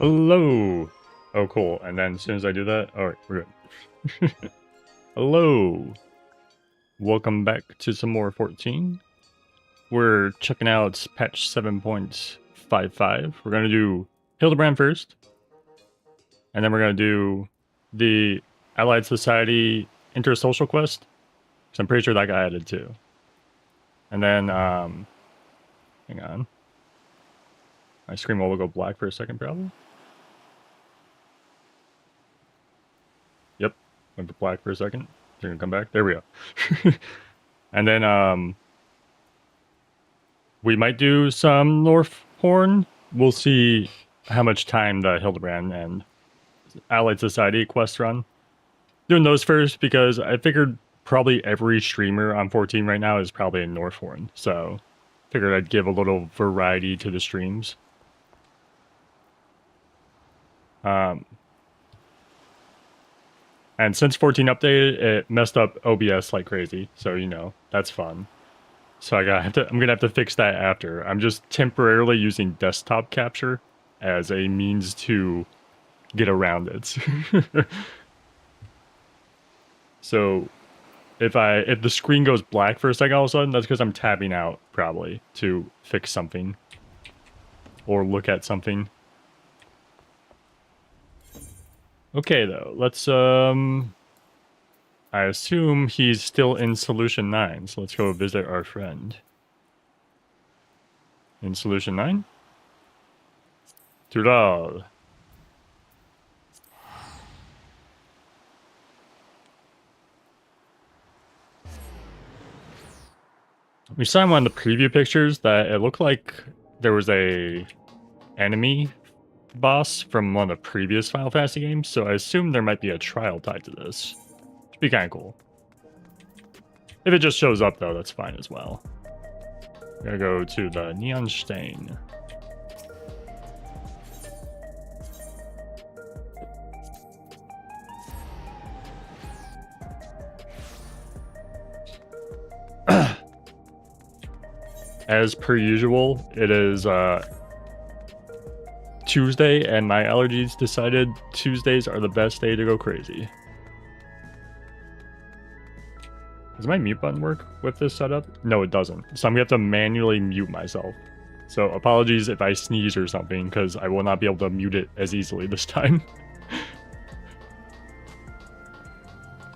Hello. Oh, cool. And then as soon as I do that, all right, we're good. Hello. Welcome back to some more 14. We're checking out patch 7.55. We're going to do Hildibrand first. And then we're going to do the Allied Society Intersocial quest. Because I'm pretty sure that got added too. And then, hang on. My screen will go black for a second, probably. Yep, went to black for a second. They're gonna come back. There we go. And then, we might do some Northhorn. We'll see how much time the Hildibrand and Allied Society quest run. Doing those first because I figured probably every streamer on 14 right now is probably in Northhorn. So figured I'd give a little variety to the streams. And since 14 updated, it messed up OBS like crazy. So, you know, that's fun. So I'm gonna have to fix that after. I'm just temporarily using desktop capture as a means to get around it. So if the screen goes black for a second all of a sudden, that's because I'm tabbing out probably to fix something or look at something. Okay though, let's I assume he's still in Solution 9, so let's go visit our friend. In Solution 9? Tural. We saw in one of the preview pictures that it looked like there was a enemy boss from one of the previous Final Fantasy games, so I assume there might be a trial tied to this. Should be kind of cool. If it just shows up though, that's fine as well. Gotta go to the Neon Stain. As per usual, it is Tuesday, and my allergies decided Tuesdays are the best day to go crazy. Does my mute button work with this setup? No, it doesn't. So I'm gonna have to manually mute myself. So apologies if I sneeze or something, because I will not be able to mute it as easily this time.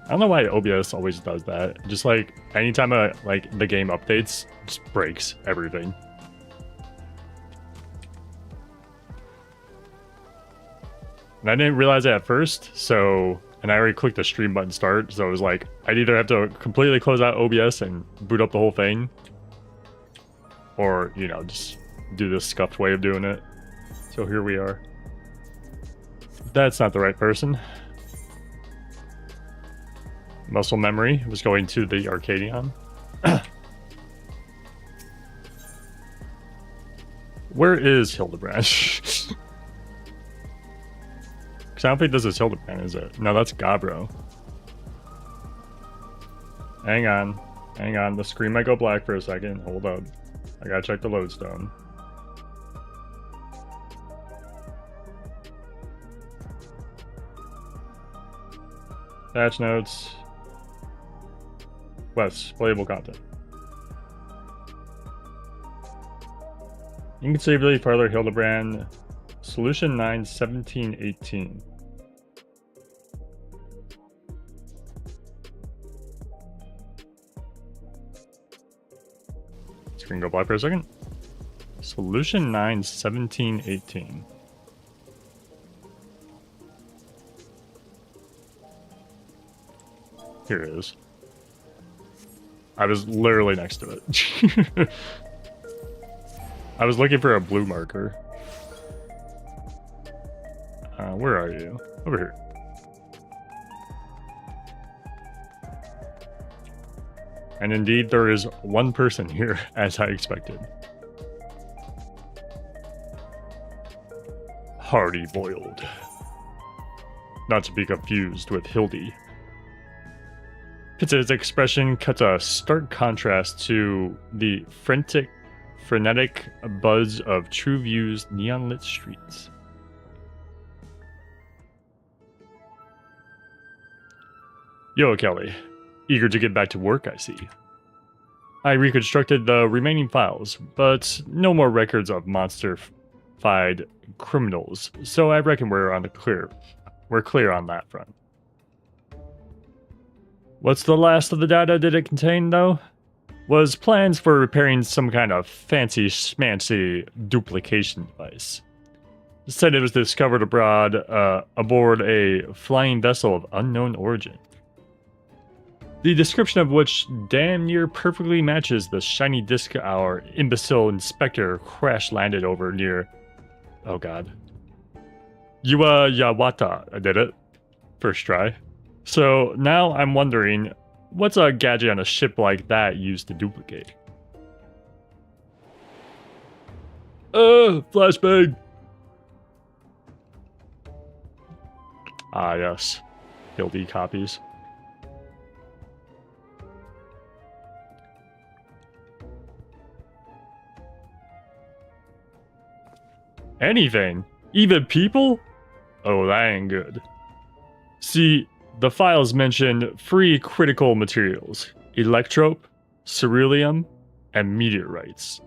I don't know why OBS always does that. Just like anytime the game updates, just breaks everything. And I didn't realize it at first, and I already clicked the stream button start, so it was like, I'd either have to completely close out OBS and boot up the whole thing, or, you know, just do this scuffed way of doing it. So here we are. That's not the right person. Muscle memory was going to the Arcadion. Where is Hildibrand? Because I don't think this is Hildibrand, is it? No, that's Gabro. Hang on. Hang on. The screen might go black for a second. Hold up. I gotta check the lodestone. Patch notes. West. Playable content. Inconceivably, Parlor, Hildibrand. Solution 9, 1718. Screen go black for a second. Solution 9, 1718. Here it is. I was literally next to it. I was looking for a blue marker. Where are you? Over here. And indeed, there is one person here, as I expected. Hardiboiled. Not to be confused with Hildy. Its expression cuts a stark contrast to the frenetic buzz of True View's neon-lit streets. Yo, Kelly. Eager to get back to work, I see. I reconstructed the remaining files, but no more records of monster-fied criminals, so I reckon we're on the clear. We're clear on that front. What's the last of the data did it contain, though? Was plans for repairing some kind of fancy schmancy duplication device. It said it was discovered abroad aboard a flying vessel of unknown origin. The description of which damn near perfectly matches the shiny disk our imbecile inspector crash-landed over near... Oh god. Yawata, I did it. First try. So now I'm wondering, what's a gadget on a ship like that used to duplicate? Flashbang! Ah yes, Hildy copies. Anything? Even people? Oh, that ain't good. See, the files mention 3 critical materials: electrope, ceruleum, and meteorites.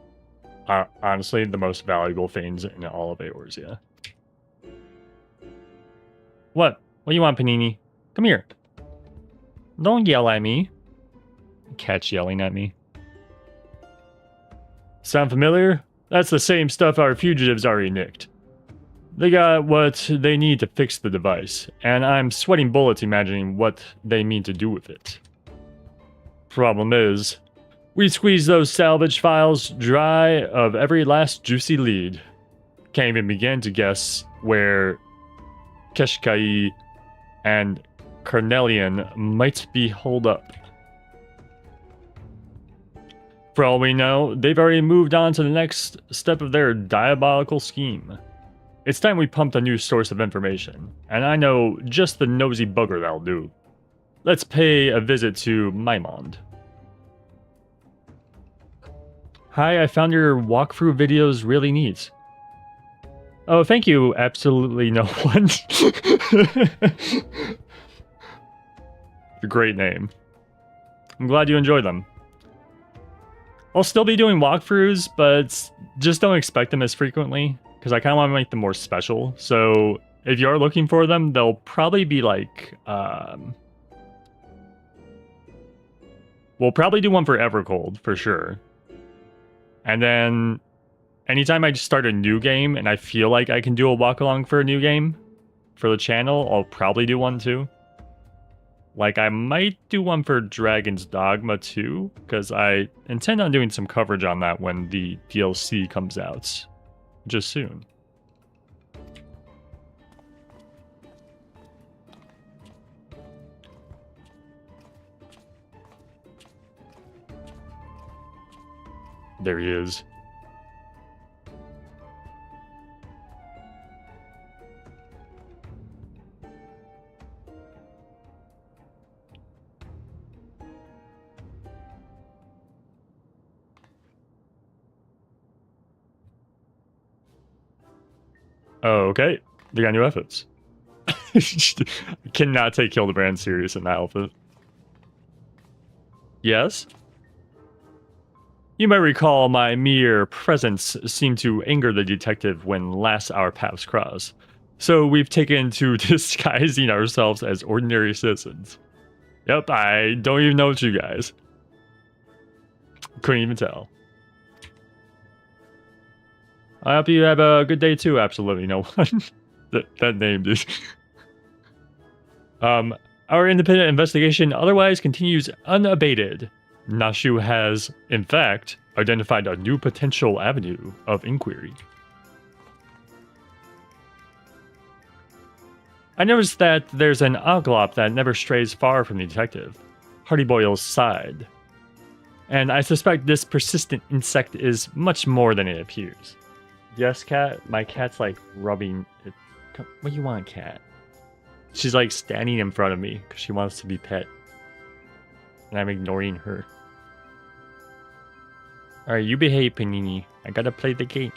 Honestly, the most valuable things in all of Eorzea. What? What do you want, Panini? Come here. Don't yell at me. Cat's yelling at me. Sound familiar? That's the same stuff our fugitives already nicked. They got what they need to fix the device, and I'm sweating bullets imagining what they mean to do with it. Problem is, we squeezed those salvage files dry of every last juicy lead. Can't even begin to guess where Keshkai and Carnelian might be holed up. For all we know, they've already moved on to the next step of their diabolical scheme. It's time we pumped a new source of information, and I know just the nosy bugger that'll do. Let's pay a visit to Maimond. Hi, I found your walkthrough videos really neat. Oh, thank you, absolutely no one. Great name. I'm glad you enjoy them. I'll still be doing walkthroughs, but just don't expect them as frequently, because I kind of want to make them more special. So if you are looking for them, they'll probably be like... we'll probably do one for Evercold, for sure. And then anytime I start a new game and I feel like I can do a walk-along for a new game for the channel, I'll probably do one too. Like, I might do one for Dragon's Dogma too, because I intend on doing some coverage on that when the DLC comes out, just soon. There he is. Oh, okay. They got new outfits. I cannot take Hildibrand serious in that outfit. Yes? You might recall my mere presence seemed to anger the detective when last our paths crossed. So we've taken to disguising ourselves as ordinary citizens. Yep, I don't even know you guys. Couldn't even tell. I hope you have a good day too, absolutely no one. that name, dude. Our independent investigation otherwise continues unabated. Nashu has, in fact, identified a new potential avenue of inquiry. I noticed that there's an oglop that never strays far from the detective, Hardiboild's side. And I suspect this persistent insect is much more than it appears. Yes, cat? My cat's like rubbing it. What do you want, cat? She's like standing in front of me because she wants to be pet. And I'm ignoring her. Alright, you behave, Panini. I gotta play the game.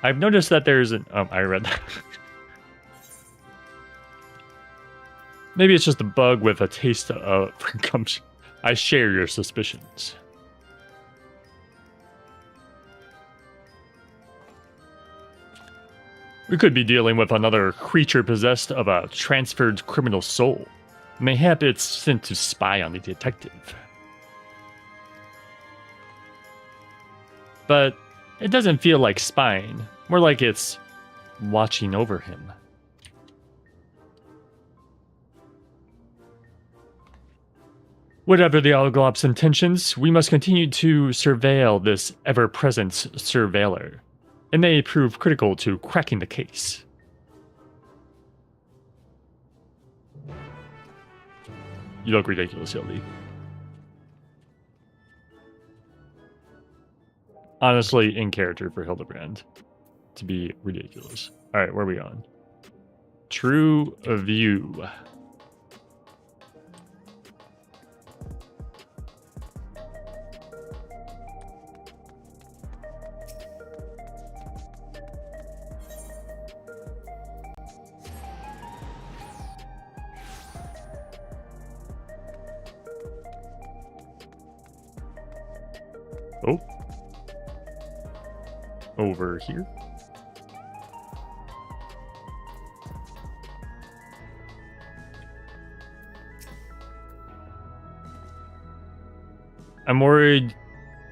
I've noticed that there's an... I read that. Maybe it's just a bug with a taste of gumption. I share your suspicions. We could be dealing with another creature possessed of a transferred criminal soul. Mayhap it's sent to spy on the detective. But it doesn't feel like spying. More like it's watching over him. Whatever the Alglop's intentions, we must continue to surveil this ever-present surveiller. It may prove critical to cracking the case. You look ridiculous, Hildy. Honestly, in character for Hildibrand. To be ridiculous. Alright, where are we on? True view. Oh. Over here. I'm worried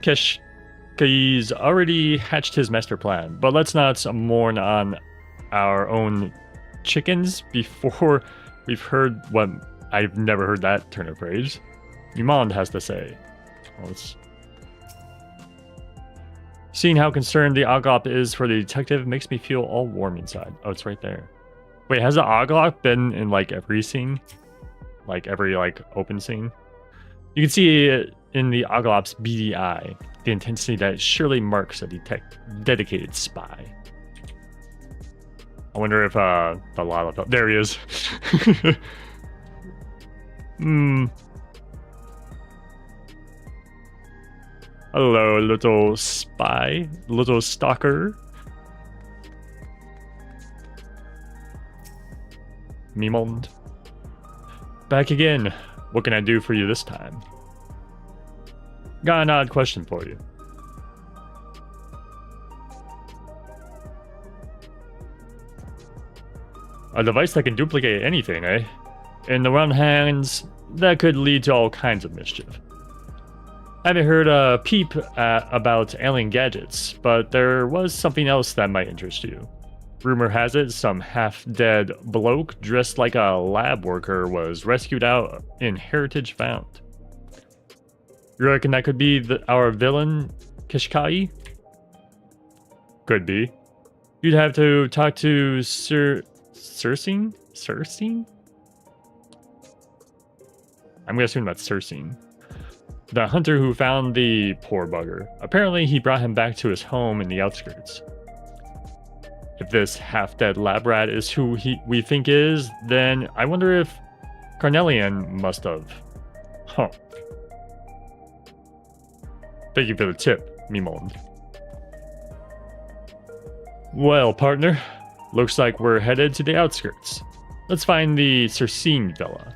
Keshkai's already hatched his master plan, but let's not mourn on our own chickens before we've heard what I've never heard that turn of phrase. Emote has to say. Well, seeing how concerned the Oglop is for the detective makes me feel all warm inside. Oh, it's right there. Wait, has the Oglop been in like every scene? Like every like open scene? You can see it in the Oglop's beady eye, the intensity that surely marks a dedicated spy. I wonder if the Lala... There he is. Hello, little spy, little stalker. Emote. Back again. What can I do for you this time? Got an odd question for you. A device that can duplicate anything, eh? In the wrong hands, that could lead to all kinds of mischief. I haven't heard a peep about alien gadgets, but there was something else that might interest you. Rumor has it some half-dead bloke dressed like a lab worker was rescued out in Heritage Found. You reckon that could be our villain, Keshkai? Could be. You'd have to talk to Cersine? Cersine? I'm gonna assume that's Cersine. The hunter who found the poor bugger. Apparently he brought him back to his home in the outskirts. If this half-dead lab rat is who we think is, then I wonder if Carnelian must have. Huh. Thank you for the tip, Emote. Well, partner, looks like we're headed to the outskirts. Let's find the Cersine villa.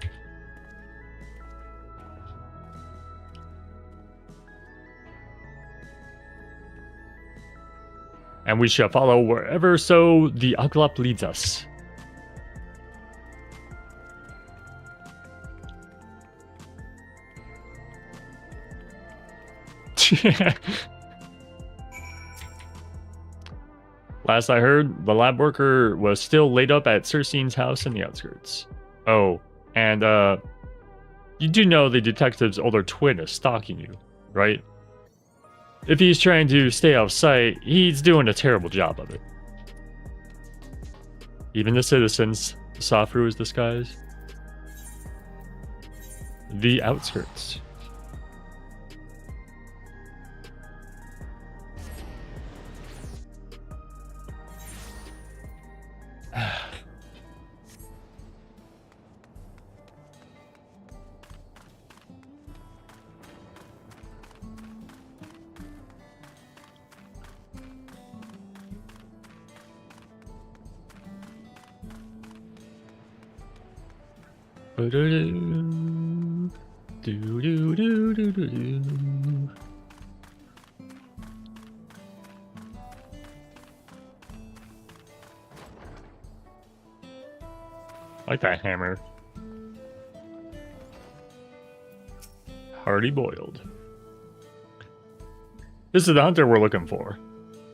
And we shall follow wherever so the Oglop leads us. Last I heard, the lab worker was still laid up at Cersine's house in the outskirts. Oh, and you do know the detective's older twin is stalking you, right? If he's trying to stay out of sight, he's doing a terrible job of it. Even the citizens saw through his disguise. The outskirts. I like that hammer. Hardiboiled. This is the hunter we're looking for.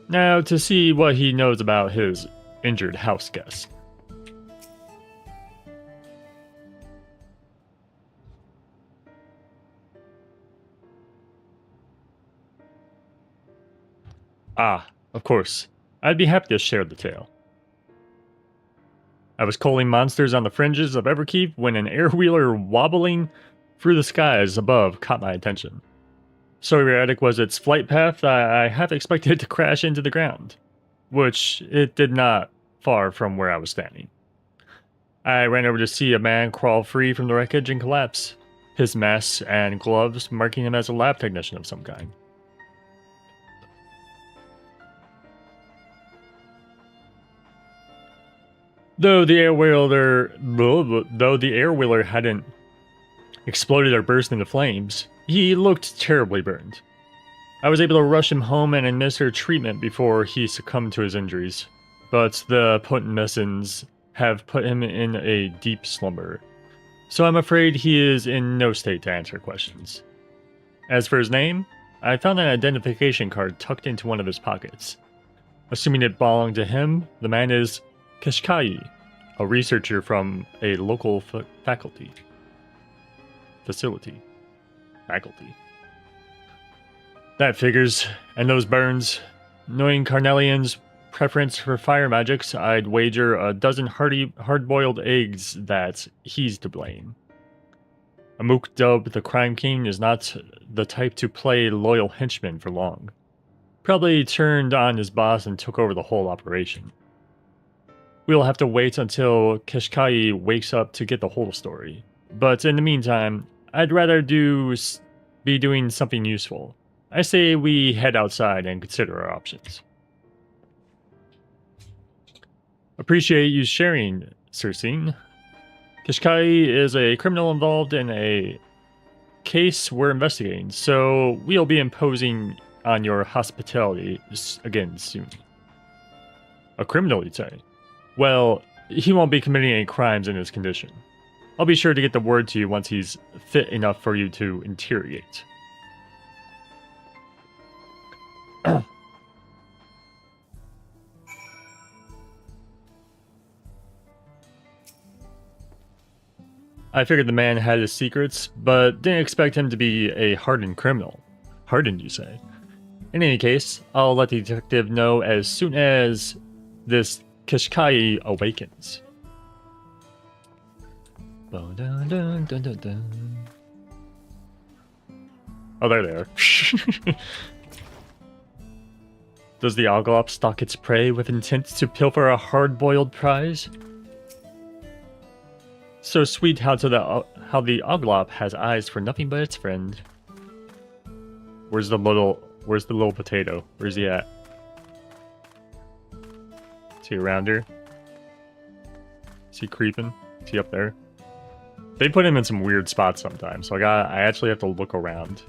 Now, to see what he knows about his injured house guest. Ah, of course. I'd be happy to share the tale. I was culling monsters on the fringes of Everkeep when an airwheeler wobbling through the skies above caught my attention. So erratic was its flight path that I half expected it to crash into the ground, which it did not, far from where I was standing. I ran over to see a man crawl free from the wreckage and collapse, his mask and gloves marking him as a lab technician of some kind. Though the airwheeler hadn't exploded or burst into flames, he looked terribly burned. I was able to rush him home and administer treatment before he succumbed to his injuries, but the potent medicines have put him in a deep slumber, so I'm afraid he is in no state to answer questions. As for his name, I found an identification card tucked into one of his pockets. Assuming it belonged to him, the man is Kashkai, a researcher from a local faculty. That figures, and those burns. Knowing Carnelian's preference for fire magics, I'd wager a dozen hard-boiled eggs that he's to blame. Emote, dubbed the Crime King, is not the type to play loyal henchman for long. Probably turned on his boss and took over the whole operation. We'll have to wait until Kashkai wakes up to get the whole story. But in the meantime, I'd rather be doing something useful. I say we head outside and consider our options. Appreciate you sharing, Cersine. Kashkai is a criminal involved in a case we're investigating, so we'll be imposing on your hospitality again soon. A criminal, you'd say? Well, he won't be committing any crimes in his condition. I'll be sure to get the word to you once he's fit enough for you to interrogate. I figured the man had his secrets, but didn't expect him to be a hardened criminal. Hardened, you say? In any case, I'll let the detective know as soon as this Kashkai awakens. Oh, there they are. Does the Oglop stalk its prey with intent to pilfer a hard-boiled prize? So sweet how the Oglop has eyes for nothing but its friend. Where's the little potato? Where's he at? Is he around here? Is he creeping? Is he up there? They put him in some weird spots sometimes, so I actually have to look around.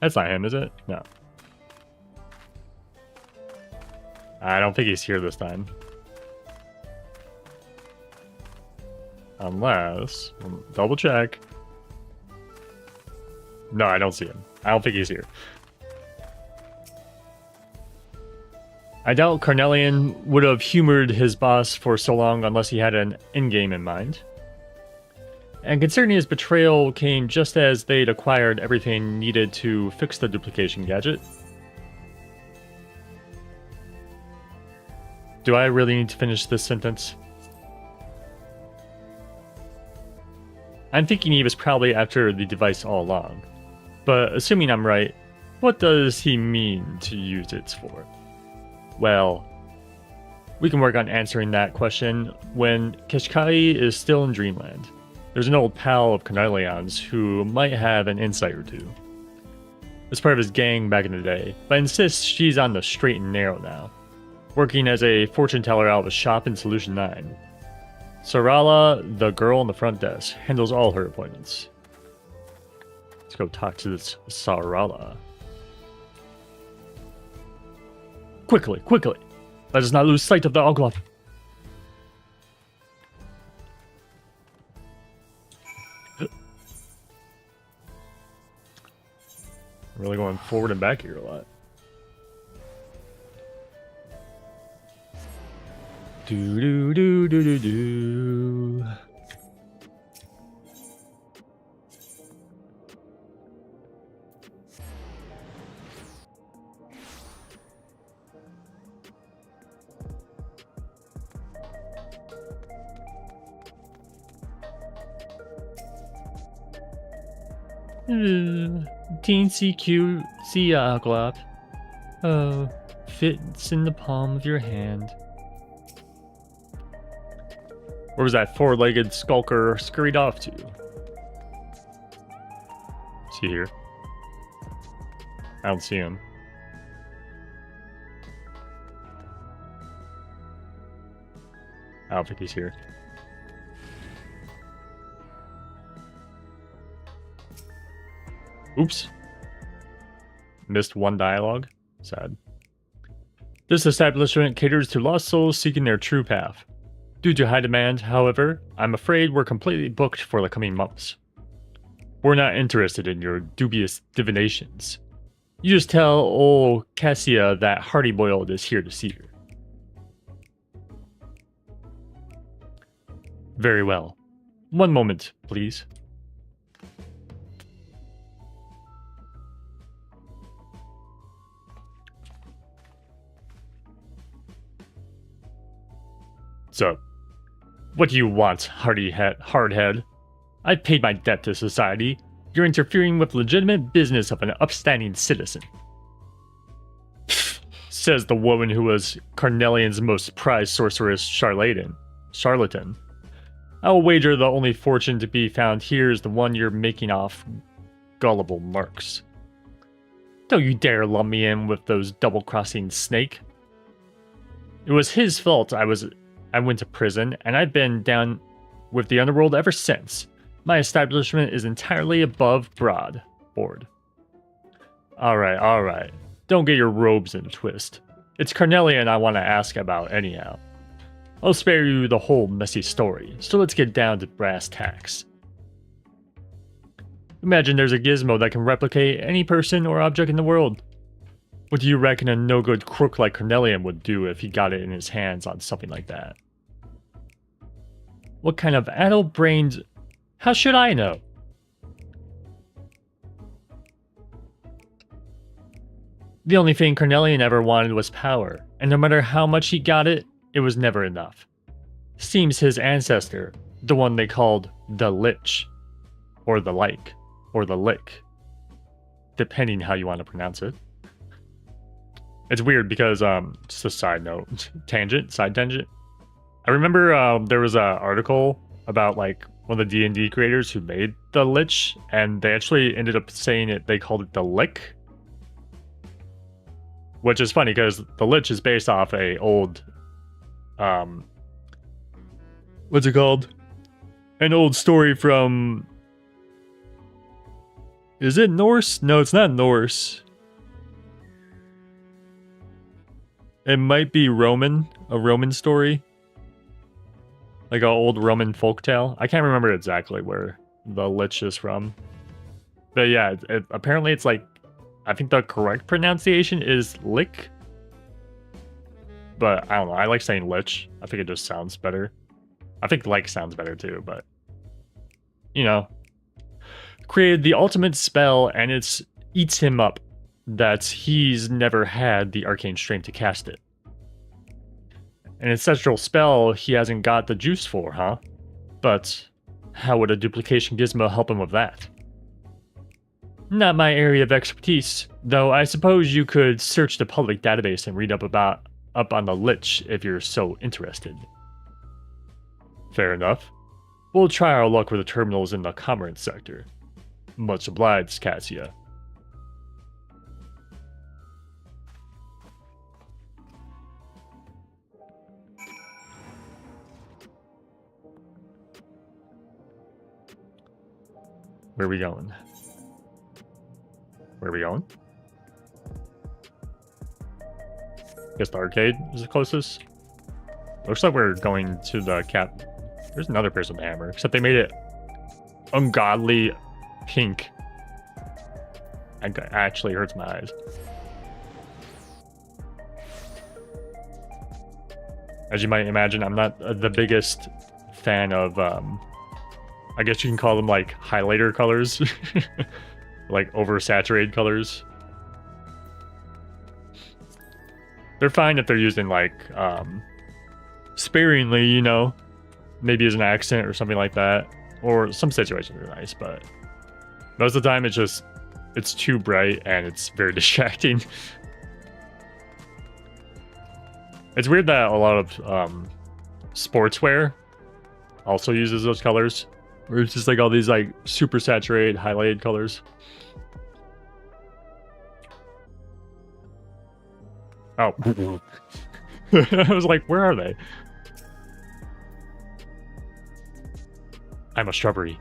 That's not him, is it? No. I don't think he's here this time. Unless... double check. No, I don't see him. I don't think he's here. I doubt Carnelian would have humored his boss for so long unless he had an endgame in mind. And concerning his betrayal came just as they'd acquired everything needed to fix the duplication gadget. Do I really need to finish this sentence? I'm thinking he was probably after the device all along. But assuming I'm right, what does he mean to use it for? Well, we can work on answering that question when Kashkai is still in Dreamland. There's an old pal of Carnelian's who might have an insight or two. Was part of his gang back in the day, but insists she's on the straight and narrow now, working as a fortune teller out of a shop in Solution 9. Sarala, the girl on the front desk, handles all her appointments. Let's go talk to this Sarala. Quickly, quickly! Let us not lose sight of the Oglop. Really going forward and back here a lot. Do do do do do do. Teensy cute, see Oglop. Oh, fits in the palm of your hand. Where was that four-legged skulker scurried off to? Is he here? I don't see him. I don't think he's here. Oops. Missed one dialogue. Sad. This establishment caters to lost souls seeking their true path. Due to high demand, however, I'm afraid we're completely booked for the coming months. We're not interested in your dubious divinations. You just tell old Cassia that Hardiboiled is here to see her. Very well. One moment, please. So, what do you want, hardhead? I've paid my debt to society. You're interfering with legitimate business of an upstanding citizen. Pfft, says the woman who was Carnelian's most prized sorceress charlatan. I will wager the only fortune to be found here is the one you're making off gullible marks. Don't you dare lump me in with those double-crossing snake. It was his fault I went to prison, and I've been down with the underworld ever since. My establishment is entirely above board. Alright. Don't get your robes in a twist. It's Carnelian I want to ask about anyhow. I'll spare you the whole messy story, so let's get down to brass tacks. Imagine there's a gizmo that can replicate any person or object in the world. What do you reckon a no-good crook like Carnelian would do if he got it in his hands on something like that? What kind of addle-brained... How should I know? The only thing Carnelian ever wanted was power, and no matter how much he got it, it was never enough. Seems his ancestor, the one they called the Lich, or the Like, or the Lick, depending how you want to pronounce it. It's weird because, just a side note, side tangent. I remember there was an article about like one of the D&D creators who made the Lich, and they actually ended up saying they called it the Lick. Which is funny because the Lich is based off a old, what's it called? An old story from, is it Norse? No, it's not Norse. It might be Roman, a Roman story. Like an old Roman folktale. I can't remember exactly where the Lich is from. But yeah, apparently it's like, I think the correct pronunciation is Lick. But I don't know, I like saying Lich. I think it just sounds better. I think like sounds better too, but... You know. Created the ultimate spell and it eats him up. That he's never had the arcane strength to cast it. An ancestral spell he hasn't got the juice for, huh? But how would a duplication gizmo help him with that? Not my area of expertise, though I suppose you could search the public database and read up on the Lich if you're so interested. Fair enough. We'll try our luck with the terminals in the commerce sector. Much obliged, Cassia. Where are we going? Where are we going? Guess the arcade is the closest. Looks like we're going to the cap. There's another person with a hammer, except they made it ungodly pink. It actually hurts my eyes. As you might imagine, I'm not the biggest fan of, I guess you can call them like highlighter colors, like oversaturated colors. They're fine if they're used in like, sparingly, you know, maybe as an accent or something like that, or some situations are nice, but most of the time it's too bright and it's very distracting. It's weird that a lot of sportswear also uses those colors, where it's just like all these like super saturated highlighted colors. Oh. I was like, where are they? I'm a shrubbery.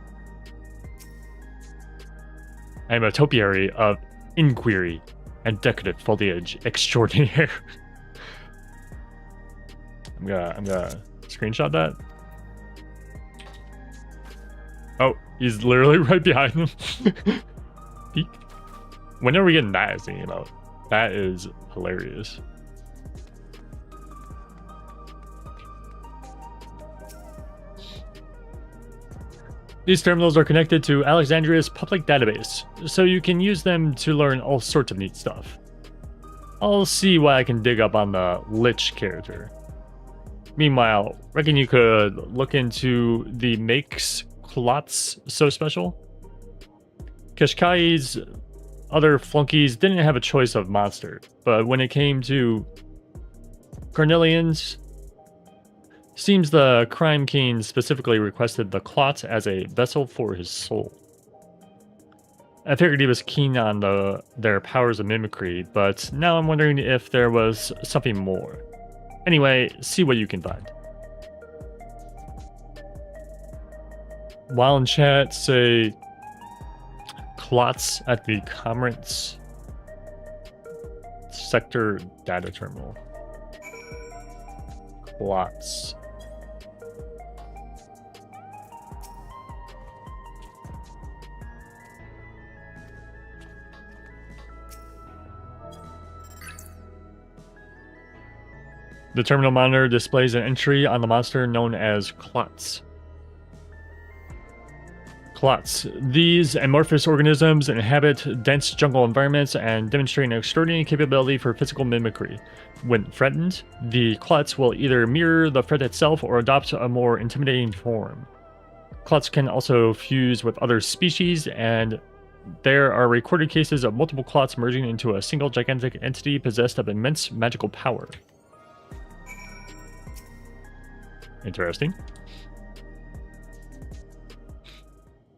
I am a topiary of inquiry and decorative foliage extraordinaire. I'm gonna screenshot that. Oh, he's literally right behind him. Peek. When are we getting that as the emote? That is hilarious. These terminals are connected to Alexandria's public database, so you can use them to learn all sorts of neat stuff. I'll see what I can dig up on the Lich character. Meanwhile, reckon you could look into the makes Klotz so special? Kashkai's other flunkies didn't have a choice of monster, but when it came to Carnelians, seems the Crime King specifically requested the Klotz as a vessel for his soul. I figured he was keen on their powers of mimicry, but now I'm wondering if there was something more. Anyway, see what you can find. While in chat, say Klotz at the Commerce Sector Data Terminal. Klotz. The terminal monitor displays an entry on the monster known as Klotz. Klotz. These amorphous organisms inhabit dense jungle environments and demonstrate an extraordinary capability for physical mimicry. When threatened, the Klotz will either mirror the threat itself or adopt a more intimidating form. Klotz can also fuse with other species, and there are recorded cases of multiple Klotz merging into a single gigantic entity possessed of immense magical power. Interesting.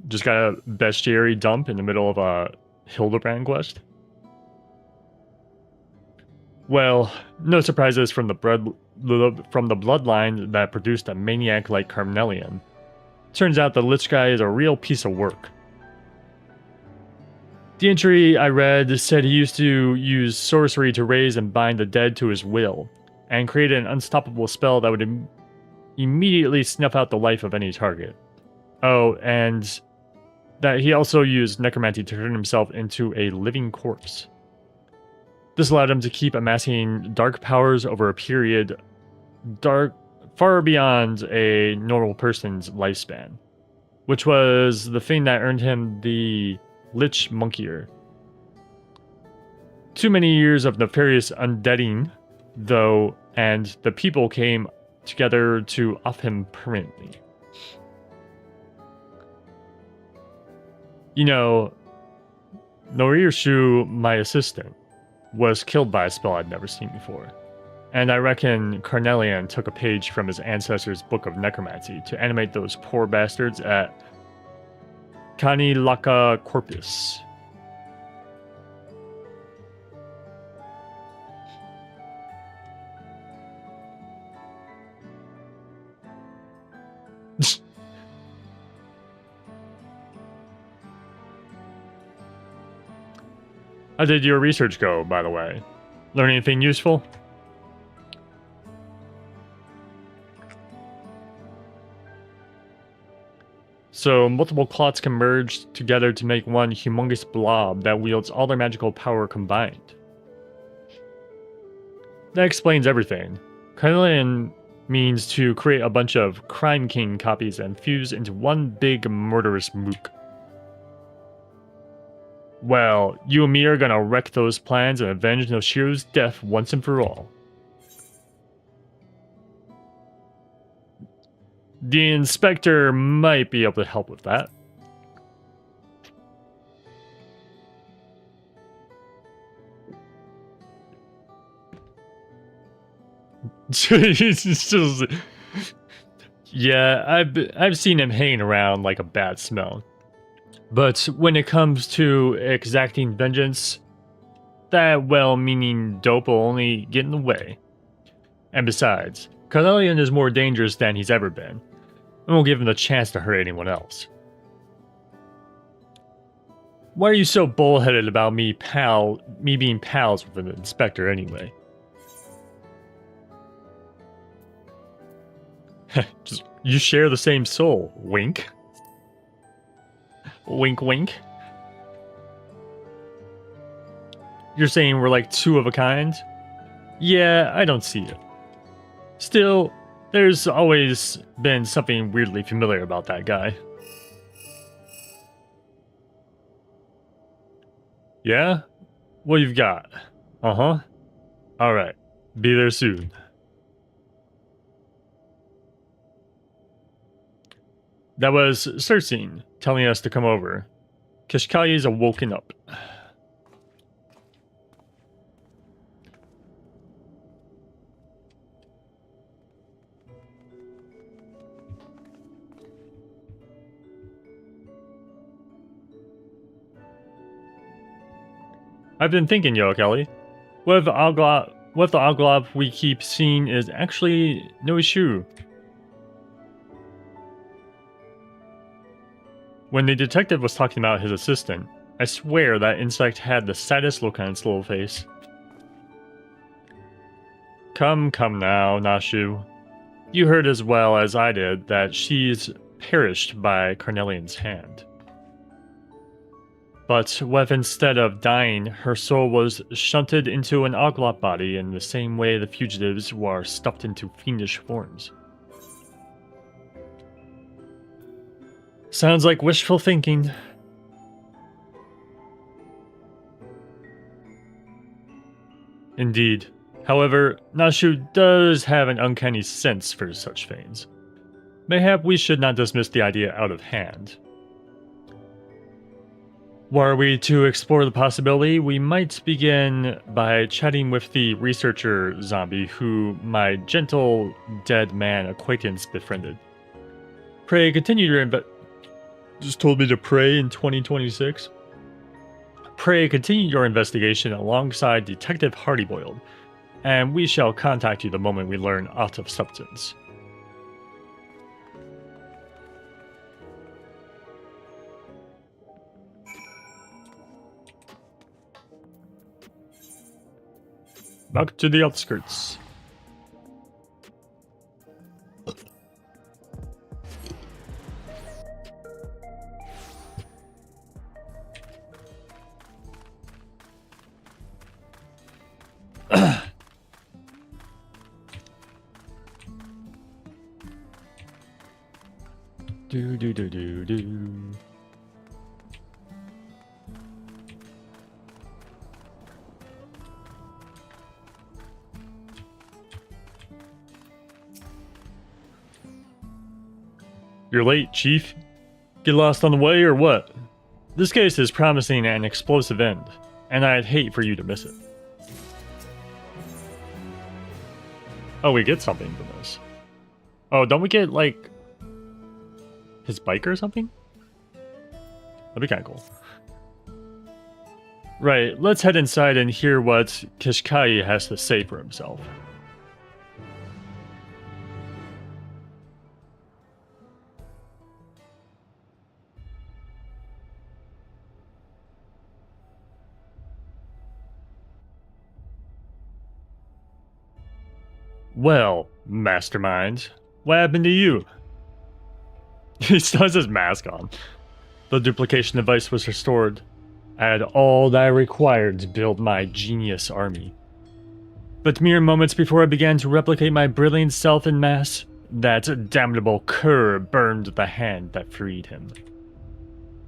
Just got a bestiary dump in the middle of a Hildibrand quest. Well, no surprises from the bloodline that produced a maniac like Carnelian. Turns out the Lich guy is a real piece of work. The entry I read said he used to use sorcery to raise and bind the dead to his will, and create an unstoppable spell that would immediately snuff out the life of any target. Oh, and that he also used necromancy to turn himself into a living corpse. This allowed him to keep amassing dark powers over a period far beyond a normal person's lifespan, which was the thing that earned him the Lich Monkeyer. Too many years of nefarious undeading, though, and the people came together to off him permanently. You know, Norirshu, my assistant, was killed by a spell I'd never seen before. And I reckon Carnelian took a page from his ancestor's book of necromancy to animate those poor bastards at Kanilaka Corpus. How did your research go, by the way? Learn anything useful? So, multiple clots can merge together to make one humongous blob that wields all their magical power combined. That explains everything. Stallion means to create a bunch of Crime King copies and fuse into one big murderous mook. Well, you and me are gonna wreck those plans and avenge Noshiro's death once and for all. The inspector might be able to help with that. Yeah, I've seen him hanging around like a bad smell. But when it comes to exacting vengeance, that well-meaning dope will only get in the way. And besides, Stallion is more dangerous than he's ever been, and won't give him the chance to hurt anyone else. Why are you so bullheaded about me being pals with an inspector anyway? Just, you share the same soul, wink. Wink wink. You're saying we're like two of a kind? Yeah, I don't see it. Still, there's always been something weirdly familiar about that guy. Yeah? What you've got? Uh-huh. Alright. Be there soon. That was Cersei telling us to come over. Kishkaya's awoken up. I've been thinking, yo, Kelly. What if the Oglob we keep seeing is actually no issue? When the detective was talking about his assistant, I swear that insect had the saddest look on its little face. Come now, Nashu. You heard as well as I did that she's perished by Carnelian's hand. But what if instead of dying, her soul was shunted into an Oglop body in the same way the fugitives were stuffed into fiendish forms? Sounds like wishful thinking. Indeed. However, Nashu does have an uncanny sense for such things. Mayhap we should not dismiss the idea out of hand. Were we to explore the possibility, we might begin by chatting with the researcher zombie who my gentle dead man acquaintance befriended. Pray continue your just told me to pray in 2026. Pray continue your investigation alongside Detective Hardiboiled, and we shall contact you the moment we learn aught of substance. Back to the outskirts. Do. You're late, Chief. Get lost on the way or what? This case is promising an explosive end, and I'd hate for you to miss it. Oh, we get something from this. Oh, don't we get, like, his bike or something? That'd be kind of cool. Right, let's head inside and hear what Kishkai has to say for himself. Well, mastermind, what happened to you? He still has his mask on. The duplication device was restored. I had all that I required to build my genius army. But mere moments before I began to replicate my brilliant self in mass, that damnable cur burned the hand that freed him.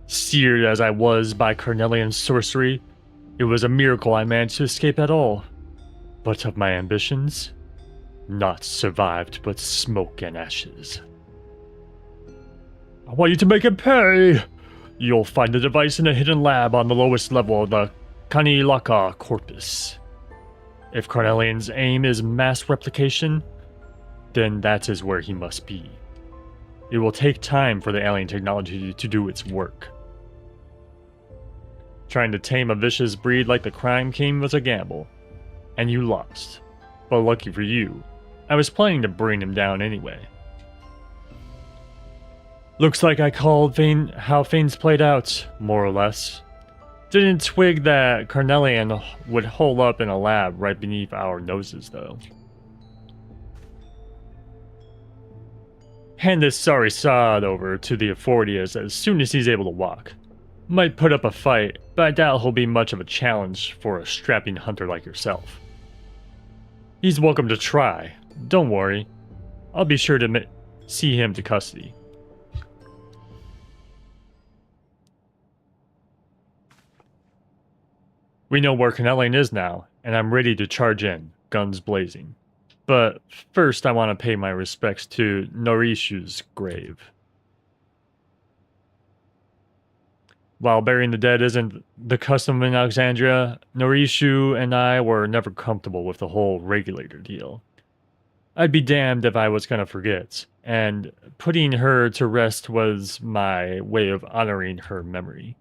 Seared as I was by Carnelian sorcery, it was a miracle I managed to escape at all. But of my ambitions, naught survived but smoke and ashes. I want you to make it pay! You'll find the device in a hidden lab on the lowest level of the Kanilaka corpus. If Carnelian's aim is mass replication, then that is where he must be. It will take time for the alien technology to do its work. Trying to tame a vicious breed like the Crime King was a gamble, and you lost. But lucky for you, I was planning to bring him down anyway. Looks like I called how things played out, more or less. Didn't twig that Carnelian would hole up in a lab right beneath our noses, though. Hand this sorry sod over to the authorities as soon as he's able to walk. Might put up a fight, but I doubt he'll be much of a challenge for a strapping hunter like yourself. He's welcome to try, don't worry. I'll be sure to see him to custody. We know where Carnelian is now, and I'm ready to charge in, guns blazing. But first I want to pay my respects to Norishu's grave. While burying the dead isn't the custom in Alexandria, Norishu and I were never comfortable with the whole regulator deal. I'd be damned if I was gonna forget, and putting her to rest was my way of honoring her memory.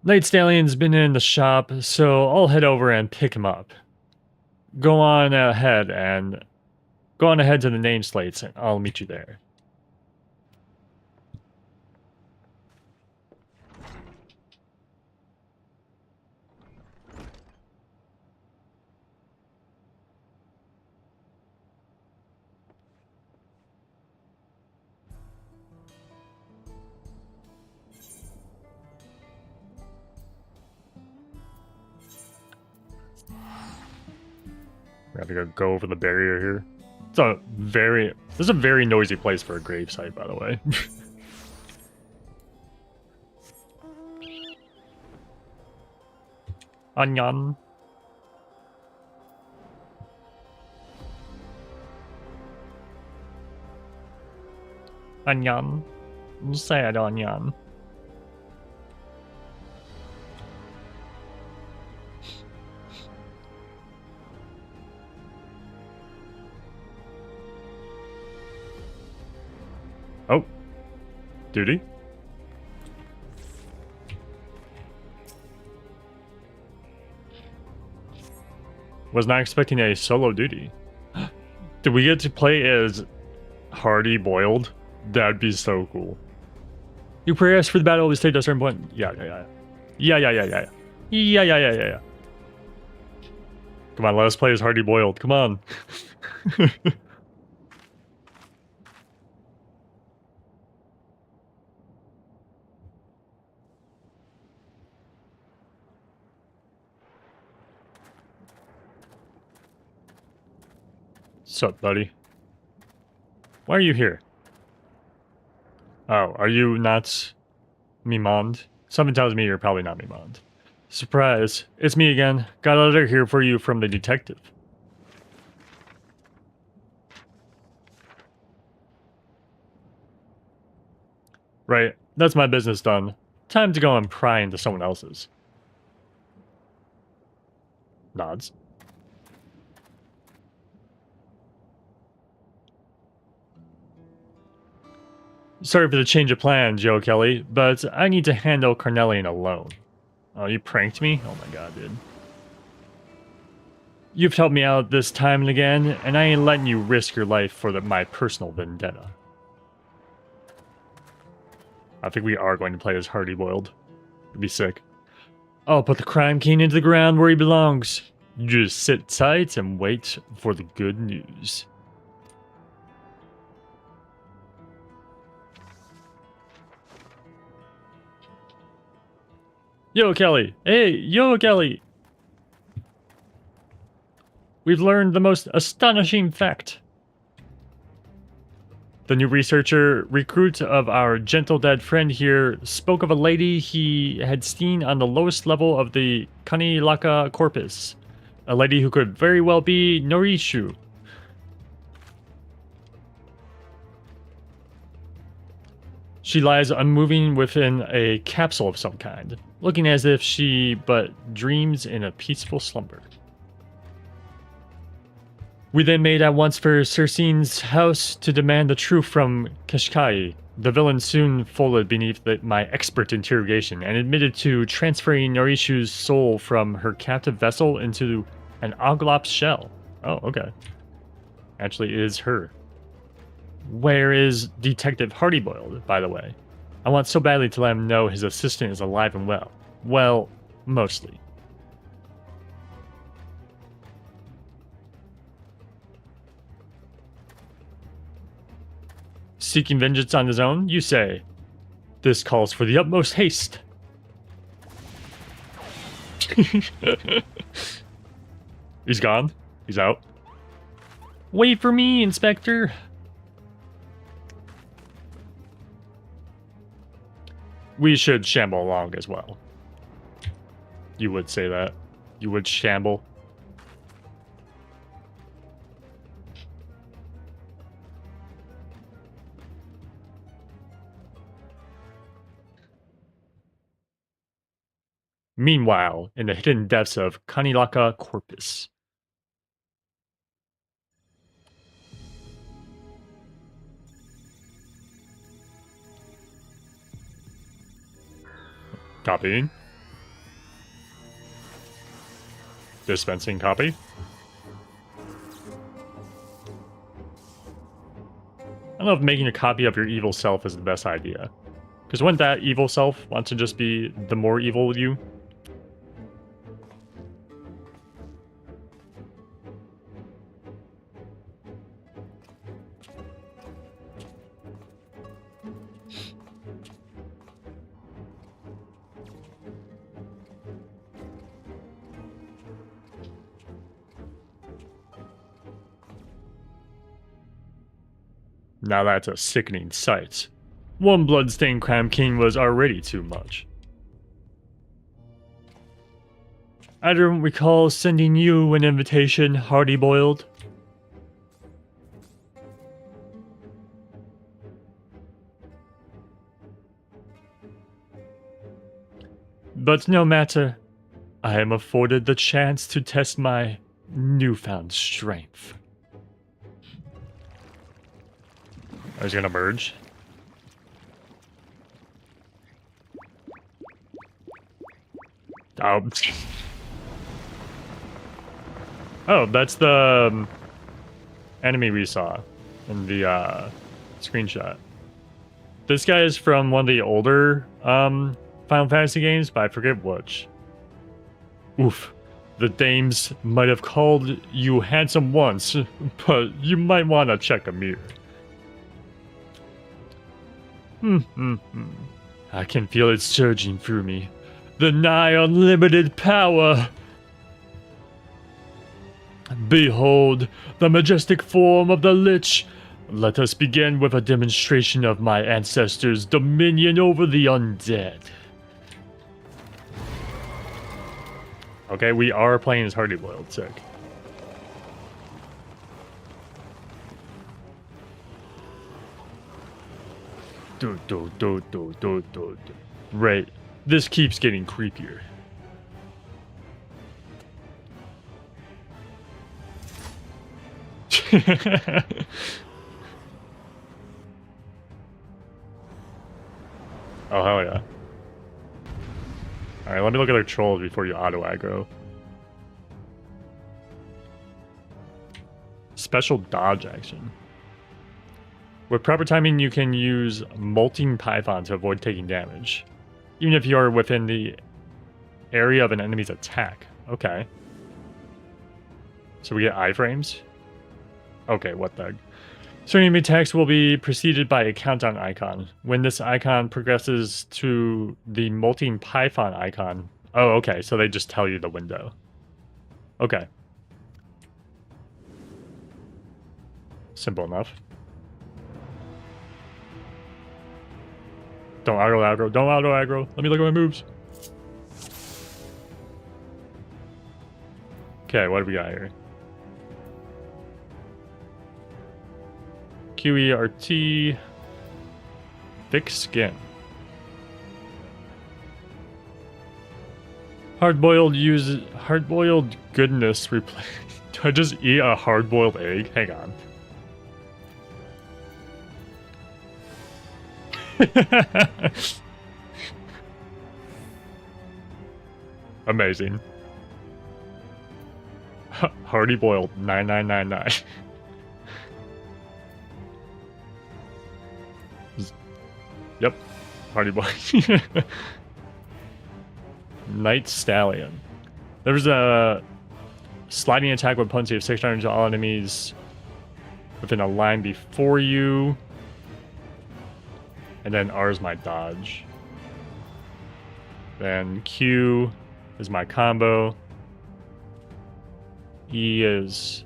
Night Stallion's been in the shop, so I'll head over and pick him up. Go on ahead to the nameslates, and I'll meet you there. We have to go over the barrier here. This is a very noisy place for a gravesite, by the way. Onion. Onion. Sad onion. Oh. Duty? Was not expecting a solo duty. Did we get to play as Hardiboiled? That'd be so cool. You progress for the battle of the state at a certain point. Yeah. Come on, let us play as Hardiboiled. Come on. What's up, buddy? Why are you here? Oh, are you not Mimond? Something tells me you're probably not Mimond. Surprise, it's me again. Got a letter here for you from the detective. Right, that's my business done. Time to go and pry into someone else's. Nods. Sorry for the change of plan, Joe Kelly, but I need to handle Carnelian alone. Oh, you pranked me? Oh my god, dude. You've helped me out this time and again, and I ain't letting you risk your life for my personal vendetta. I think we are going to play as Hardiboiled. It'd be sick. I'll put the Crime King into the ground where he belongs. Just sit tight and wait for the good news. Yo, Kelly. Hey, yo, Kelly. We've learned the most astonishing fact. The new researcher recruit of our gentle dead friend here spoke of a lady he had seen on the lowest level of the Kanilaka corpus. A lady who could very well be Norishu. She lies unmoving within a capsule of some kind, looking as if she but dreams in a peaceful slumber. We then made at once for Circene's house to demand the truth from Kashkai. The villain soon folded beneath my expert interrogation and admitted to transferring Norishu's soul from her captive vessel into an Oglop's shell. Oh, okay. Actually, it is her. Where is Detective Hardiboiled, by the way? I want so badly to let him know his assistant is alive and well. Well, mostly. Seeking vengeance on his own, you say? This calls for the utmost haste. He's gone. He's out. Wait for me, Inspector. We should shamble along as well. You would say that. You would shamble. Meanwhile, in the hidden depths of Kanilaka Corpus. Copying. Dispensing copy. I don't know if making a copy of your evil self is the best idea. Because wouldn't that evil self want to just be the more evil you? Now that's a sickening sight. One bloodstained crime king was already too much. I don't recall sending you an invitation, Hardiboiled. But no matter, I am afforded the chance to test my newfound strength. Oh, he's gonna merge. Oh. Oh, that's the enemy we saw in the screenshot. This guy is from one of the older Final Fantasy games, but I forget which. Oof. The dames might have called you handsome once, but you might want to check a mirror. I can feel it surging through me. The nigh unlimited power. Behold, the majestic form of the Lich. Let us begin with a demonstration of my ancestors' dominion over the undead. Okay, we are playing as Hardiboiled, sick. Right, this keeps getting creepier. Oh, hell yeah. Alright, let me look at their trolls before you auto-aggro. Special dodge action. With proper timing, you can use Molting Python to avoid taking damage, even if you are within the area of an enemy's attack. Okay. So we get iframes? Okay, what the... Certain enemy text will be preceded by a countdown icon. When this icon progresses to the molting python icon... Oh, okay, so they just tell you the window. Okay. Simple enough. Don't aggro. Don't auto-aggro. Let me look at my moves. Okay, what do we got here? QERT. Thick skin. Hard-boiled goodness replace. Do I just eat a hard-boiled egg? Hang on. Amazing. Hardiboiled 9999. Yep, Hardiboiled. Night Stallion. There's a sliding attack with potency of 600 to all enemies within a line before you. And then R is my dodge. Then Q is my combo. E is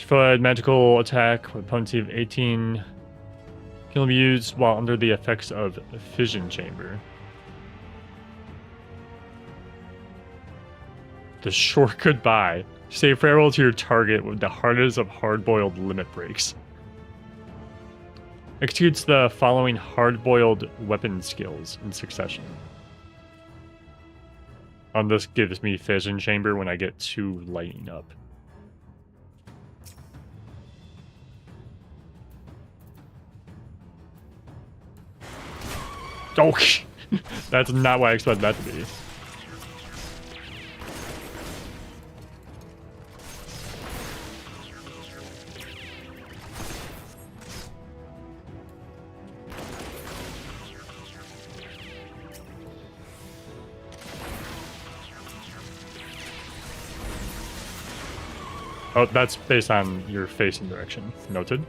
Foot magical attack with potency of 18. Can be used while under the effects of Fission Chamber. The short goodbye. Say farewell to your target with the hardest of hard-boiled limit breaks. Executes the following hard-boiled weapon skills in succession. This gives me Fission Chamber when I get 2 lighting up. Oh, that's not what I expected that to be. Oh, that's based on your facing direction. Noted.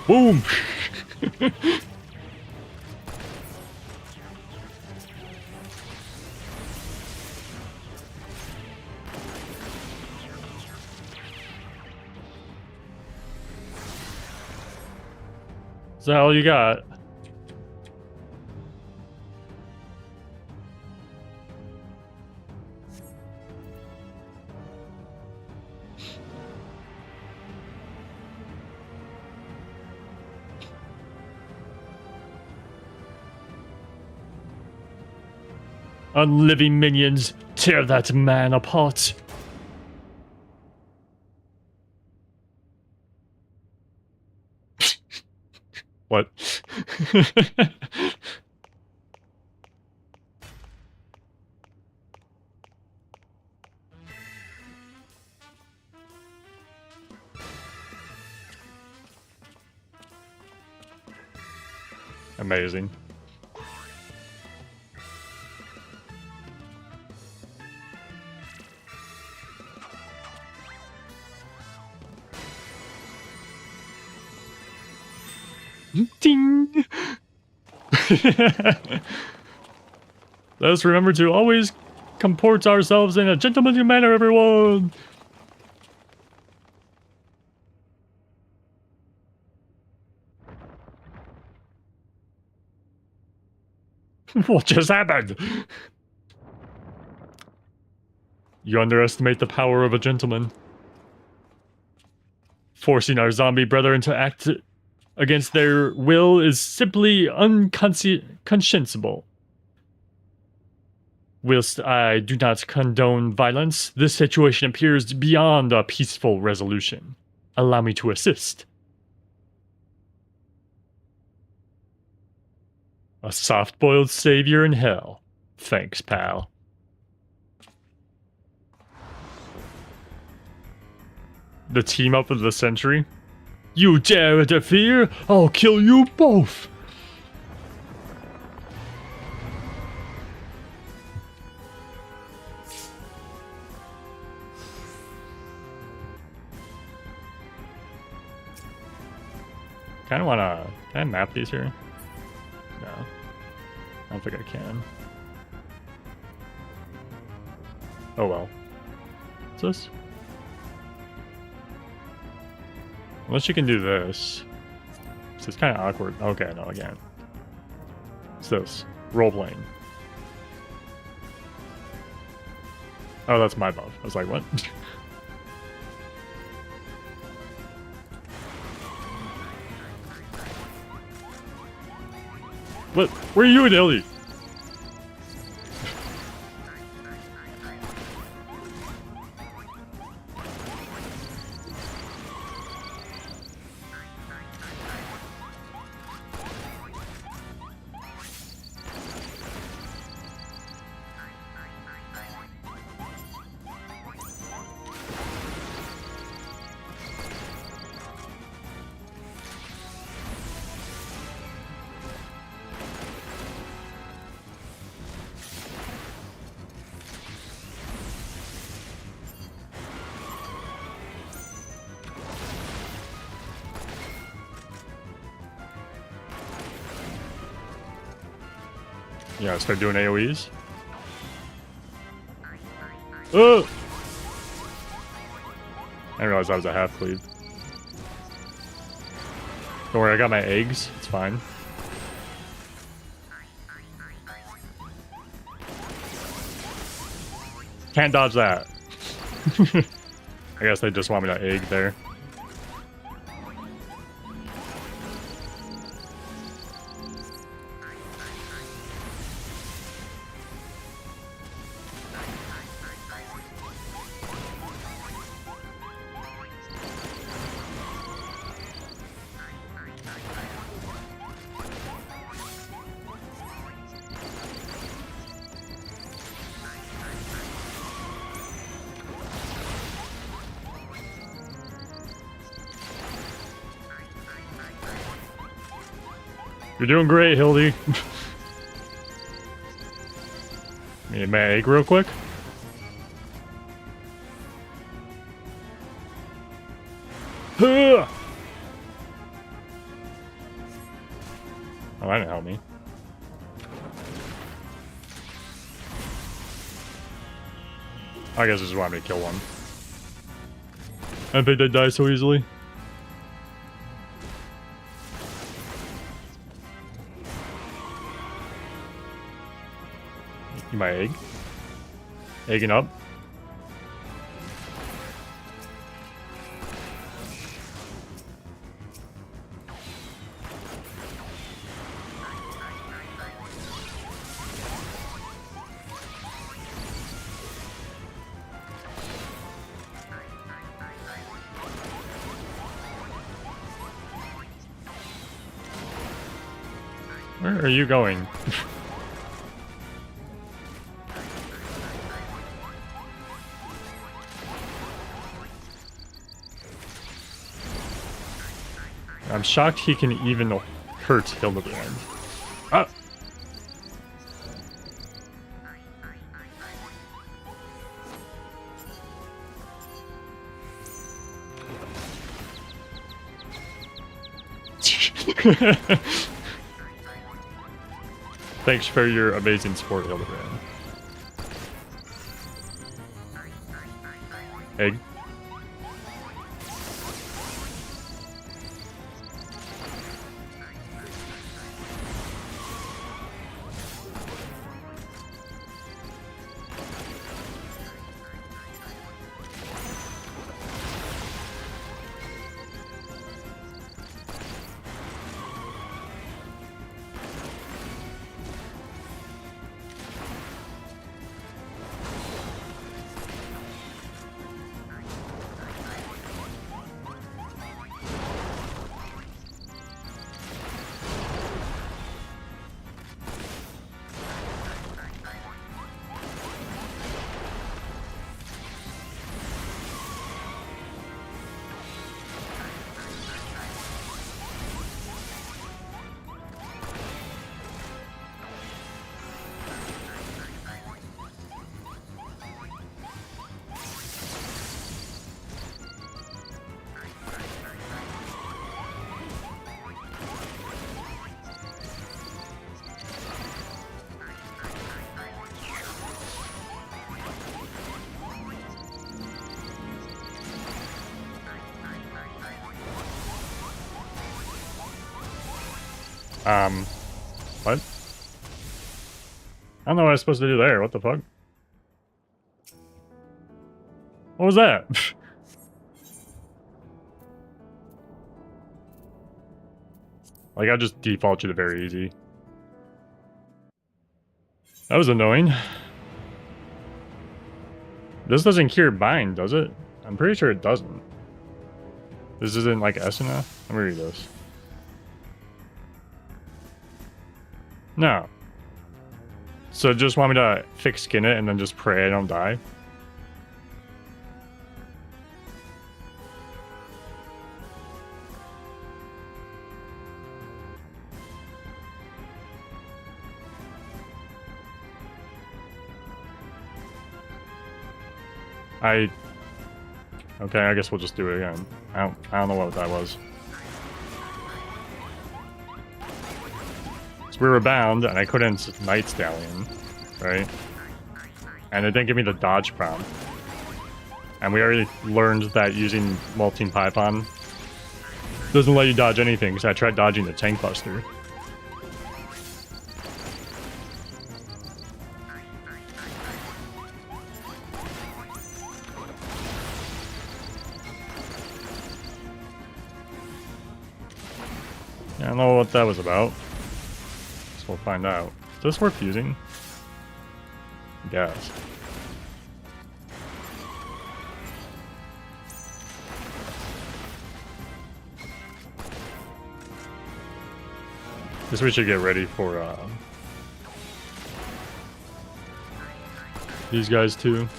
Boom! Is that all you got? Unliving minions, tear that man apart. What? Amazing. Ding! Let us remember to always comport ourselves in a gentlemanly manner, everyone! What just happened? You underestimate the power of a gentleman. Forcing our zombie brethren to act against their will is simply unconscienceable. Whilst I do not condone violence, this situation appears beyond a peaceful resolution. Allow me to assist. A soft-boiled savior in hell. Thanks, pal. The team up of the century? You dare interfere? I'll kill you both! Kinda wanna... Can I map these here? No. I don't think I can. Oh well. What's this? Unless you can do this. So it's kind of awkward. Okay, no, again. What's this? Role-playing. Oh, that's my buff. I was like, what? What? Where are you and Ellie? Yeah, start doing AoEs. Oh! I didn't realize I was a half-bleed. Don't worry, I got my eggs. It's fine. Can't dodge that. I guess they just want me to egg there. You're doing great, Hildy. Need my egg real quick. Oh, that didn't help me. I guess they just want me to kill one. I think they die so easily. My egg. Egging up. Where are you going? I'm shocked he can even hurt Hildibrand. Ah! Thanks for your amazing support, Hildibrand. Egg. What? I don't know what I was supposed to do there. What the fuck? What was that? Like, I just defaulted it very easy. That was annoying. This doesn't cure bind, does it? I'm pretty sure it doesn't. This isn't like Esuna? Let me read this. No. So just want me to fix skin it and then just pray I don't die? Okay, I guess we'll just do it again. I don't know what that was. So we were bound, and I couldn't Night Stallion, right? And it didn't give me the dodge prompt. And we already learned that using Molten Python doesn't let you dodge anything, because I tried dodging the Tank Buster. I don't know what that was about. So we'll find out. Is this worth using? I guess. Guess we should get ready for these guys too.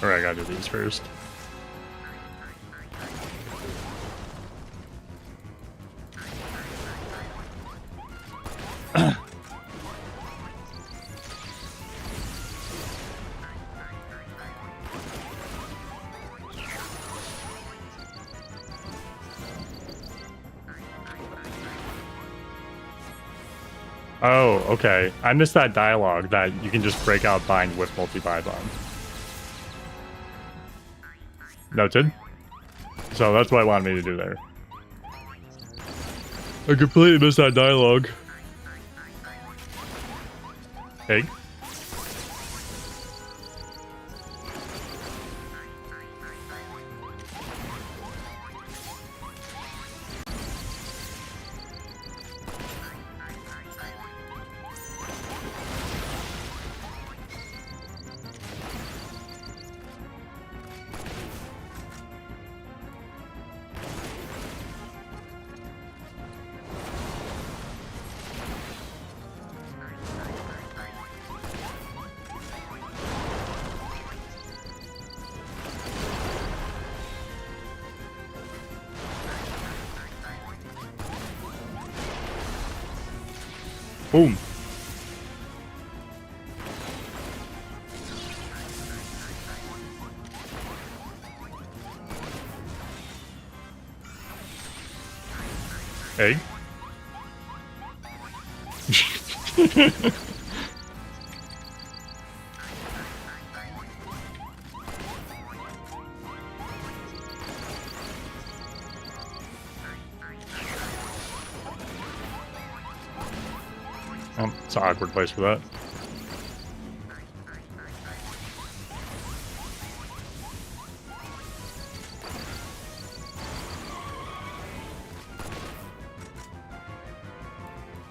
Alright, I gotta do these first. Oh, okay. I missed that dialogue that you can just break out bind with multi-python. Noted. So that's what I wanted me to do there. I completely missed that dialogue. Egg. Boom. Egg. It's an awkward place for that.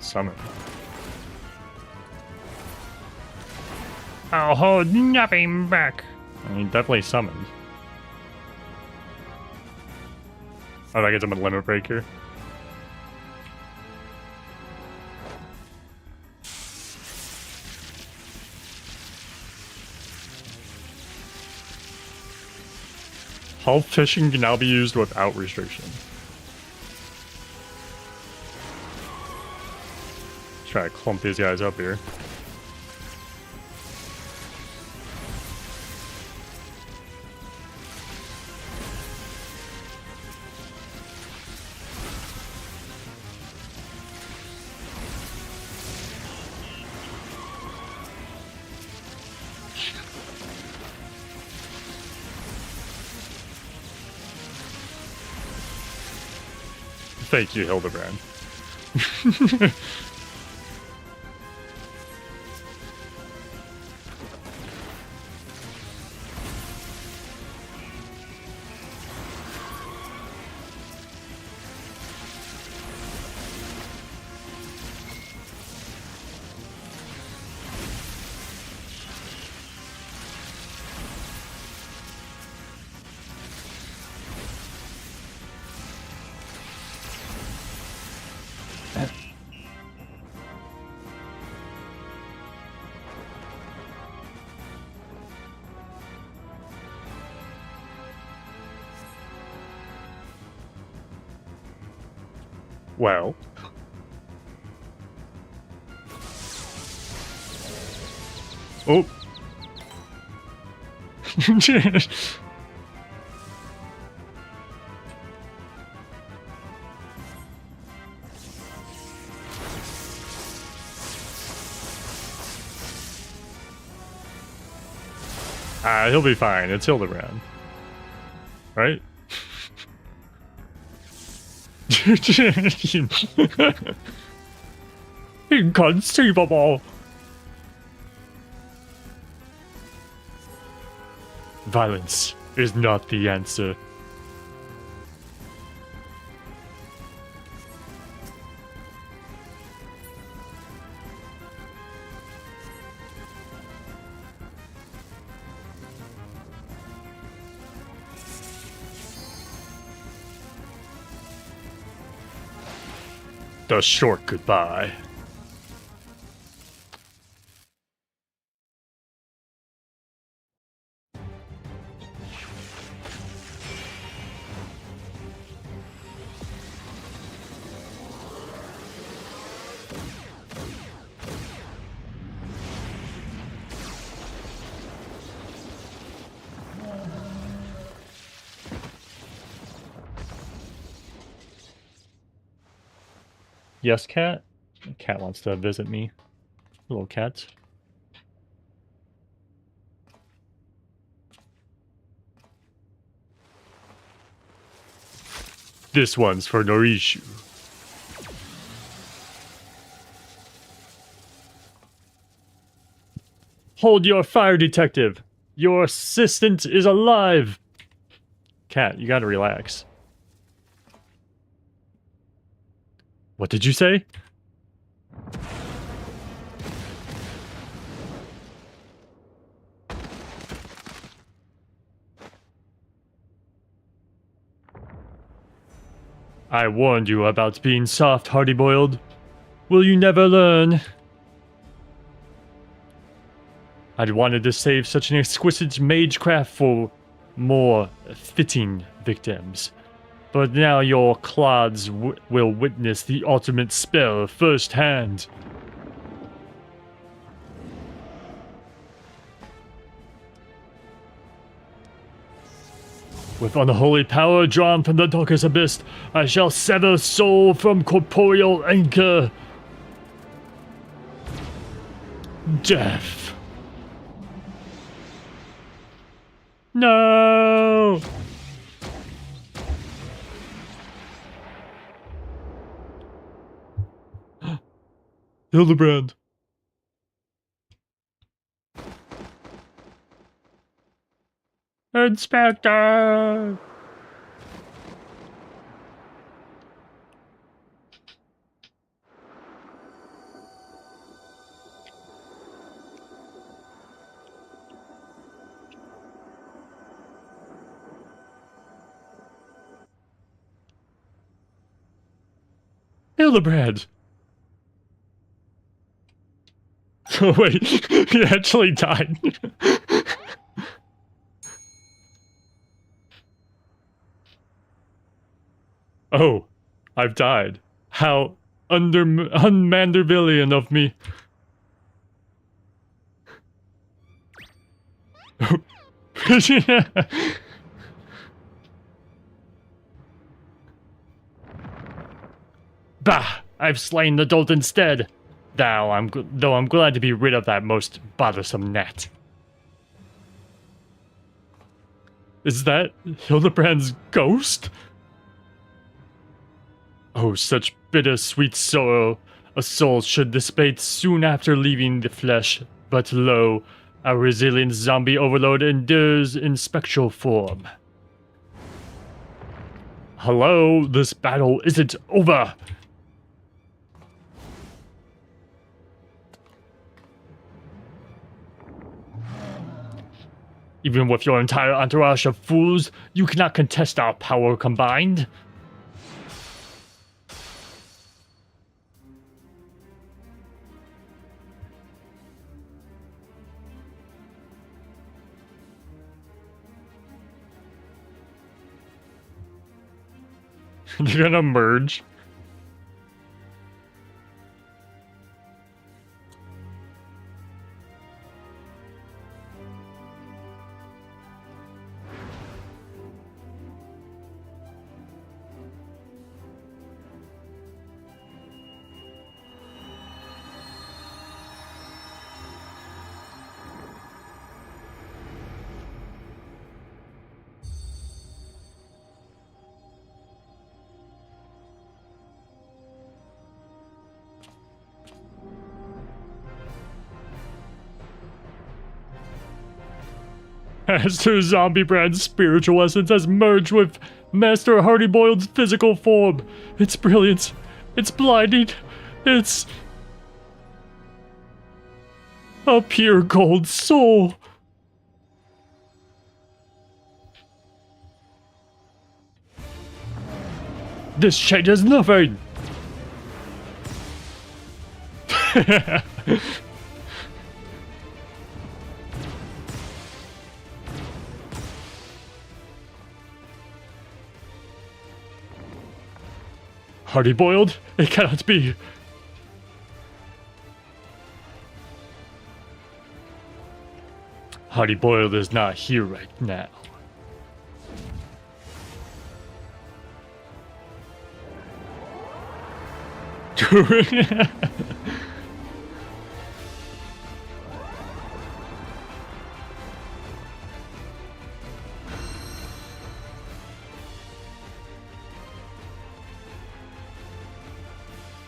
Summon. I'll hold nothing back. I mean, definitely summoned. Oh, I get him a limit break here. Hull fishing can now be used without restriction. Let's try to clump these guys up here. Thank you, Hildibrand. Well. Oh. He'll be fine. It's Hildibrand. Right? Inconceivable. Violence is not the answer. The short goodbye. Yes, cat? Cat wants to visit me. Little cat. This one's for Norishu. Hold your fire, detective. Your assistant is alive. Cat, you gotta relax. What did you say? I warned you about being soft, Hardiboiled. Will you never learn? I'd wanted to save such an exquisite magecraft for more fitting victims. But now your clods will witness the ultimate spell firsthand. With unholy power drawn from the darkest abyss, I shall sever soul from corporeal anchor. Death. No! Hildibrand. Inspector! Hildibrand! Oh wait, he actually died. Oh, I've died. How unmandervillian of me. Bah! I've slain the dolt instead. Though I'm glad to be rid of that most bothersome gnat. Is that Hildibrand's ghost? Oh, such bittersweet sorrow a soul should dissipate soon after leaving the flesh. But lo, our resilient zombie overlord endures in spectral form. Hello, this battle isn't over! Even with your entire entourage of fools, you cannot contest our power combined. They're gonna merge. Master Zombiebrand's spiritual essence has merged with Master Hardiboiled's physical form. It's brilliant. It's blinding. It's a pure gold soul. This changes nothing. Hardiboiled? It cannot be. Hardiboiled is not here right now.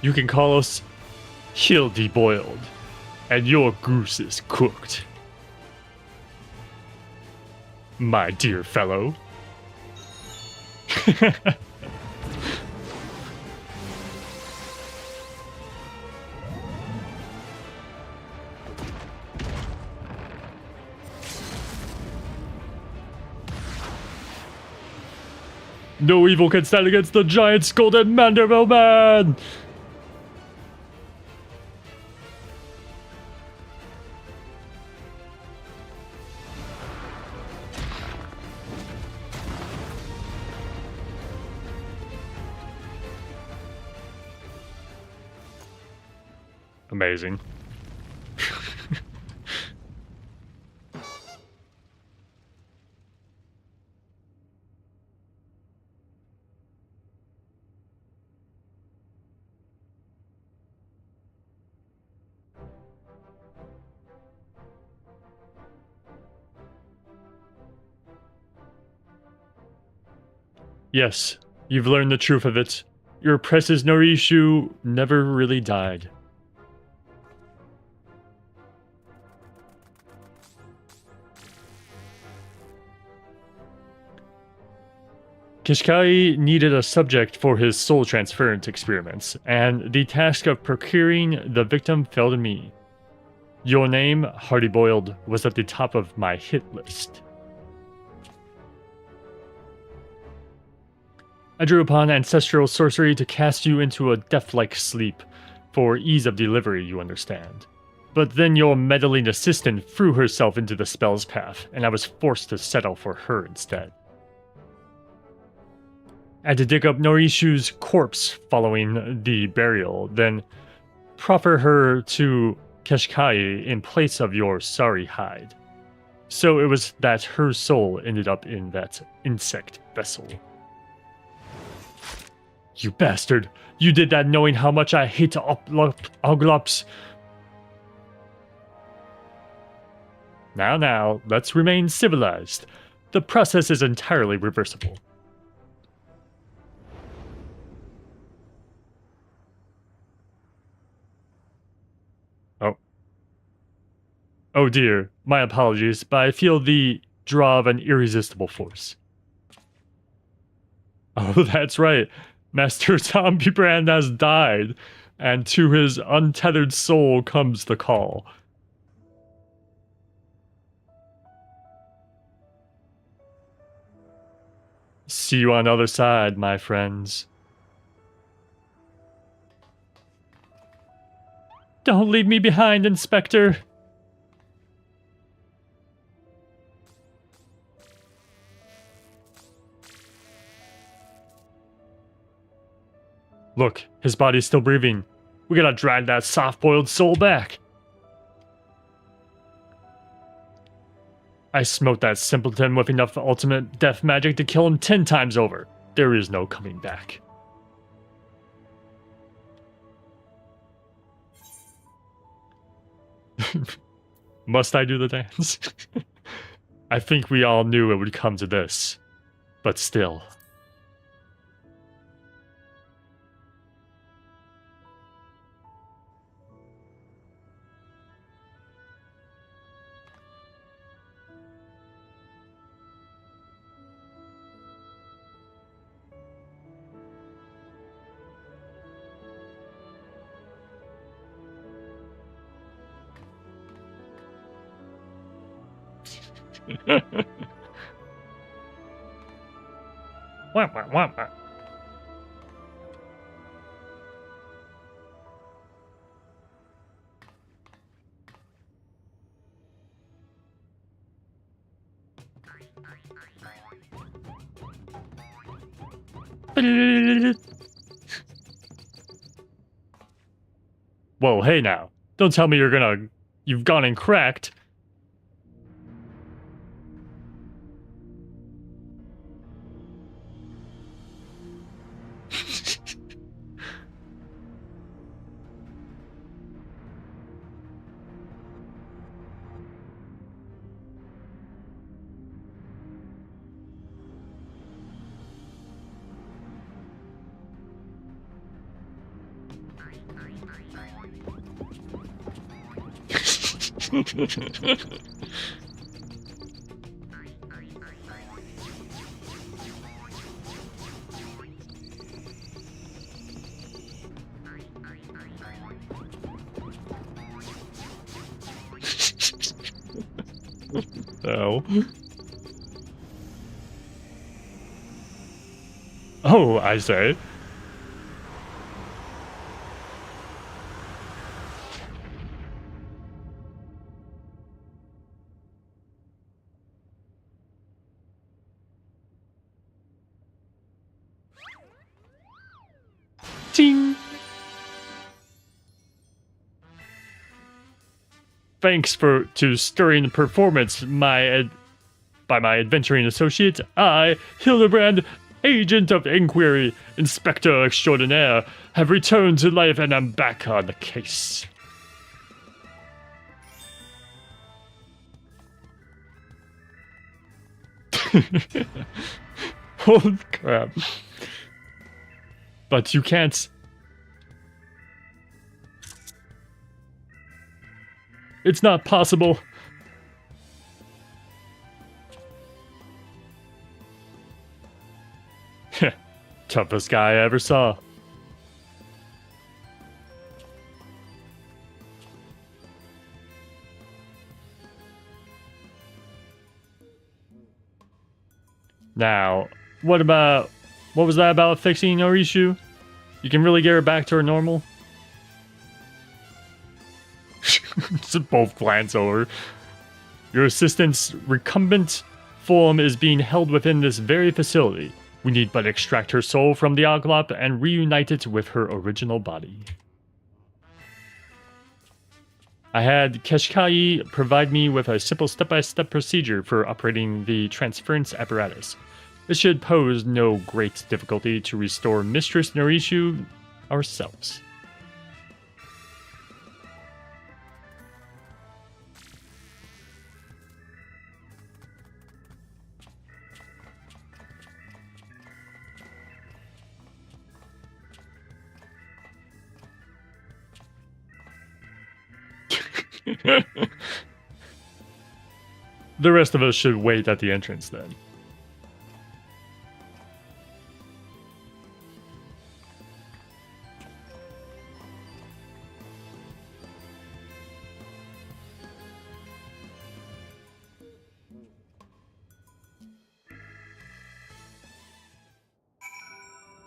You can call us Hildiboiled, and your goose is cooked, my dear fellow. No evil can stand against the giant scolded Manderville man! Amazing. Yes, you've learned the truth of it. Your precious Norishu never really died. Kishkai needed a subject for his soul transference experiments, and the task of procuring the victim fell to me. Your name, Hardiboiled, was at the top of my hit list. I drew upon ancestral sorcery to cast you into a death-like sleep, for ease of delivery, you understand. But then your meddling assistant threw herself into the spell's path, and I was forced to settle for her instead. I had to dig up Norishu's corpse following the burial, then proffer her to Keshkai in place of your sorry hide. So it was that her soul ended up in that insect vessel. You bastard! You did that knowing how much I hate Oglops. Now, let's remain civilized. The process is entirely reversible. Oh dear, my apologies, but I feel the draw of an irresistible force. Oh, that's right. Master Hildibrand has died, and to his untethered soul comes the call. See you on the other side, my friends. Don't leave me behind, Inspector. Look, his body's still breathing. We gotta drag that soft-boiled soul back. I smote that simpleton with enough ultimate death magic to kill him 10 times over. There is no coming back. Must I do the dance? I think we all knew it would come to this, but still. Wah. Whoa, hey now. Don't tell me you've gone and cracked. Oh. Oh, I say. Ting. Thanks to stirring performance by my adventuring associate, I, Hildibrand, agent of inquiry, inspector extraordinaire, have returned to life and am back on the case. Holy crap. But you can't... It's not possible. Toughest guy I ever saw. Now, what was that about fixing Norishu? You can really get her back to her normal? Just both glance over. Your assistant's recumbent form is being held within this very facility. We need but extract her soul from the Oglop and reunite it with her original body. I had Keshkai provide me with a simple step-by-step procedure for operating the transference apparatus. It should pose no great difficulty to restore Mistress Norishu ourselves. The rest of us should wait at the entrance then.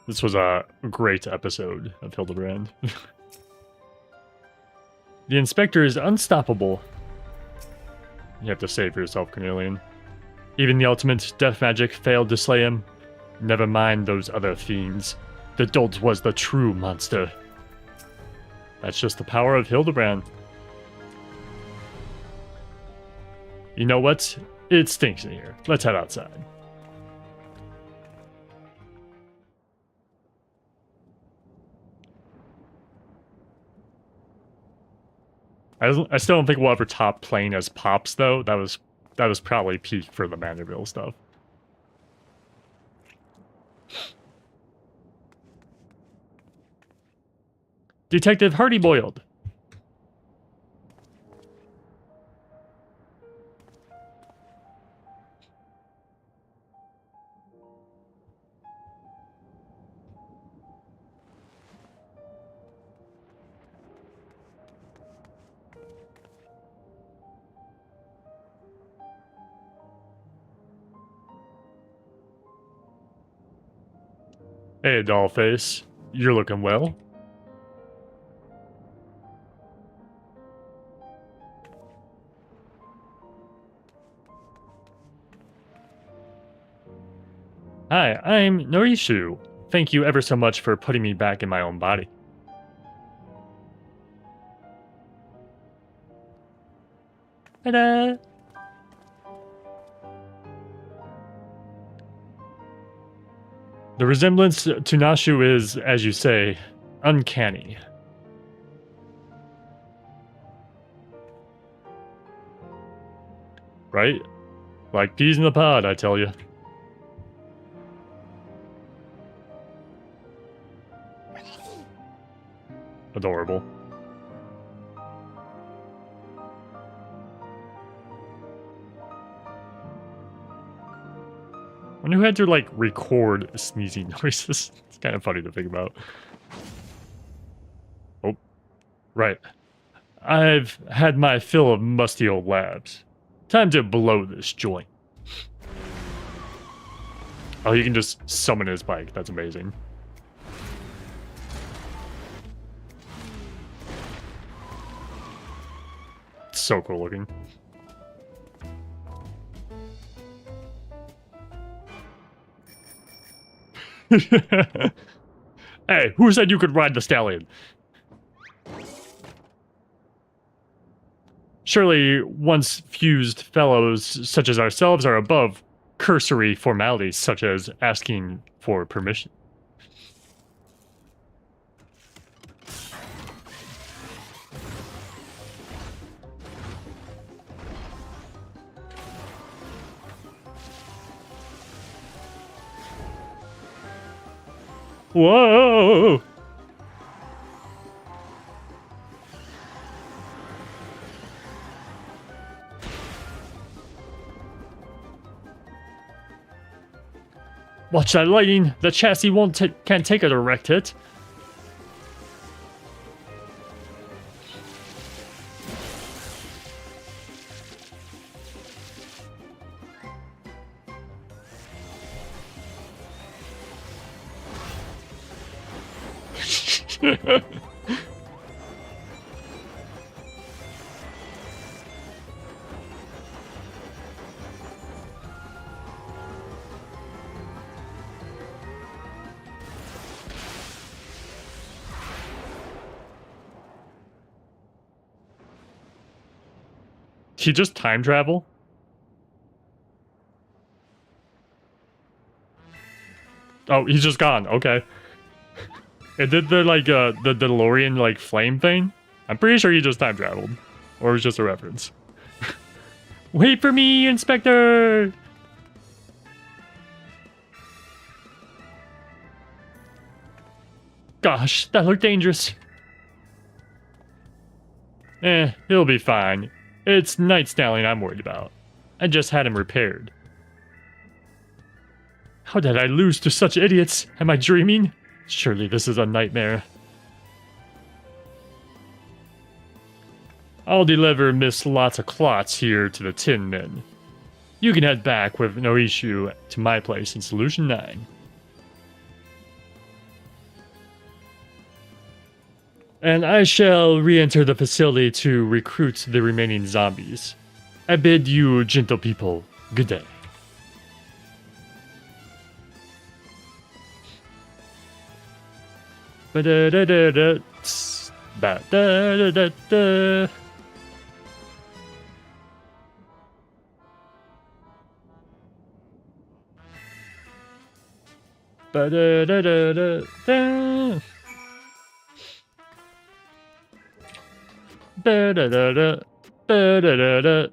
This was a great episode of Hildibrand. The inspector is unstoppable. You have to save yourself, Cornelian. Even the ultimate death magic failed to slay him. Never mind those other fiends. The dolt was the true monster. That's just the power of Hildibrand. You know what? It stinks in here. Let's head outside. I still don't think we'll ever top playing as Pops, though. That was probably peak for the Mandeville stuff. Detective Hardiboiled. Hey, Dollface. You're looking well. Hi, I'm Norishu. Thank you ever so much for putting me back in my own body. Ta-da! The resemblance to Nashu is, as you say, uncanny. Right? Like peas in the pod, I tell you. Adorable. I wonder who had to, like, record sneezing noises. It's kind of funny to think about. Oh. Right. I've had my fill of musty old labs. Time to blow this joint. Oh, he can just summon his bike. That's amazing. It's so cool looking. Hey, who said you could ride the Stallion? Surely once fused fellows such as ourselves are above cursory formalities such as asking for permission. Whoa! Watch that lighting! The chassis can't take a direct hit. He just time travel? Oh, he's just gone. Okay. It did the the DeLorean like flame thing. I'm pretty sure he just time traveled, or it was just a reference. Wait for me, Inspector. Gosh, that looked dangerous. He'll be fine. It's Night Stallion I'm worried about. I just had him repaired. How did I lose to such idiots? Am I dreaming? Surely this is a nightmare. I'll deliver Miss Lots of Clots here to the Tin Men. You can head back with no issue to my place in Solution 9. And I shall re-enter the facility to recruit the remaining zombies. I bid you, gentle people, good day. Ba-da-da-da-da, ba-da-da-da-da. Ba-da-da-da-da-da. Ba-da-da-da, ba-da-da-da.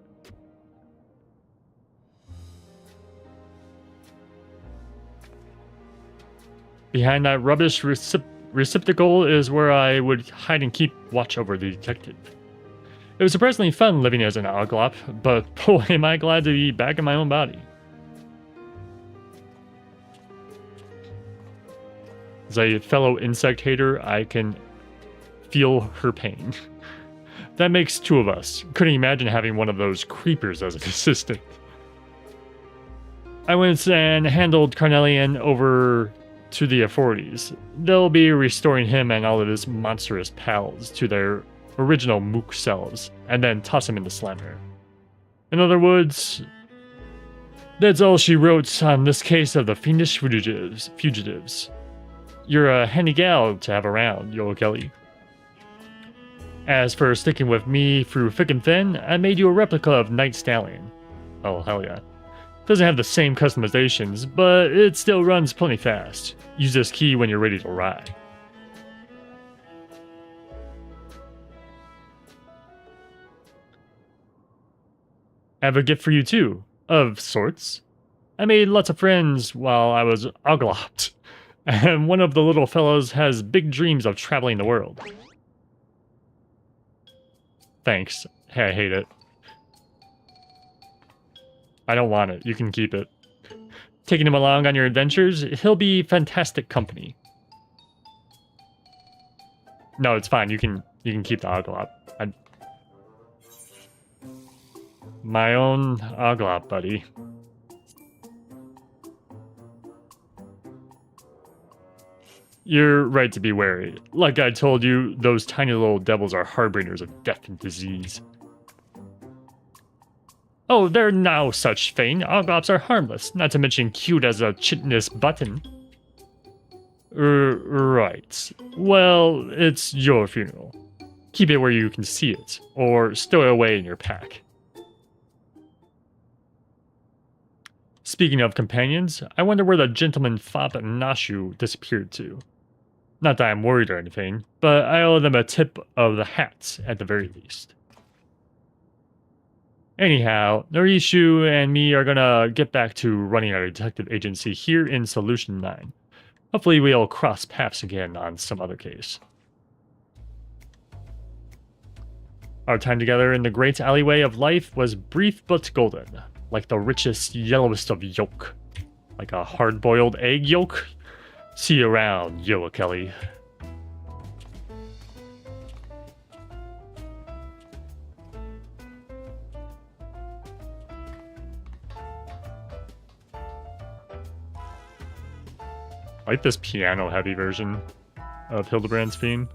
Behind that rubbish receptacle is where I would hide and keep watch over the detective. It was surprisingly fun living as an Oglop, but boy am I glad to be back in my own body. As a fellow insect hater, I can feel her pain. That makes two of us. Couldn't imagine having one of those creepers as an assistant. I went and handed Carnelian over to the authorities. They'll be restoring him and all of his monstrous pals to their original mook selves, and then toss him in the slammer. In other words, that's all she wrote on this case of the fiendish fugitives. You're a handy gal to have around, Yo Kelly. As for sticking with me through thick and thin, I made you a replica of Night Stallion. Oh, hell yeah. Doesn't have the same customizations, but it still runs plenty fast. Use this key when you're ready to ride. I have a gift for you too, of sorts. I made lots of friends while I was oglopped, and one of the little fellows has big dreams of traveling the world. Thanks. Hey, I hate it. I don't want it. You can keep it. Taking him along on your adventures, he'll be fantastic company. No, it's fine. You can keep the Oglop. My own Oglop, buddy. You're right to be wary. Like I told you, those tiny little devils are harbingers of death and disease. Oh, they're no such thing. Oglops are harmless, not to mention cute as a chitinous button. Right. Well, it's your funeral. Keep it where you can see it, or stow it away in your pack. Speaking of companions, I wonder where the gentleman Fop and Nashu disappeared to. Not that I'm worried or anything, but I owe them a tip of the hats at the very least. Anyhow, Norishu and me are gonna get back to running our detective agency here in Solution 9. Hopefully we'll cross paths again on some other case. Our time together in the great alleyway of life was brief but golden, like the richest, yellowest of yolk. Like a hard-boiled egg yolk. See you around, Yoa Kelly. I like this piano-heavy version of Hildibrand's theme.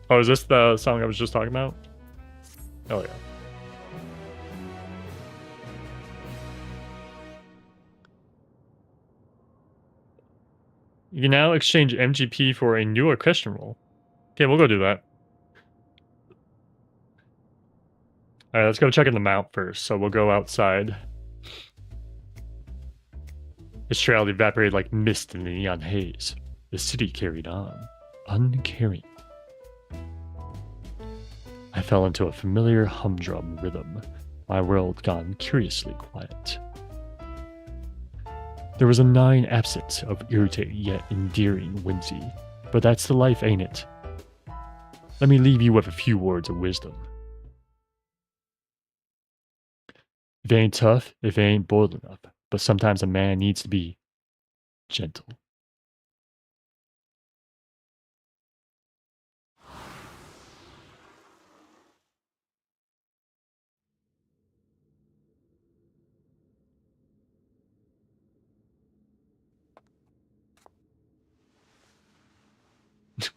Oh, is this the song I was just talking about? Oh, yeah. You can now exchange MGP for a newer question roll. Okay, we'll go do that. Alright, let's go check in the mount first. So we'll go outside. Its trail evaporated like mist in the neon haze. The city carried on, uncaring. I fell into a familiar humdrum rhythm, my world gone curiously quiet. There was a gnawing absence of irritating yet endearing whimsy, but that's the life, ain't it? Let me leave you with a few words of wisdom. If it ain't tough, if it ain't bold enough, but sometimes a man needs to be gentle.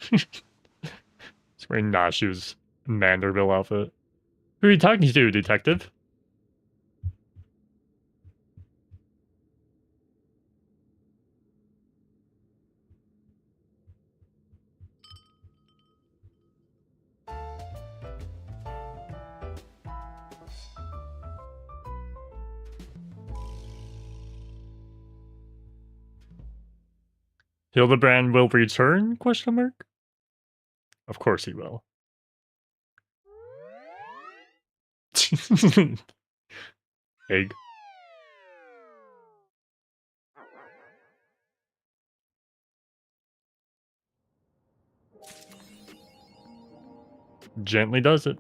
He's wearing Nashu's Manderville outfit. Who are you talking to, detective? Hildibrand will return? Question mark? Of course he will. Egg. Gently does it.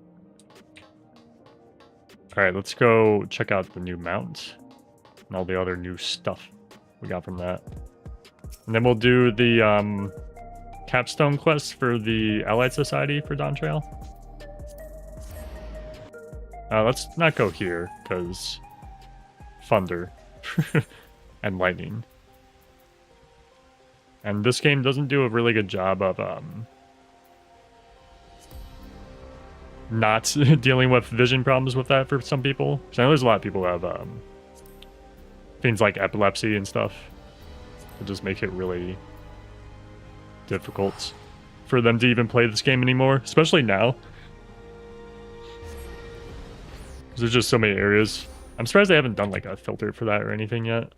Alright, let's go check out the new mount and all the other new stuff we got from that. And then we'll do the capstone quest for the Allied Society for Dawn Trail. Let's not go here, because thunder and lightning. And this game doesn't do a really good job of not dealing with vision problems with that for some people. Because I know there's a lot of people who have things like epilepsy and stuff. It just make it really difficult for them to even play this game anymore, especially now. Because there's just so many areas. I'm surprised they haven't done like a filter for that or anything yet.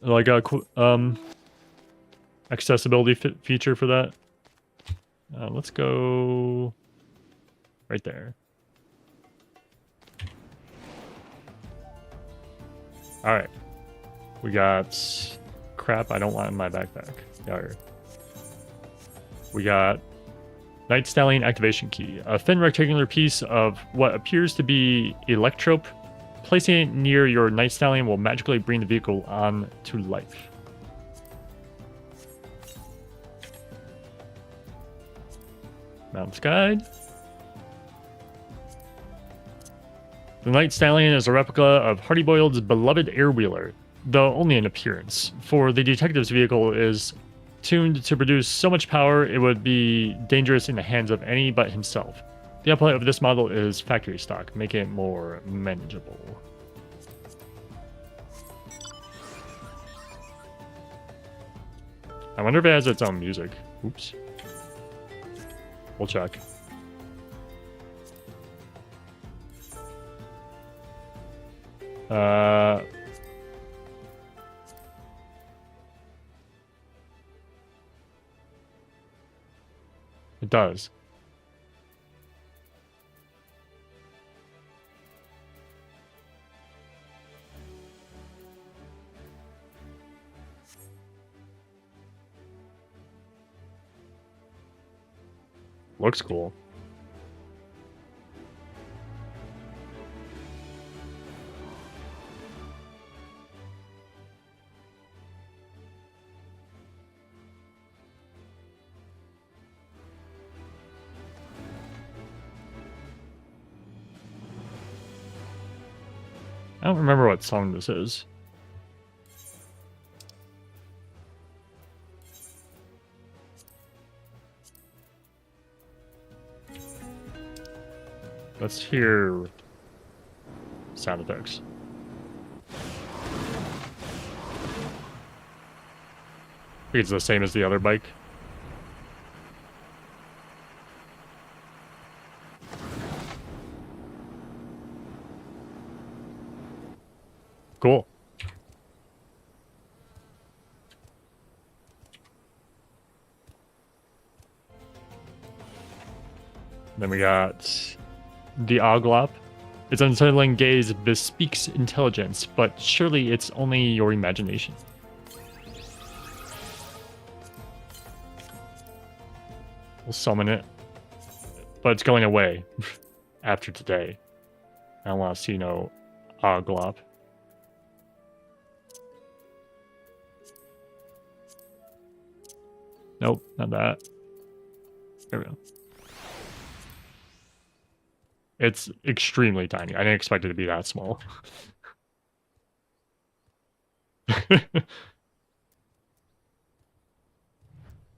Like a accessibility feature for that. Let's go right there. All right, we got crap I don't want in my backpack. Yarr. We got Night Stallion activation key, a thin rectangular piece of what appears to be electrope. Placing it near your Night Stallion will magically bring the vehicle on to life. Mount's guide. The Night Stallion is a replica of Hardiboiled's beloved airwheeler, though only in appearance, for the detective's vehicle is tuned to produce so much power it would be dangerous in the hands of any but himself. The output of this model is factory stock, making it more manageable. I wonder if it has its own music. Oops. We'll check. It does. Looks cool. I don't remember what song this is. Let's hear sound effects. I think it's the same as the other bike. Cool. Then we got the Oglop. Its unsettling gaze bespeaks intelligence, but surely it's only your imagination. We'll summon it. But it's going away after today. I don't want to see no Oglop. Nope, not that. There we go. It's extremely tiny. I didn't expect it to be that small.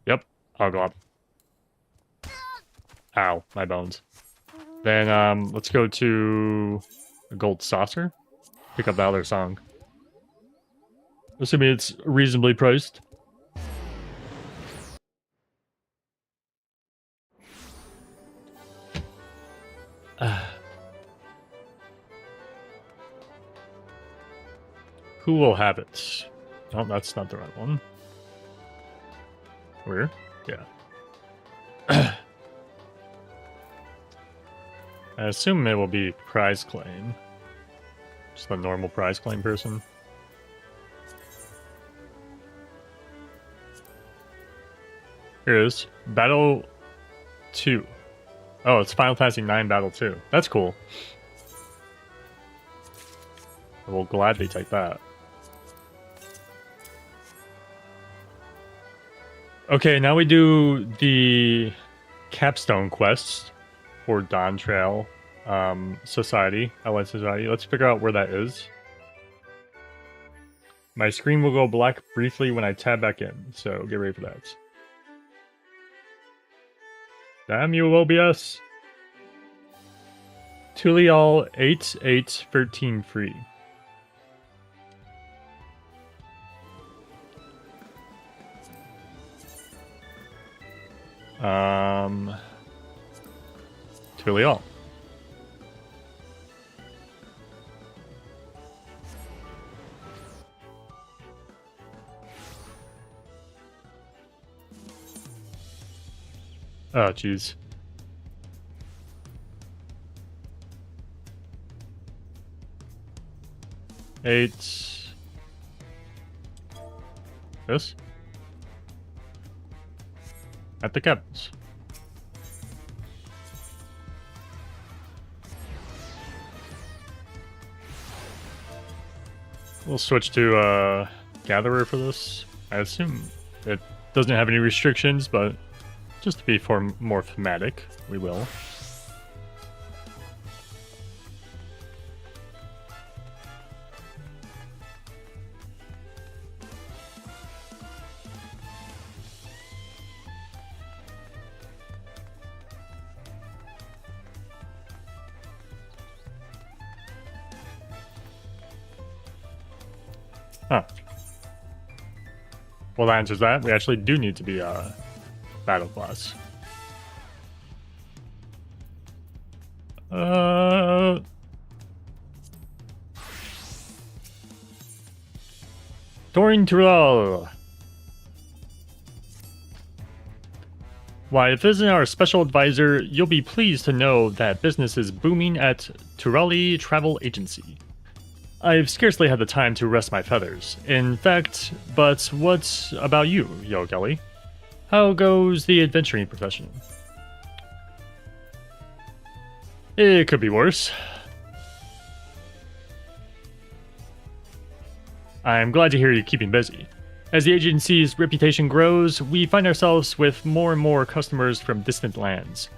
Yep, Oglop. Ow, my bones. Then let's go to a gold saucer. Pick up the other song. Assuming it's reasonably priced. Who will have it? Oh, that's not the right one. Where? Yeah. I assume it will be prize claim. Just a normal prize claim person. Here it is. Battle 2. Oh, it's Final Fantasy 9 Battle 2. That's cool. I will gladly take that. Okay, now we do the capstone quests for Dawn Trail Society, Allied Society. Let's figure out where that is. My screen will go black briefly when I tab back in, so get ready for that. Damn you, OBS! Tural 8813 free. Tural. Oh, jeez. This? At the cabins. We'll switch to Gatherer for this. I assume it doesn't have any restrictions, but just to be more thematic, we will. Huh. Well, that answers that. We actually do need to be battle class. Touring Tural. Why, if visiting our special advisor, you'll be pleased to know that business is booming at Tural Travel Agency. I've scarcely had the time to rest my feathers. In fact, but what about you, Yo Kelly? How goes the adventuring profession? It could be worse. I'm glad to hear you keeping busy. As the agency's reputation grows, we find ourselves with more and more customers from distant lands.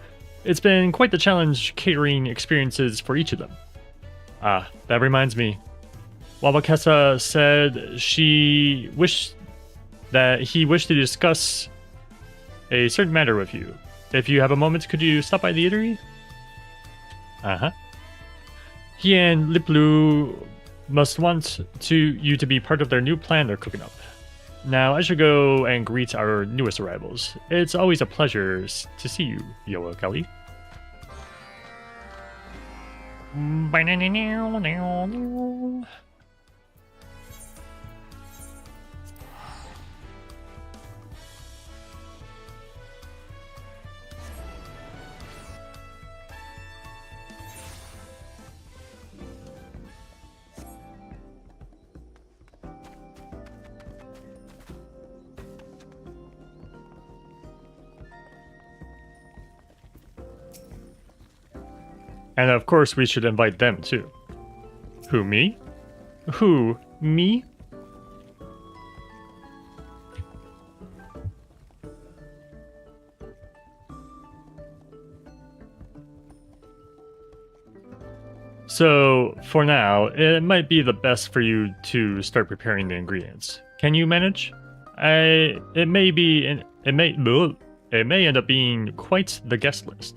It's been quite the challenge catering experiences for each of them. Ah, that reminds me. Wabakessa said he wished to discuss a certain matter with you. If you have a moment, could you stop by the eatery? Uh-huh. He and Liplu must want you to be part of their new plan they're cooking up. Now, I should go and greet our newest arrivals. It's always a pleasure to see you, Yoa Kelly. And of course we should invite them too. Who, me? Who, me? So, for now, it might be the best for you to start preparing the ingredients. Can you manage? It may end up being quite the guest list.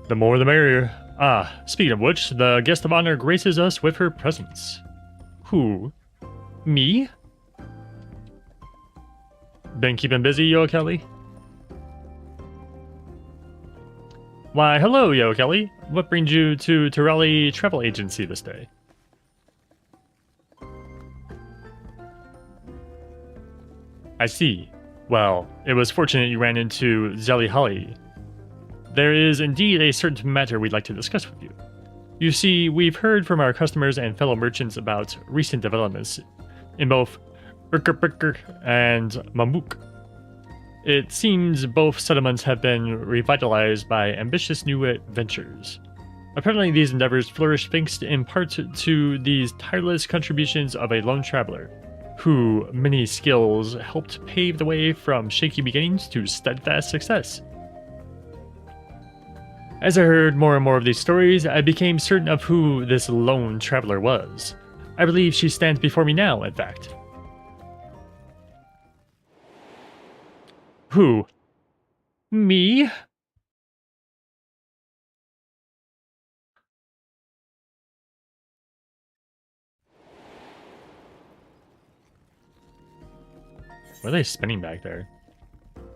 The more the merrier. Ah, speaking of which, the guest of honor graces us with her presence. Who? Me? Been keeping busy, Yo Kelly? Why, hello, Yo Kelly. What brings you to Tural Travel Agency this day? I see. Well, it was fortunate you ran into Zelihali. There is indeed a certain matter we'd like to discuss with you. You see, we've heard from our customers and fellow merchants about recent developments in both Urkapurk and Mamuk. It seems both settlements have been revitalized by ambitious new ventures. Apparently these endeavors flourish thanks in part to these tireless contributions of a lone traveler, who many skills helped pave the way from shaky beginnings to steadfast success. As I heard more and more of these stories, I became certain of who this lone traveler was. I believe she stands before me now, in fact. Who? Me? What are they spinning back there?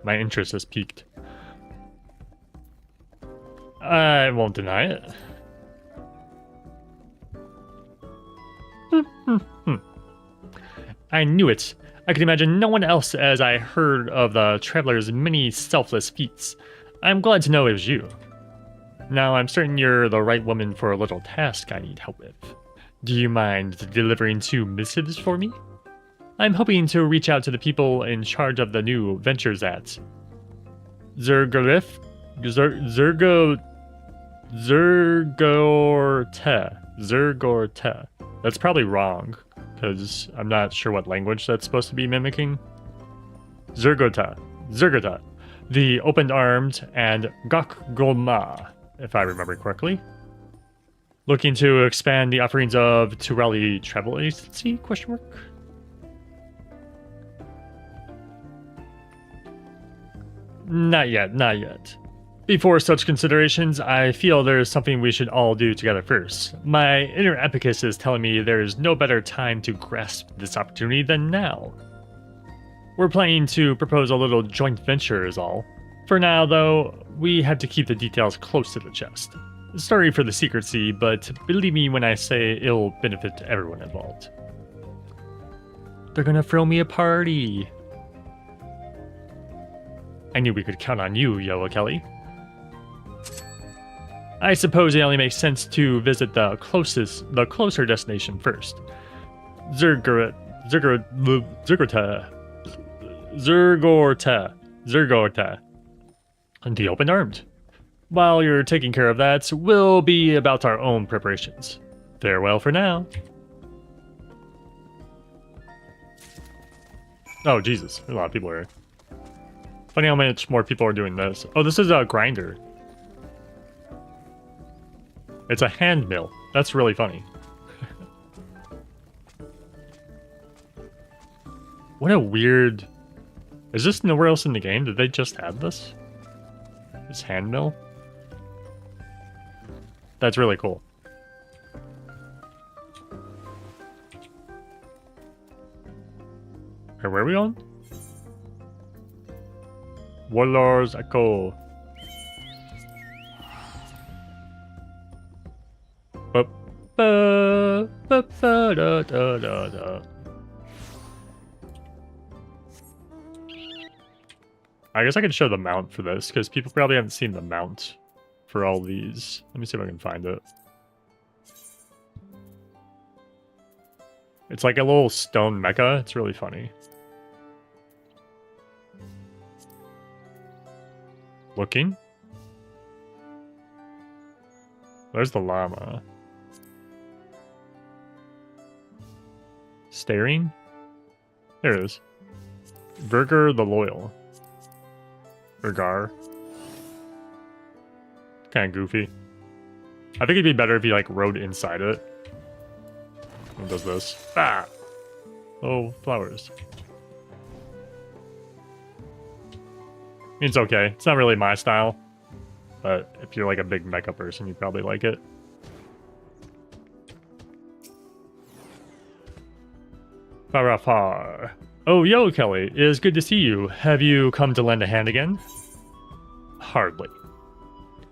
My interest has peaked. I won't deny it. I knew it. I could imagine no one else as I heard of the traveler's many selfless feats. I'm glad to know it was you. Now I'm certain you're the right woman for a little task I need help with. Do you mind delivering 2 missives for me? I'm hoping to reach out to the people in charge of the new ventures at Zergorte. That's probably wrong, because I'm not sure what language that's supposed to be mimicking. Zergota, the open-armed, and Gokgolma, if I remember correctly. Looking to expand the offerings of Tural Travel Agency? ? Not yet. Before such considerations, I feel there's something we should all do together first. My inner epicus is telling me there's no better time to grasp this opportunity than now. We're planning to propose a little joint venture is all. For now, though, we have to keep the details close to the chest. Sorry for the secrecy, but believe me when I say it'll benefit everyone involved. They're gonna throw me a party. I knew we could count on you, Yoa Kelly. I suppose it only makes sense to visit the closer destination first. Zergorta. The open-armed. While you're taking care of that, we'll be about our own preparations. Farewell for now. Oh, Jesus. There's a lot of people here. Funny how much more people are doing this. Oh, this is a grinder. It's a hand mill. That's really funny. What a weird... Is this nowhere else in the game? Did they just add this? This hand mill? That's really cool. Where are we on? Warlords Echo. I guess I can show the mount for this, because people probably haven't seen the mount for all these. Let me see if I can find it. It's like a little stone mecha. It's really funny. Looking? Where's the llama? Staring? There it is. Virger the Loyal. Virgar. Kind of goofy. I think it'd be better if you like rode inside it. What does this? Ah! Oh, flowers. It's okay. It's not really my style. But if you're like a big mecha person, you probably like it. Farafar. Oh, yo, Kelly. It is good to see you. Have you come to lend a hand again? Hardly.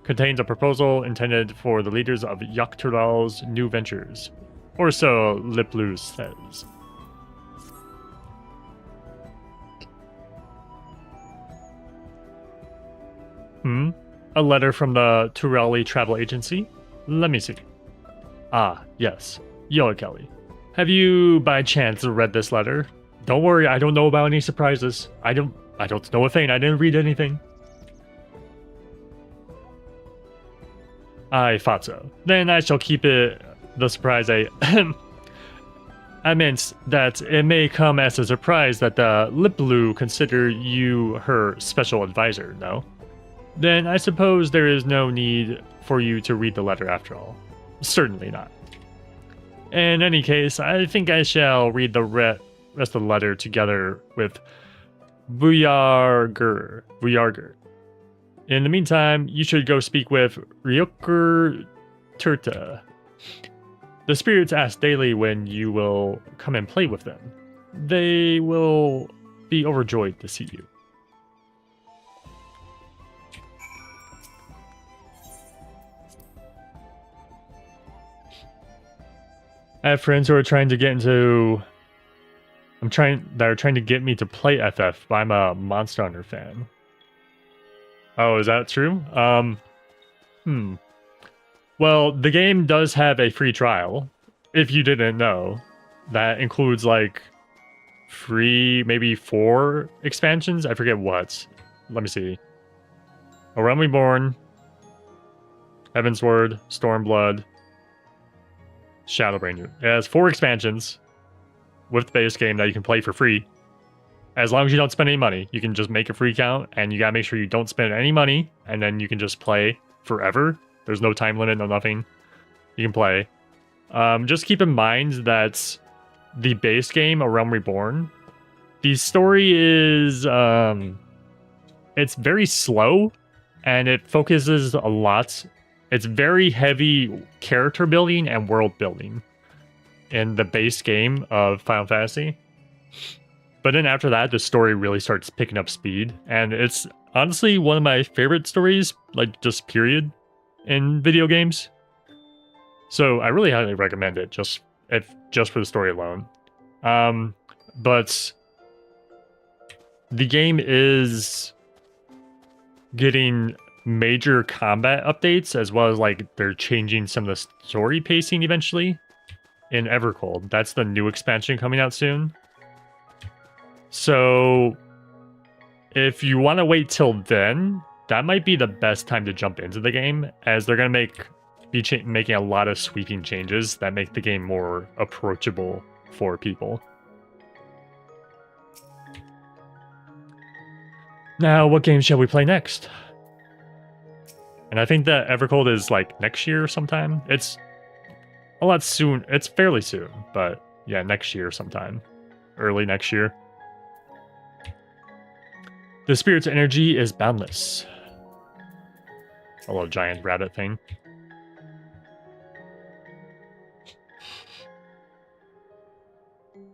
Contains a proposal intended for the leaders of Tural's new ventures. Or so Liplu says. A letter from the Tural travel agency? Let me see. Ah, yes. Yo, Kelly. Have you, by chance, read this letter? Don't worry, I don't know about any surprises. I don't know a thing. I didn't read anything. I thought so. Then I shall keep it the surprise I meant that it may come as a surprise that the Liplu consider you her special advisor, no? Then I suppose there is no need for you to read the letter after all. Certainly not. In any case, I think I shall read the rest of the letter together with Buyarger. In the meantime, you should go speak with Ryokur Turta. The spirits ask daily when you will come and play with them. They will be overjoyed to see you. I have friends who are trying to get into... that are trying to get me to play FF, but I'm a Monster Hunter fan. Oh, is that true? Well, the game does have a free trial, if you didn't know. That includes, like, maybe 4 expansions? I forget what. Let me see. A Realm Reborn, Heavensward, Stormblood, Shadowbring. It has 4 expansions with the base game that you can play for free. As long as you don't spend any money, you can just make a free account, and you gotta make sure you don't spend any money, and then you can just play forever. There's no time limit, no nothing. You can play. Just keep in mind that the base game, A Realm Reborn, the story is it's very slow, and it focuses a lot. It's very heavy character building and world building in the base game of Final Fantasy. But then after that, the story really starts picking up speed. And it's honestly one of my favorite stories, like just period, in video games. So I really highly recommend it, just for the story alone. But the game is getting major combat updates, as well as like they're changing some of the story pacing eventually in Evercold. That's the new expansion coming out soon. So if you want to wait till then, that might be the best time to jump into the game, as they're going to be making a lot of sweeping changes that make the game more approachable for people. Now, what game shall we play next? And I think that Evercold is like next year sometime. It's a lot soon. It's fairly soon, but yeah, next year sometime. Early next year. The spirit's energy is boundless. A little giant rabbit thing.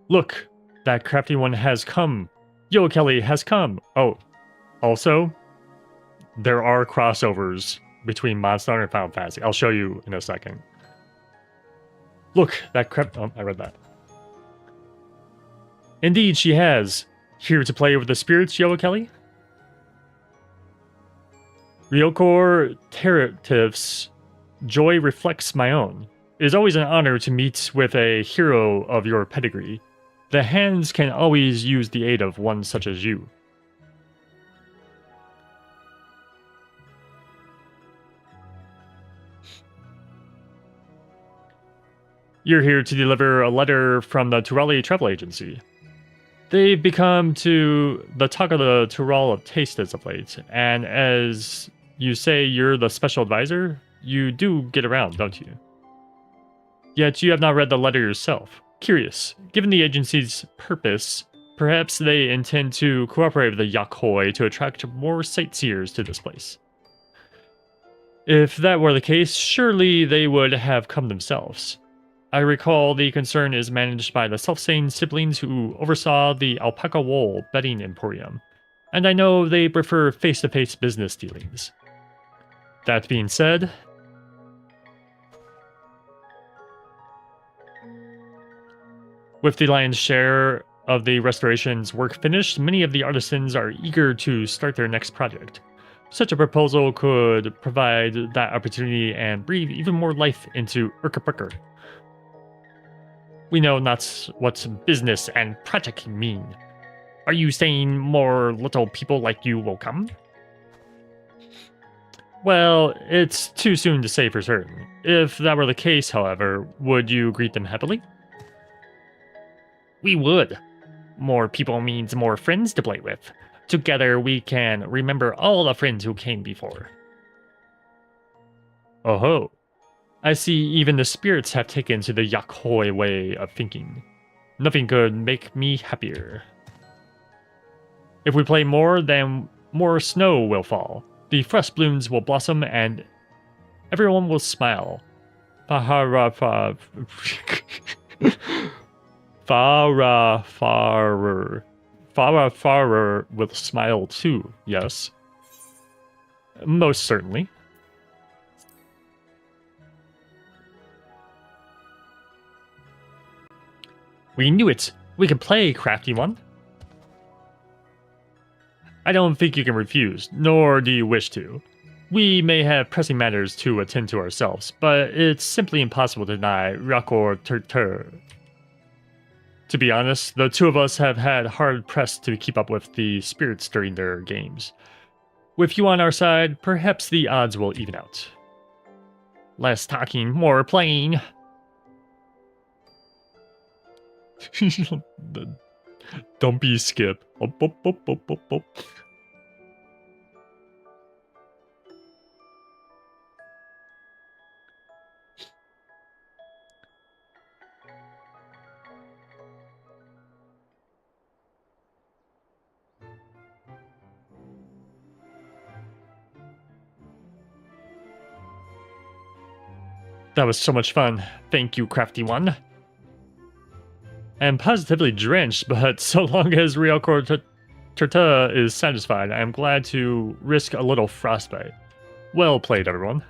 Look, that crafty one has come. Yo, Kelly has come. Oh, also, there are crossovers between Monster Hunter and Final Fantasy. I'll show you in a second. Look, that crap. Oh, I read that. Indeed, she has. Here to play with the spirits, Yo, Kelly? Ryokor Terative's joy reflects my own. It is always an honor to meet with a hero of your pedigree. The hands can always use the aid of one such as you. You're here to deliver a letter from the Tural travel agency. They've become to the talk of the Tural of taste as of late, and as you say you're the special advisor, you do get around, don't you? Yet you have not read the letter yourself. Curious, given the agency's purpose, perhaps they intend to cooperate with the Yakhoi to attract more sightseers to this place. If that were the case, surely they would have come themselves. I recall the concern is managed by the self-same siblings who oversaw the alpaca wool bedding emporium, and I know they prefer face-to-face business dealings. That being said, with the lion's share of the restoration's work finished, many of the artisans are eager to start their next project. Such a proposal could provide that opportunity and breathe even more life into Urkapucker. We know not what business and project mean. Are you saying more little people like you will come? Well, it's too soon to say for certain. If that were the case, however, would you greet them happily? We would. More people means more friends to play with. Together we can remember all the friends who came before. Oh ho. I see even the spirits have taken to the Yakhoi way of thinking. Nothing could make me happier. If we play more, then more snow will fall. The fresh blooms will blossom and everyone will smile. Farah will smile too, yes. Most certainly. We knew it! We can play, crafty one! I don't think you can refuse, nor do you wish to. We may have pressing matters to attend to ourselves, but it's simply impossible to deny Rakor Turtur. To be honest, the two of us have had hard press to keep up with the spirits during their games. With you on our side, perhaps the odds will even out. Less talking, more playing. Don't be Skip. Up, up, up, up, up, up. That was so much fun. Thank you, crafty one. I am positively drenched, but so long as Ryokor Turta is satisfied, I am glad to risk a little frostbite. Well played, everyone.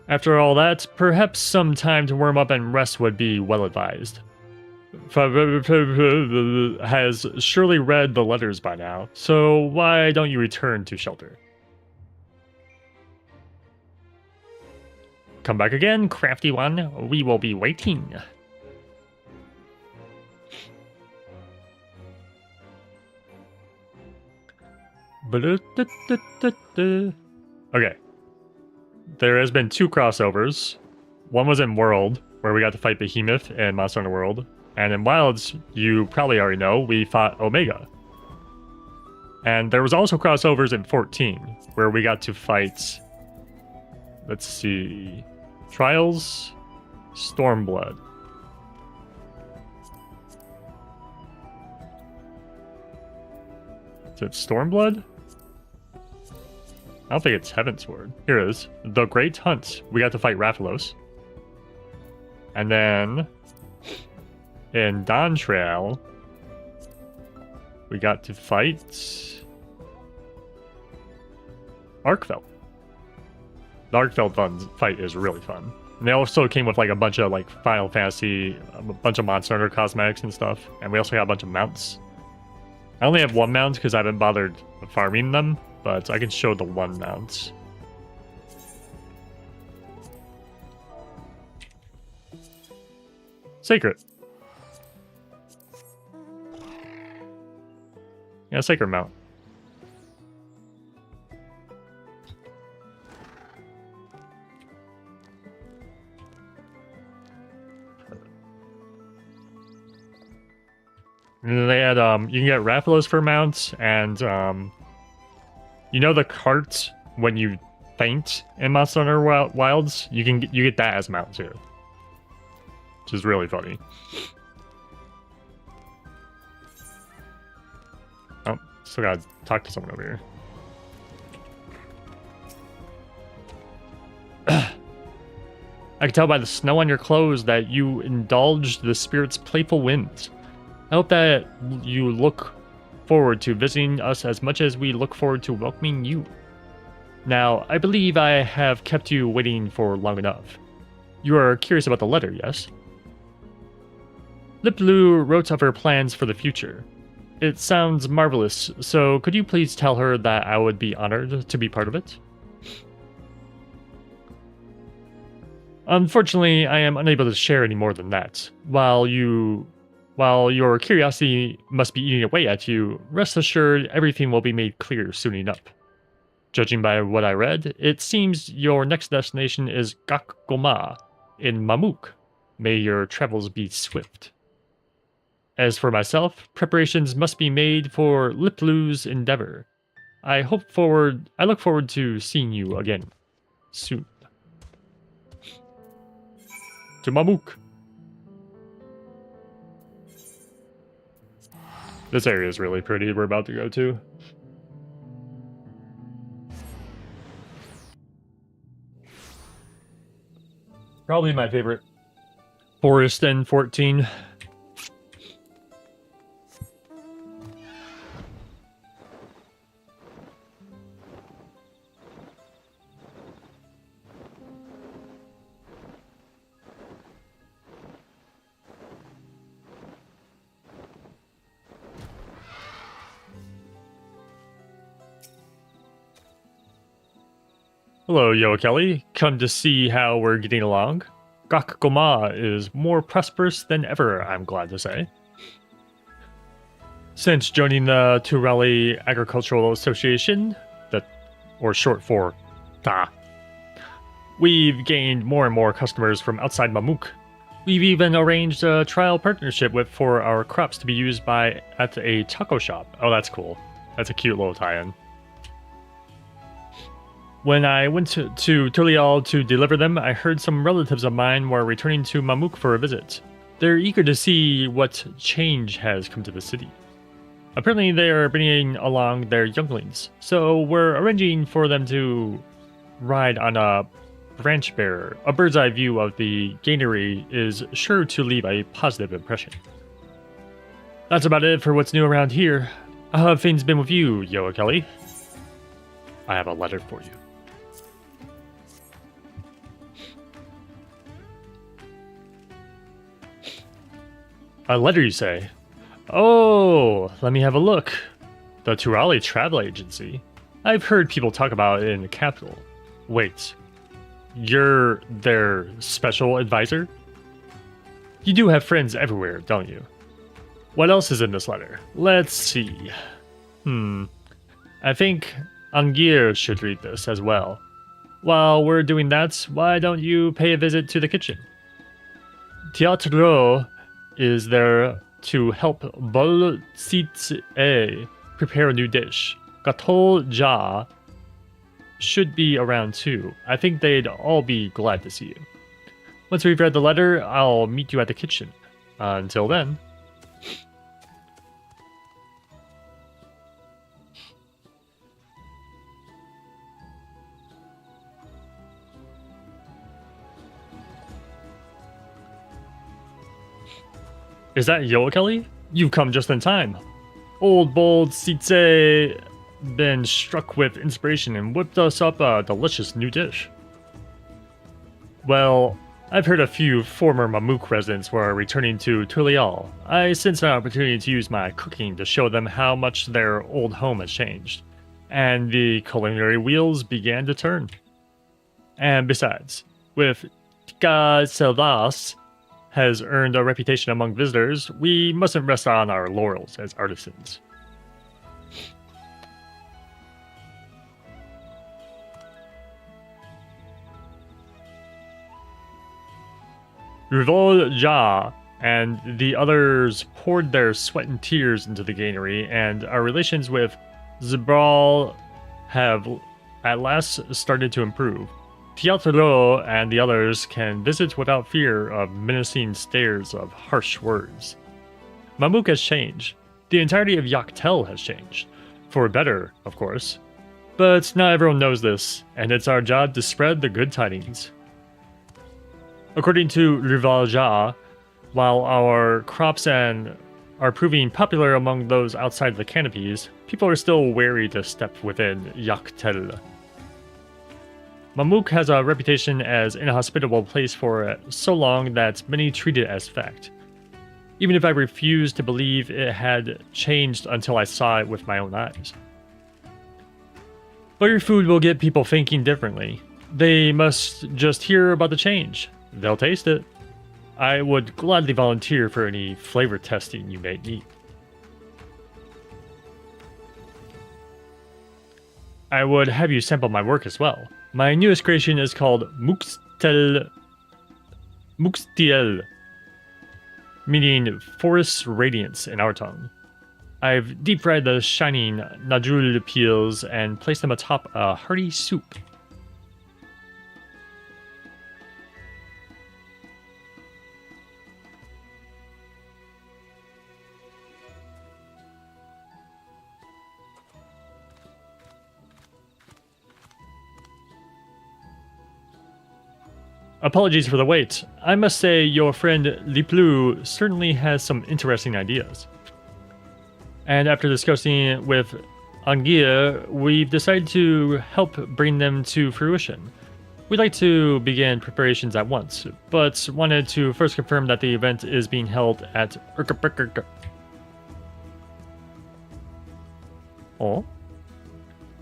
After all that, perhaps some time to warm up and rest would be well advised. Has surely read the letters by now, so why don't you return to shelter? Come back again, crafty one. We will be waiting. Okay. There has been 2 crossovers. One was in World, where we got to fight Behemoth in Monster Hunter World. And in Wilds, you probably already know, we fought Omega. And there was also crossovers in 14, where we got to fight... Let's see... Trials... Stormblood. Is it Stormblood? I don't think it's Heavensward. Here it is. The Great Hunt. We got to fight Rathalos. And then... in Dawn Trail... we got to fight... Arkfeld. The Arkfeld fight is really fun. And they also came with like a bunch of like Final Fantasy, a bunch of Monster Hunter cosmetics and stuff. And we also got a bunch of mounts. I only have 1 mount because I haven't bothered farming them, but I can show the 1 mount. Sacred. Yeah, Sacred mount. And they had you can get Rathalos for mounts, and you know the cart when you faint in Monster Hunter Wilds, you get that as a mount too, which is really funny. Oh, still gotta talk to someone over here. I can tell by the snow on your clothes that you indulged the spirit's playful winds. I hope that you look forward to visiting us as much as we look forward to welcoming you. Now, I believe I have kept you waiting for long enough. You are curious about the letter, yes? Liplu wrote of her plans for the future. It sounds marvelous, so could you please tell her that I would be honored to be part of it? Unfortunately, I am unable to share any more than that. While your curiosity must be eating away at you, rest assured everything will be made clear soon enough. Judging by what I read, it seems your next destination is Gakgoma in Mamuk. May your travels be swift. As for myself, preparations must be made for Liplu's endeavor. I look forward to seeing you again soon. To Mamuk. This area is really pretty. We're about to go to. Probably my favorite forest in 14. Hello, Yo Kelly. Come to see how we're getting along. Gakgoma is more prosperous than ever, I'm glad to say. Since joining the Tural Agricultural Association, or short for TA, we've gained more and more customers from outside Mamuk. We've even arranged a trial partnership for our crops to be used at a taco shop. Oh, that's cool. That's a cute little tie-in. When I went to Tural to deliver them, I heard some relatives of mine were returning to Mamuk for a visit. They're eager to see what change has come to the city. Apparently they are bringing along their younglings, so we're arranging for them to ride on a branch bearer. A bird's eye view of the granary is sure to leave a positive impression. That's about it for what's new around here. How have things been with you, Yo Kelly? I have a letter for you. A letter, you say? Oh, let me have a look. The Tural Travel Agency. I've heard people talk about it in the capital. Wait, you're their special advisor? You do have friends everywhere, don't you? What else is in this letter? Let's see. I think Angir should read this as well. While we're doing that, why don't you pay a visit to the kitchen? Teatro is there to help Bolsitze prepare a new dish. Gato Ja should be around too. I think they'd all be glad to see you. Once we've read the letter, I'll meet you at the kitchen. Until then. Is that Kelly? You've come just in time. Old bold Sitze been struck with inspiration and whipped us up a delicious new dish. Well, I've heard a few former Mamook residents were returning to Tural. I sensed an opportunity to use my cooking to show them how much their old home has changed, and the culinary wheels began to turn. And besides, with Tika Selvas has earned a reputation among visitors, we mustn't rest on our laurels as artisans. Rivol Ja and the others poured their sweat and tears into the granary, and our relations with Zibral have at last started to improve. Teatro and the others can visit without fear of menacing stares of harsh words. Mamook has changed. The entirety of Yaktel has changed. For better, of course. But not everyone knows this, and it's our job to spread the good tidings. According to Rivalja, while our crops are proving popular among those outside the canopies, people are still wary to step within Yaktel. Mamook has a reputation as an inhospitable place for so long that many treat it as fact. Even if I refused to believe it had changed until I saw it with my own eyes. But your food will get people thinking differently. They must just hear about the change. They'll taste it. I would gladly volunteer for any flavor testing you may need. I would have you sample my work as well. My newest creation is called Muxtiel, meaning forest radiance in our tongue. I've deep fried the shining Najul peels and placed them atop a hearty soup. Apologies for the wait. I must say your friend Liplu certainly has some interesting ideas. And after discussing with Angia, we've decided to help bring them to fruition. We'd like to begin preparations at once, but wanted to first confirm that the event is being held at Oh?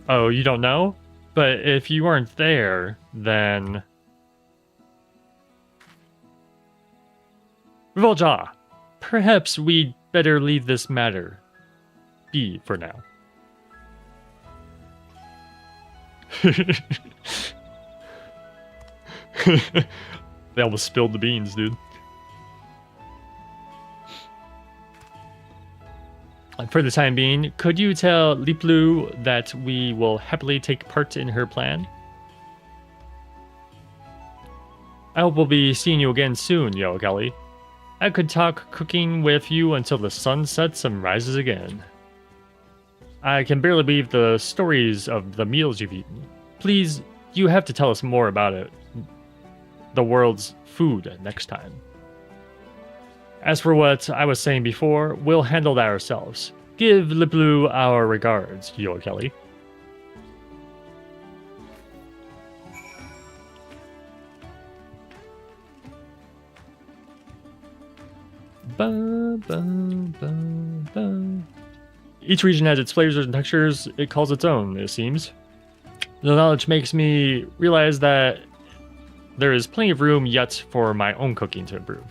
Oh, you don't know? But if you weren't there, then... Volja, perhaps we'd better leave this matter be for now. They almost spilled the beans, dude. For the time being, could you tell Liplu that we will happily take part in her plan? I hope we'll be seeing you again soon, Kelly. I could talk cooking with you until the sun sets and rises again. I can barely believe the stories of the meals you've eaten. Please, you have to tell us more about it. The world's food next time. As for what I was saying before, we'll handle that ourselves. Give Liplu our regards, Kelly. Each region has its flavors and textures it calls its own, it seems. The knowledge makes me realize that there is plenty of room yet for my own cooking to improve.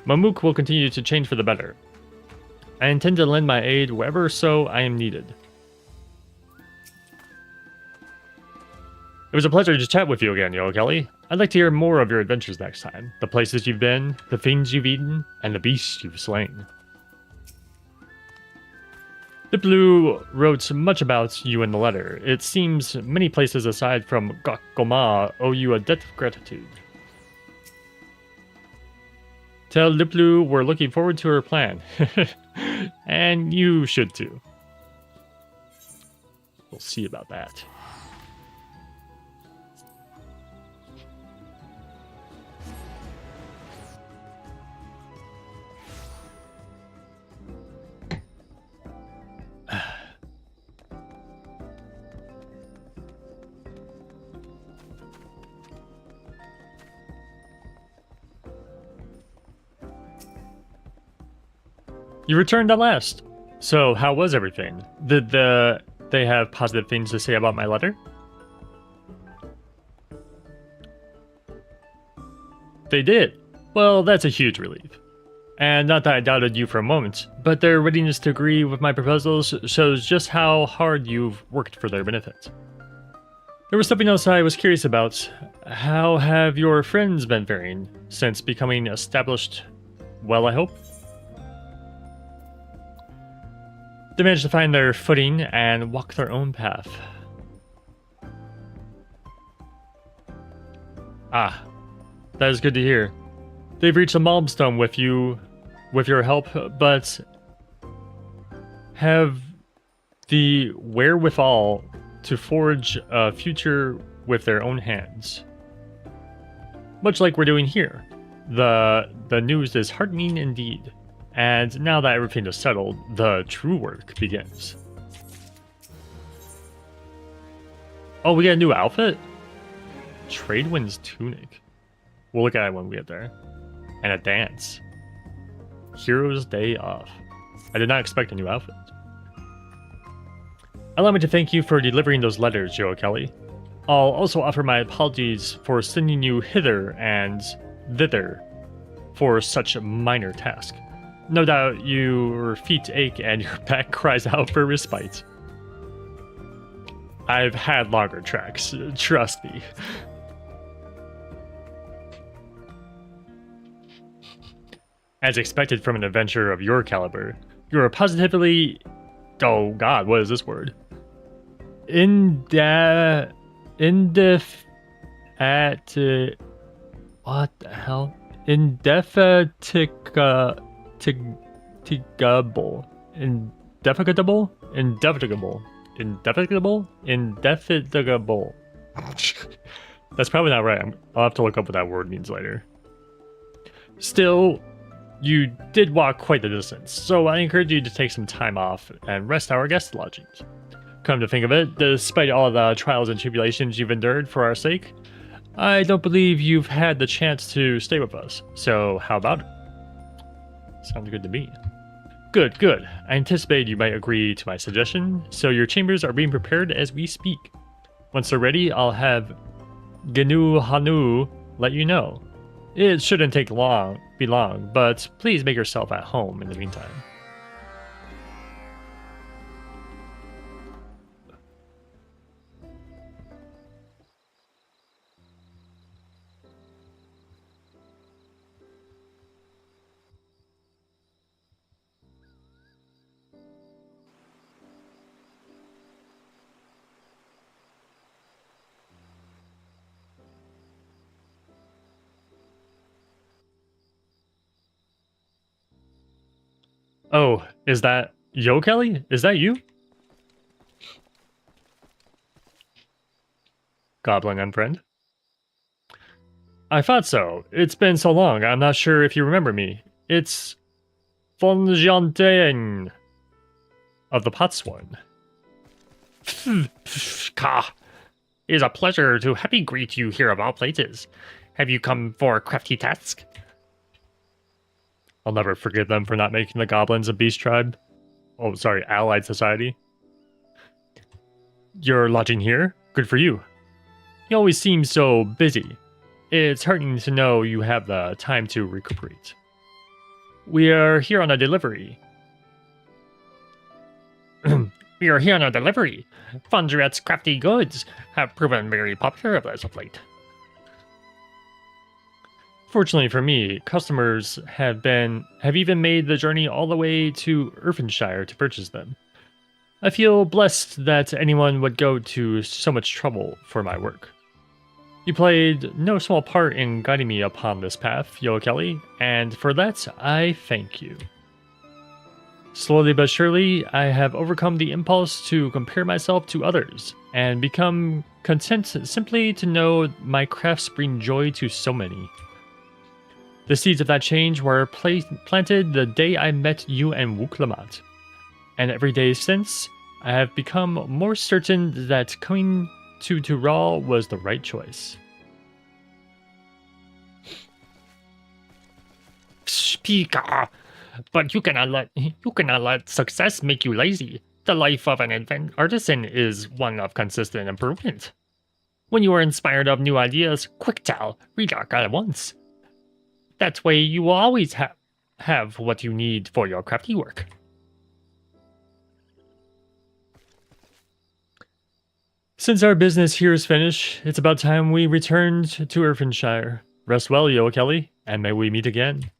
Mamook will continue to change for the better. I intend to lend my aid wherever so I am needed. It was a pleasure to chat with you again, Yo Kelly. I'd like to hear more of your adventures next time. The places you've been, the things you've eaten, and the beasts you've slain. Diplu wrote much about you in the letter. It seems many places aside from Gokoma owe you a debt of gratitude. Tell Diplu we're looking forward to her plan. And you should too. We'll see about that. You returned at last. So, how was everything? Did they have positive things to say about my letter? They did. Well, that's a huge relief. And not that I doubted you for a moment, but their readiness to agree with my proposals shows just how hard you've worked for their benefit. There was something else I was curious about. How have your friends been faring since becoming established? Well, I hope. They managed to find their footing and walk their own path. Ah, that is good to hear. They've reached a milestone with your help, but have the wherewithal to forge a future with their own hands. Much like we're doing here. The news is heartening indeed. And now that everything is settled, the true work begins. Oh, we got a new outfit? Tradewinds tunic. We'll look at it when we get there. And a dance. Hero's Day Off. I did not expect a new outfit. Allow me to thank you for delivering those letters, Joe Kelly. I'll also offer my apologies for sending you hither and thither for such a minor task. No doubt your feet ache and your back cries out for respite. I've had longer treks, trust me. As expected from an adventurer of your caliber, you are positively... Oh god, what is this word? What the hell? Indefatigable. That's probably not right. I'll have to look up what that word means later. Still, you did walk quite the distance, so I encourage you to take some time off and rest our guest lodgings. Come to think of it, despite all the trials and tribulations you've endured for our sake, I don't believe you've had the chance to stay with us, so how about it? Sounds good to me. Good, good. I anticipated you might agree to my suggestion, so your chambers are being prepared as we speak. Once they're ready, I'll have Gnu Hanu let you know. It shouldn't be long, but please make yourself at home in the meantime. Oh, is that Yo Kelly? Is that you? Goblin unfriend. I thought so. It's been so long, I'm not sure if you remember me. It's Von Jianteng of the Potsworn. Ka. It is a pleasure to happy greet you here of all places. Have you come for a crafty task? I'll never forgive them for not making the goblins a beast tribe. Oh, sorry, allied society. You're lodging here? Good for you. You always seem so busy. It's heartening to know you have the time to recuperate. We are here on a delivery. We are here on a delivery. Fondrette's crafty goods have proven very popular as of late. Fortunately for me, customers have even made the journey all the way to Irvinshire to purchase them. I feel blessed that anyone would go to so much trouble for my work. You played no small part in guiding me upon this path, Yo Kelly, and for that, I thank you. Slowly but surely, I have overcome the impulse to compare myself to others, and become content simply to know my crafts bring joy to so many. The seeds of that change were planted the day I met you and Wuklamat, and every day since, I have become more certain that coming to Tural was the right choice. Speaker, but you cannot let success make you lazy. The life of an artisan is one of consistent improvement. When you are inspired of new ideas, quick tell, redark at once. That way you will always have what you need for your crafty work. Since our business here is finished, it's about time we returned to Irvinshire. Rest well, Yo Kelly, and may we meet again.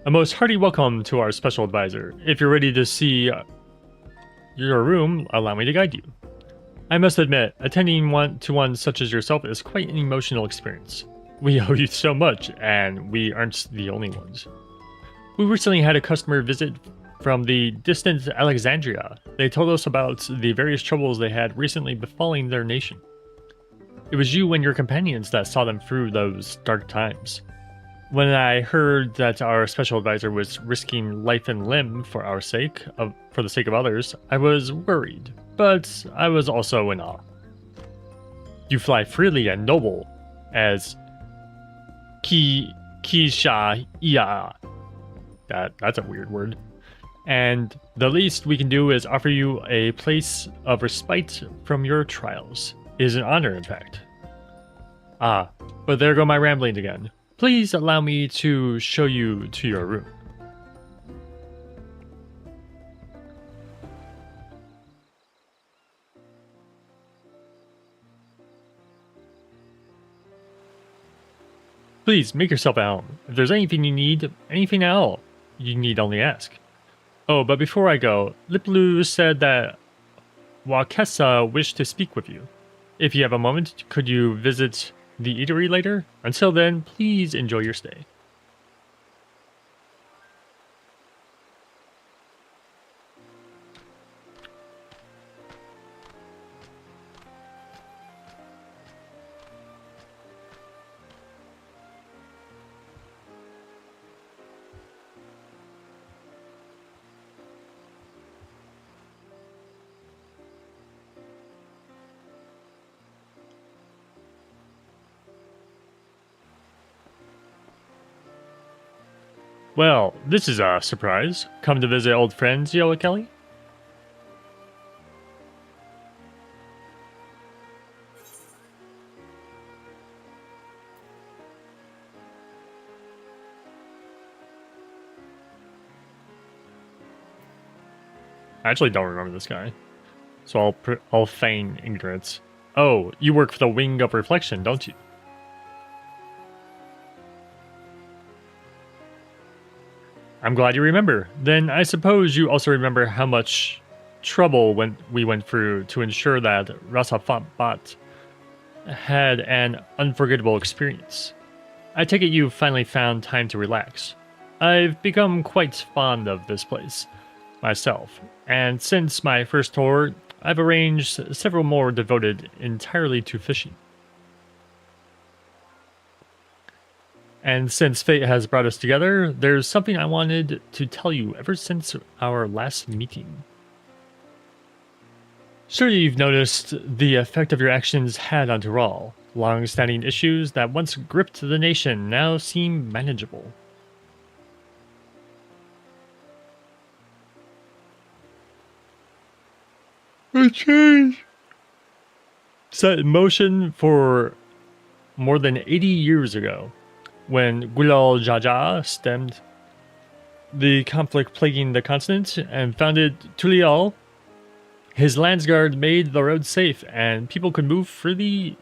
A most hearty welcome to our special advisor. If you're ready to see your room, allow me to guide you. I must admit, attending one such as yourself is quite an emotional experience. We owe you so much, and we aren't the only ones. We recently had a customer visit from the distant Alexandria. They told us about the various troubles they had recently befalling their nation. It was you and your companions that saw them through those dark times. When I heard that our special advisor was risking life and limb for the sake of others, I was worried, but I was also in awe. You fly freely and noble as Kisha Ia. That's a weird word. And the least we can do is offer you a place of respite from your trials. It is an honor, in fact. Ah, but there go my rambling again. Please allow me to show you to your room. Please make yourself at home. If there's anything you need, anything at all, you need only ask. Oh, but before I go, Liplu said that Wakesa wished to speak with you. If you have a moment, could you visit the eatery later? Until then, please enjoy your stay. Well, this is a surprise. Come to visit old friends, Yo Kelly? I actually don't remember this guy, so I'll feign ignorance. Oh, you work for the Wing of Reflection, don't you? I'm glad you remember. Then I suppose you also remember how much trouble we went through to ensure that Rasafabat had an unforgettable experience. I take it you finally found time to relax. I've become quite fond of this place myself, and since my first tour, I've arranged several more devoted entirely to fishing. And since fate has brought us together, there's something I wanted to tell you ever since our last meeting. Surely you've noticed the effect of your actions had on Tural. Long-standing issues that once gripped the nation now seem manageable. A change set in motion for more than 80 years ago, when Gulal Jaja stemmed the conflict plaguing the continent and founded Tural. His landsguard made the road safe and people could move freely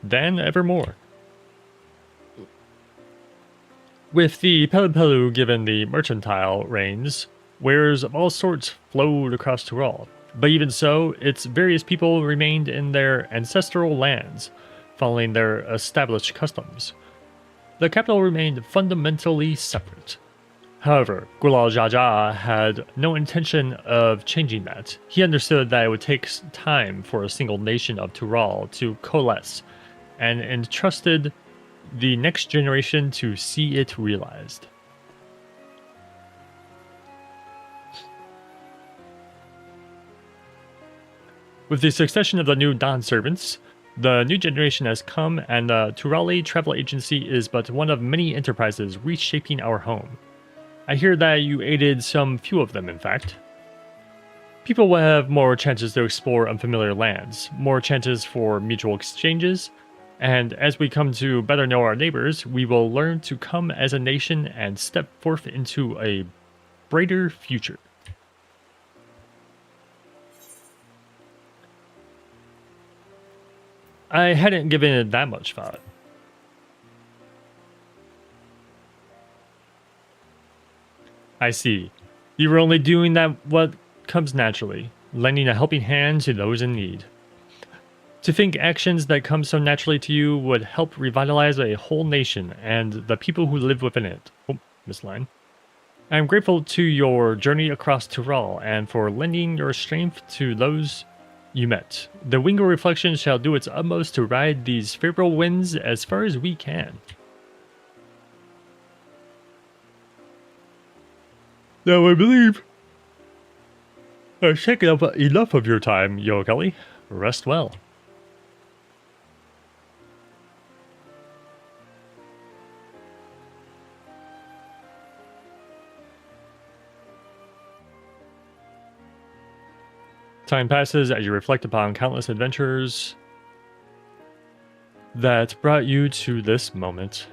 then evermore. With the Pelupelu given the mercantile reins, wares of all sorts flowed across Tural. But even so, its various people remained in their ancestral lands, following their established customs. The capital remained fundamentally separate. However, Gulal Jaja had no intention of changing that. He understood that it would take time for a single nation of Tural to coalesce, and entrusted the next generation to see it realized. With the succession of the new Dawn servants, the new generation has come, and the Turali Travel Agency is but one of many enterprises reshaping our home. I hear that you aided some few of them, in fact. People will have more chances to explore unfamiliar lands, more chances for mutual exchanges, and as we come to better know our neighbors, we will learn to come as a nation and step forth into a brighter future. I hadn't given it that much thought. I see. You were only doing that what comes naturally, lending a helping hand to those in need. To think actions that come so naturally to you would help revitalize a whole nation and the people who live within it. Oh, misline. I am grateful to your journey across Tural and for lending your strength to those you met. The Wingo Reflection shall do its utmost to ride these favorable winds as far as we can. Now I believe I've taken up enough of your time, Yo Kelly. Rest well. Time passes as you reflect upon countless adventures that brought you to this moment.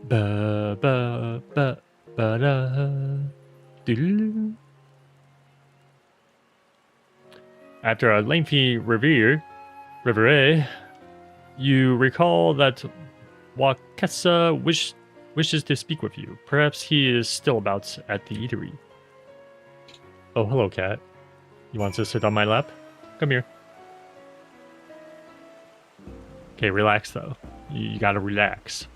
Ba ba ba ba da. Doo-doo. After a lengthy reverie, you recall that Wakesa wishes to speak with you. Perhaps he is still about at the eatery. Oh, hello, cat. You want to sit on my lap? Come here. Okay, relax though. You gotta relax.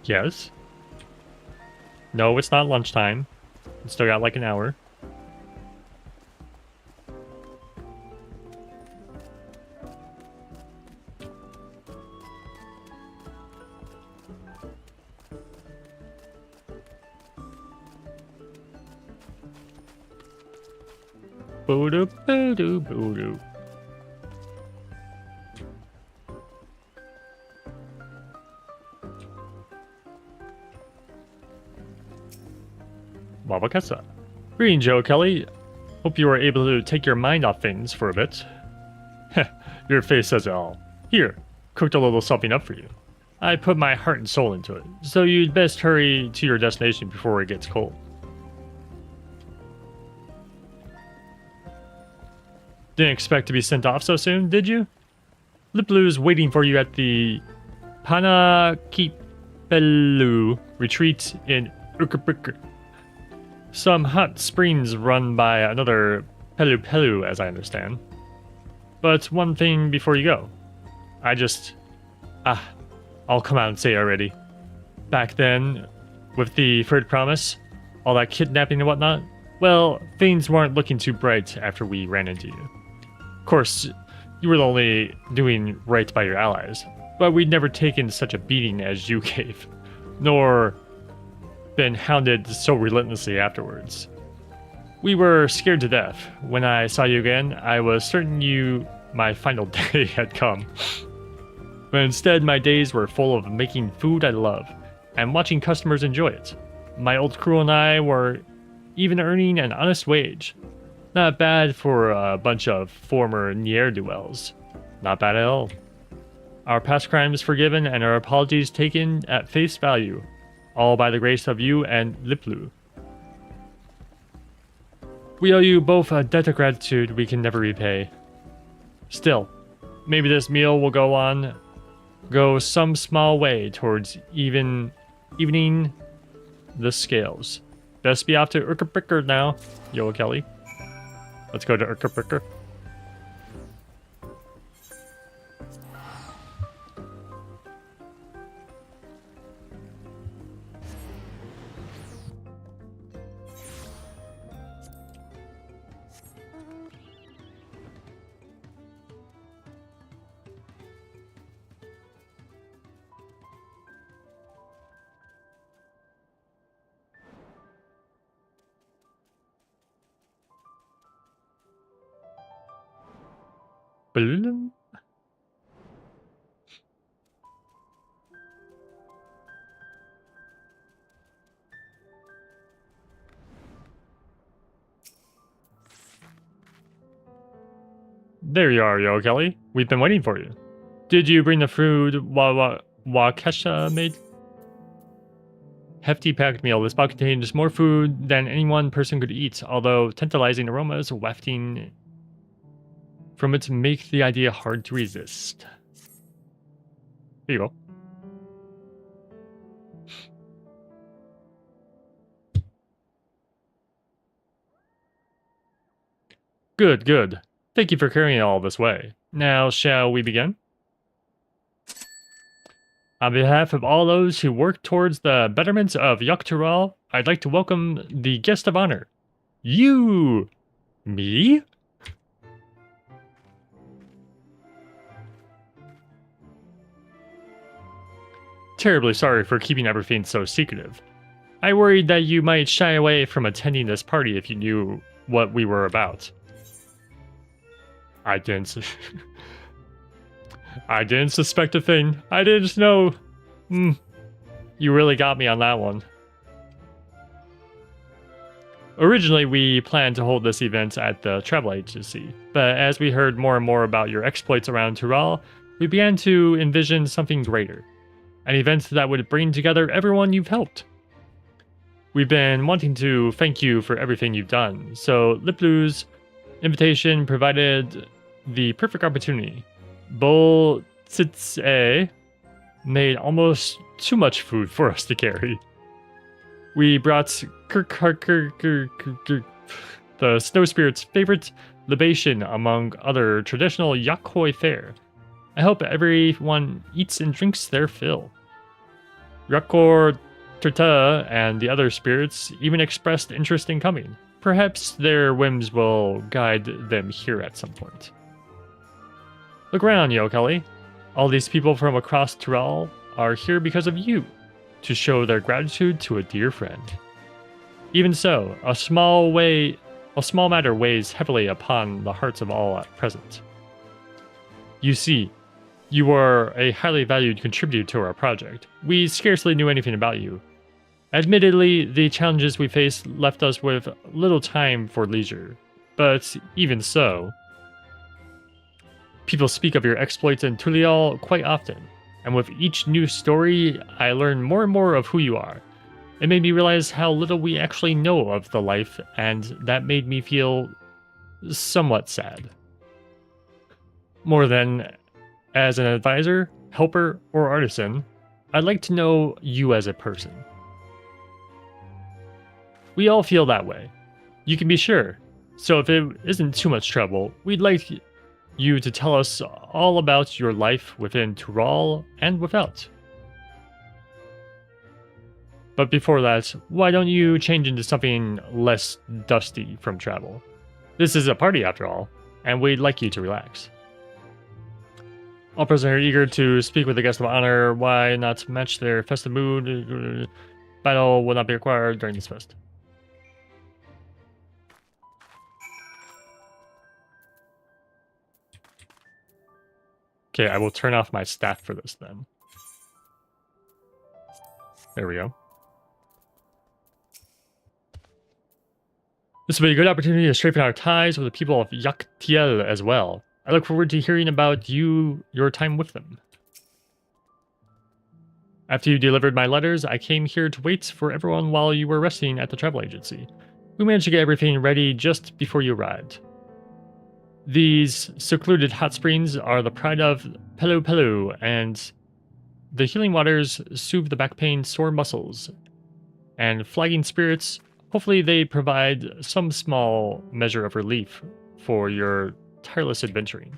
Yes? No, it's not lunchtime. It's still got like an hour. Boo-doo, boo-doo, boo-doo. Wabakasa. Greetings, Joe Kelly. Hope you were able to take your mind off things for a bit. Your face says it all. Here, cooked a little something up for you. I put my heart and soul into it, so you'd best hurry to your destination before it gets cold. Didn't expect to be sent off so soon, did you? Liplu's waiting for you at the Panakipelu retreat in Ukapik. Some hot springs run by another Pelupelu, as I understand. But one thing before you go. I'll come out and say it already. Back then, with the third promise, all that kidnapping and whatnot, well, things weren't looking too bright after we ran into you. Of course, you were only doing right by your allies, but we'd never taken such a beating as you gave, nor been hounded so relentlessly afterwards. We were scared to death. When I saw you again, I was certain my final day had come. But instead, my days were full of making food I love and watching customers enjoy it. My old crew and I were even earning an honest wage. Not bad for a bunch of former ne'er-do-wells. Not bad at all. Our past crimes forgiven and our apologies taken at face value. All by the grace of you and Liplu. We owe you both a debt of gratitude we can never repay. Still, maybe this meal will go some small way towards evening the scales. Best be off to Urkapricker now, Yo Kelly. Let's go to Urkapricker. Balloon? There you are, Yo Kelly. We've been waiting for you. Did you bring the food Wakesha made? Hefty packed meal. This box contains more food than any one person could eat, although tantalizing aromas wafting from it make the idea hard to resist. Here you go. Good, good. Thank you for carrying it all this way. Now, shall we begin? On behalf of all those who work towards the betterment of Tural, I'd like to welcome the guest of honor. You! Me? Terribly sorry for keeping everything so secretive. I worried that you might shy away from attending this party if you knew what we were about. I didn't suspect a thing. I didn't know. You really got me on that one. Originally, we planned to hold this event at the travel agency, but as we heard more and more about your exploits around Tural, we began to envision something greater. An event that would bring together everyone you've helped. We've been wanting to thank you for everything you've done, so Liplu's invitation provided the perfect opportunity. Bol Tsitse made almost too much food for us to carry. We brought the snow spirit's favorite libation among other traditional Yakhoi fare. I hope everyone eats and drinks their fill. Yakor Turta and the other spirits even expressed interest in coming. Perhaps their whims will guide them here at some point. Look around, Yo Kelly. All these people from across Tural are here because of you, to show their gratitude to a dear friend. Even so, a small matter weighs heavily upon the hearts of all at present. You see, you are a highly valued contributor to our project. We scarcely knew anything about you. Admittedly, the challenges we faced left us with little time for leisure. But even so, people speak of your exploits in Tural quite often, and with each new story, I learn more and more of who you are. It made me realize how little we actually know of the life, and that made me feel somewhat sad. More than as an advisor, helper, or artisan, I'd like to know you as a person. We all feel that way. You can be sure. So if it isn't too much trouble, we'd like you to tell us all about your life within Tural and without. But before that, why don't you change into something less dusty from travel? This is a party after all, and we'd like you to relax. All present are eager to speak with the guest of honor. Why not match their festive mood? Battle will not be required during this fest. Okay, I will turn off my staff for this then. There we go. This will be a good opportunity to strengthen our ties with the people of Yaktiel as well. I look forward to hearing about your time with them. After you delivered my letters, I came here to wait for everyone while you were resting at the travel agency. We managed to get everything ready just before you arrived. These secluded hot springs are the pride of Pelu Pelu, and the healing waters soothe the back pain, sore muscles, and flagging spirits. Hopefully they provide some small measure of relief for your tireless adventuring.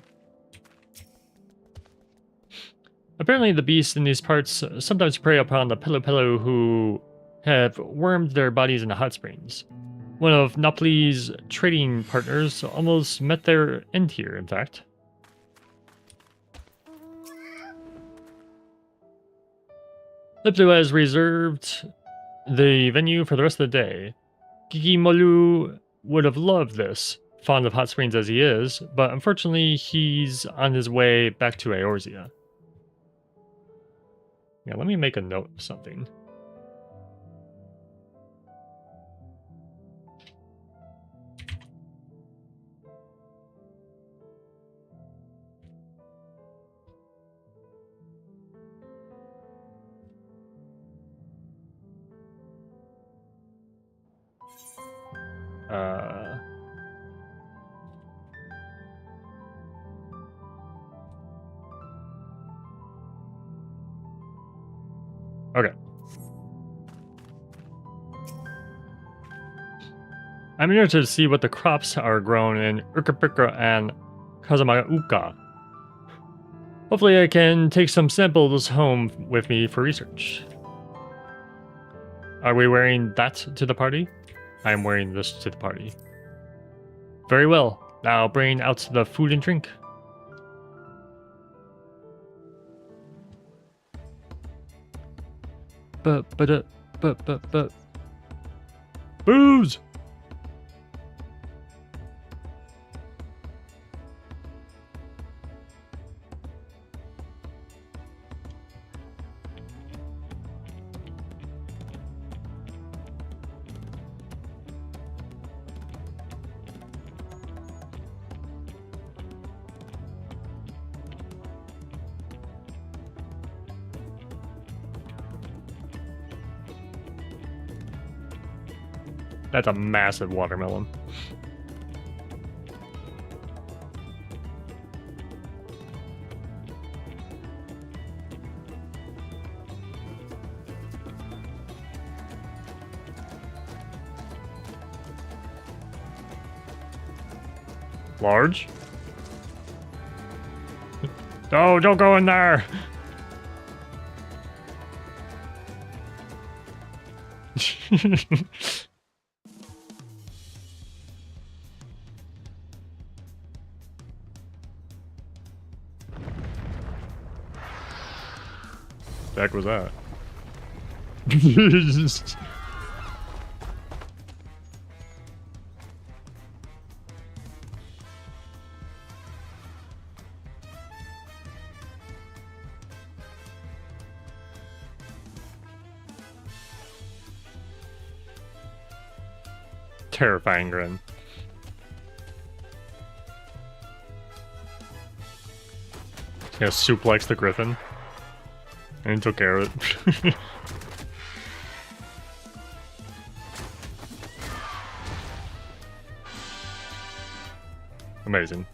Apparently the beasts in these parts sometimes prey upon the Pelu Pelu who have wormed their bodies into hot springs. One of Napli's trading partners almost met their end here, in fact. Liplu has reserved the venue for the rest of the day. Gigimolu would have loved this, fond of hot springs as he is, but unfortunately he's on his way back to Eorzea. Yeah, let me make a note of something. Okay. I'm interested to see what the crops are grown in Urkapika and Kazamauka. Hopefully I can take some samples home with me for research. Are we wearing that to the party? I am wearing this to the party. Very well. Now bring out the food and drink. But. Booze! That's a massive watermelon. Large? No, don't go in there! The heck was that? Terrifying grin. Yeah, suplex the griffin. And he took care of it. Amazing.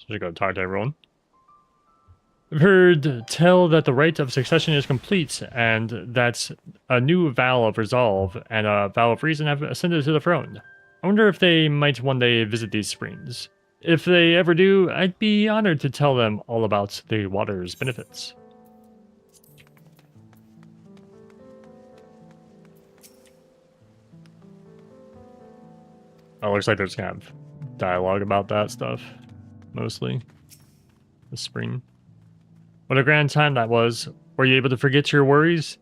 Should go talk to everyone. I've heard tell that the rite of succession is complete, and that a new vow of resolve and a vow of reason have ascended to the throne. I wonder if they might one day visit these springs. If they ever do, I'd be honored to tell them all about the water's benefits. Oh, looks like there's kind of dialogue about that stuff, mostly. The spring. What a grand time that was. Were you able to forget your worries?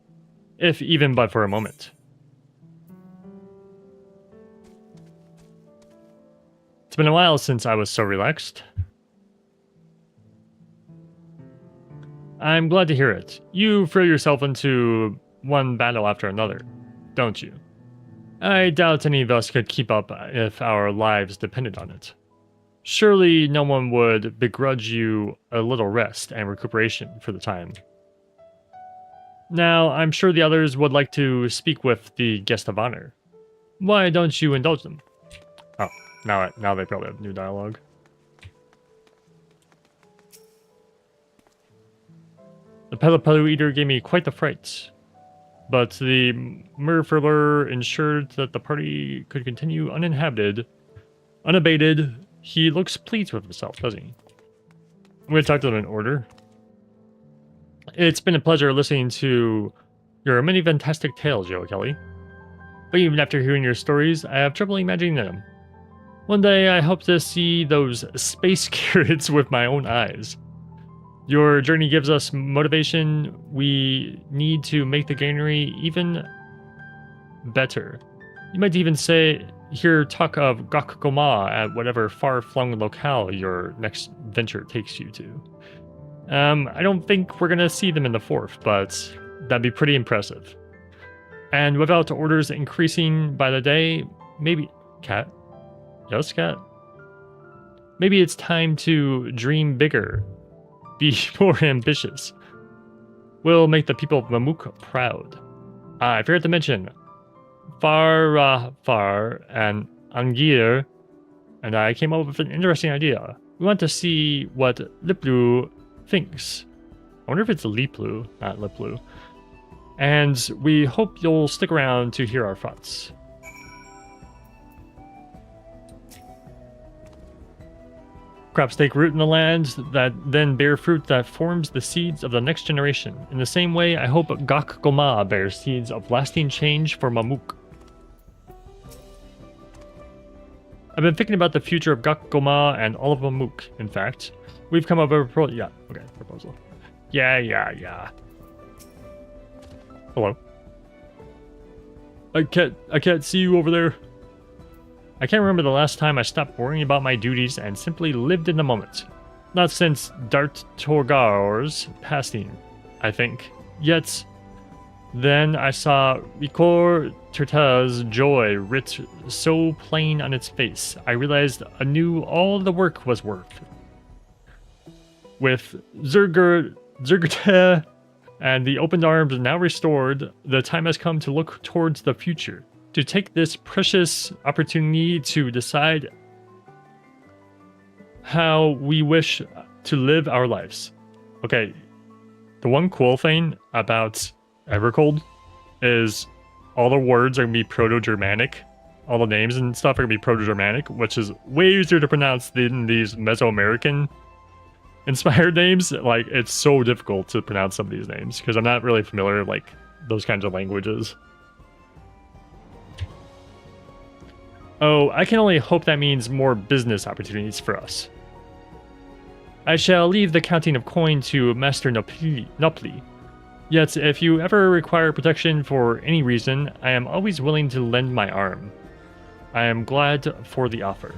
If even but for a moment. It's been a while since I was so relaxed. I'm glad to hear it. You throw yourself into one battle after another, don't you? I doubt any of us could keep up if our lives depended on it. Surely no one would begrudge you a little rest and recuperation for the time. Now, I'm sure the others would like to speak with the guest of honor. Why don't you indulge them? Oh, now they probably have new dialogue. The Pelipelu Eater gave me quite the fright, but the Murfurler ensured that the party could continue unabated. He looks pleased with himself, doesn't he? I'm going to talk to them in order. It's been a pleasure listening to your many fantastic tales, Joe Kelly. But even after hearing your stories, I have trouble imagining them. One day I hope to see those space carrots with my own eyes. Your journey gives us motivation. We need to make the granary even better. You might even hear talk of Gok Goma at whatever far-flung locale your next venture takes you to. I don't think we're gonna see them in the fourth, but that'd be pretty impressive. And without orders increasing by the day, maybe... Cat? Yes, Cat? Maybe it's time to dream bigger. Be more ambitious. We'll make the people of Mamuk proud. I forgot to mention, Far and Angir and I came up with an interesting idea. We want to see what Liplu thinks. I wonder if it's Liplu, not Liplu. And we hope you'll stick around to hear our thoughts. Crops take root in the land that then bear fruit that forms the seeds of the next generation. In the same way, I hope Gok Goma bears seeds of lasting change for Mamuk. I've been thinking about the future of Gok Goma and all of Mamuk, in fact. We've come up with a proposal. Yeah. Hello. I can't see you over there. I can't remember the last time I stopped worrying about my duties and simply lived in the moment. Not since Dart Torgar's passing, I think. Yet, then I saw Ricor Terta's joy writ so plain on its face. I realized anew all the work was worth. With Zergerte and the opened arms now restored, the time has come to look towards the future. To take this precious opportunity to decide how we wish to live our lives. Okay, the one cool thing about Evercold is all the words are going to be Proto-Germanic. All the names and stuff are going to be Proto-Germanic, which is way easier to pronounce than these Mesoamerican inspired names. Like, it's so difficult to pronounce some of these names because I'm not really familiar with like those kinds of languages. Oh, I can only hope that means more business opportunities for us. I shall leave the counting of coin to Master Nopli. Yet, if you ever require protection for any reason, I am always willing to lend my arm. I am glad for the offer.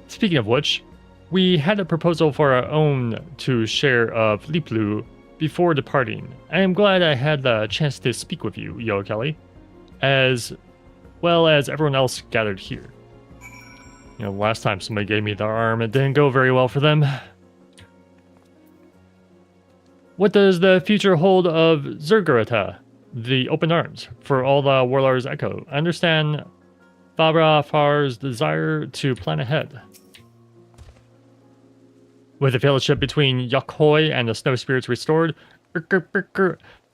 Speaking of which, we had a proposal for our own to share of Liplu before departing. I am glad I had the chance to speak with you, Yo Kelly, as well as everyone else gathered here. You know, last time somebody gave me their arm, it didn't go very well for them. What does the future hold of Zergurata, the open arms, for all the Warlord's echo? I understand Fabra Far's desire to plan ahead. With the fellowship between Yokhoi and the snow spirits restored,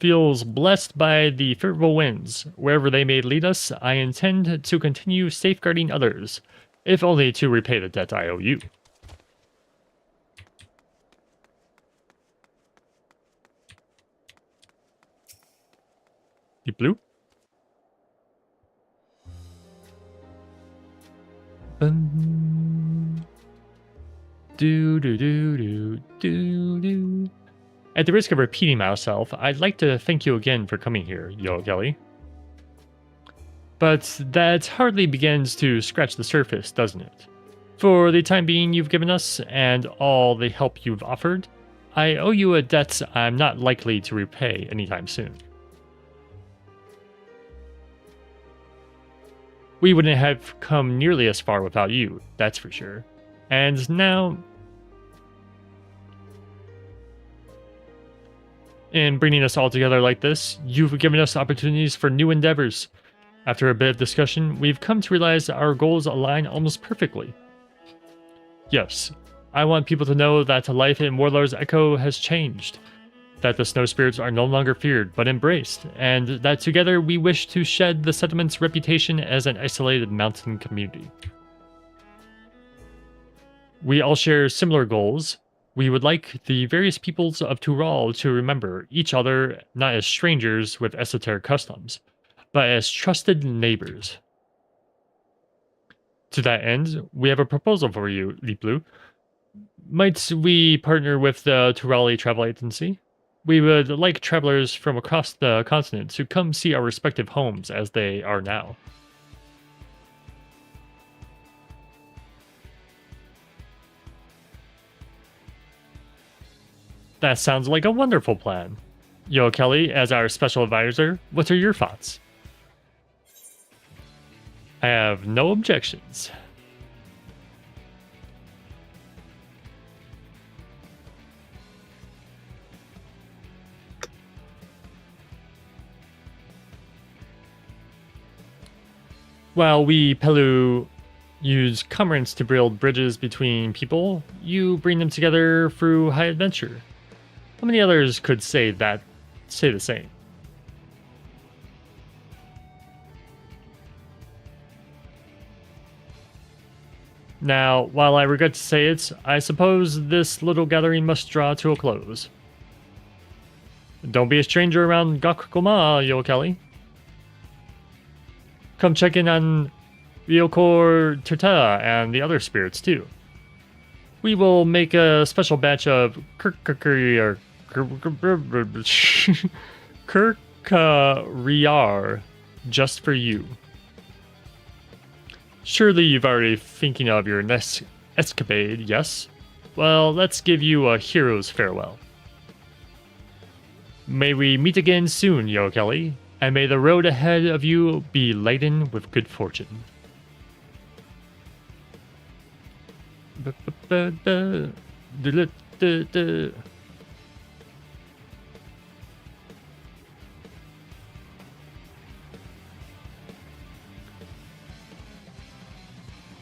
feels blessed by the favorable winds. Wherever they may lead us, I intend to continue safeguarding others, if only to repay the debt I owe you. Deep blue? Do do do do do do. At the risk of repeating myself, I'd like to thank you again for coming here, Yo Kelly. But that hardly begins to scratch the surface, doesn't it? For the time being you've given us, and all the help you've offered, I owe you a debt I'm not likely to repay anytime soon. We wouldn't have come nearly as far without you, that's for sure. And now, in bringing us all together like this, you've given us opportunities for new endeavors. After a bit of discussion, we've come to realize our goals align almost perfectly. Yes, I want people to know that life in Warlord's Echo has changed, that the snow spirits are no longer feared but embraced, and that together we wish to shed the settlement's reputation as an isolated mountain community. We all share similar goals. We would like the various peoples of Tural to remember each other not as strangers with esoteric customs, but as trusted neighbors. To that end, we have a proposal for you, Deep Blue. Might we partner with the Turali Travel Agency? We would like travelers from across the continent to come see our respective homes as they are now. That sounds like a wonderful plan. Yo Kelly, as our special advisor, what are your thoughts? I have no objections. While we Pelu use commerce to build bridges between people, you bring them together through high adventure. How many others could say the same? Now, while I regret to say it, I suppose this little gathering must draw to a close. Don't be a stranger around Gakuma, Yo Kelly. Come check in on Ryokor Terta and the other spirits too. We will make a special batch of Kirkariar just for you. Surely you've already thinking of your next escapade, yes? Well, let's give you a hero's farewell. May we meet again soon, Yo Kelly, and may the road ahead of you be laden with good fortune.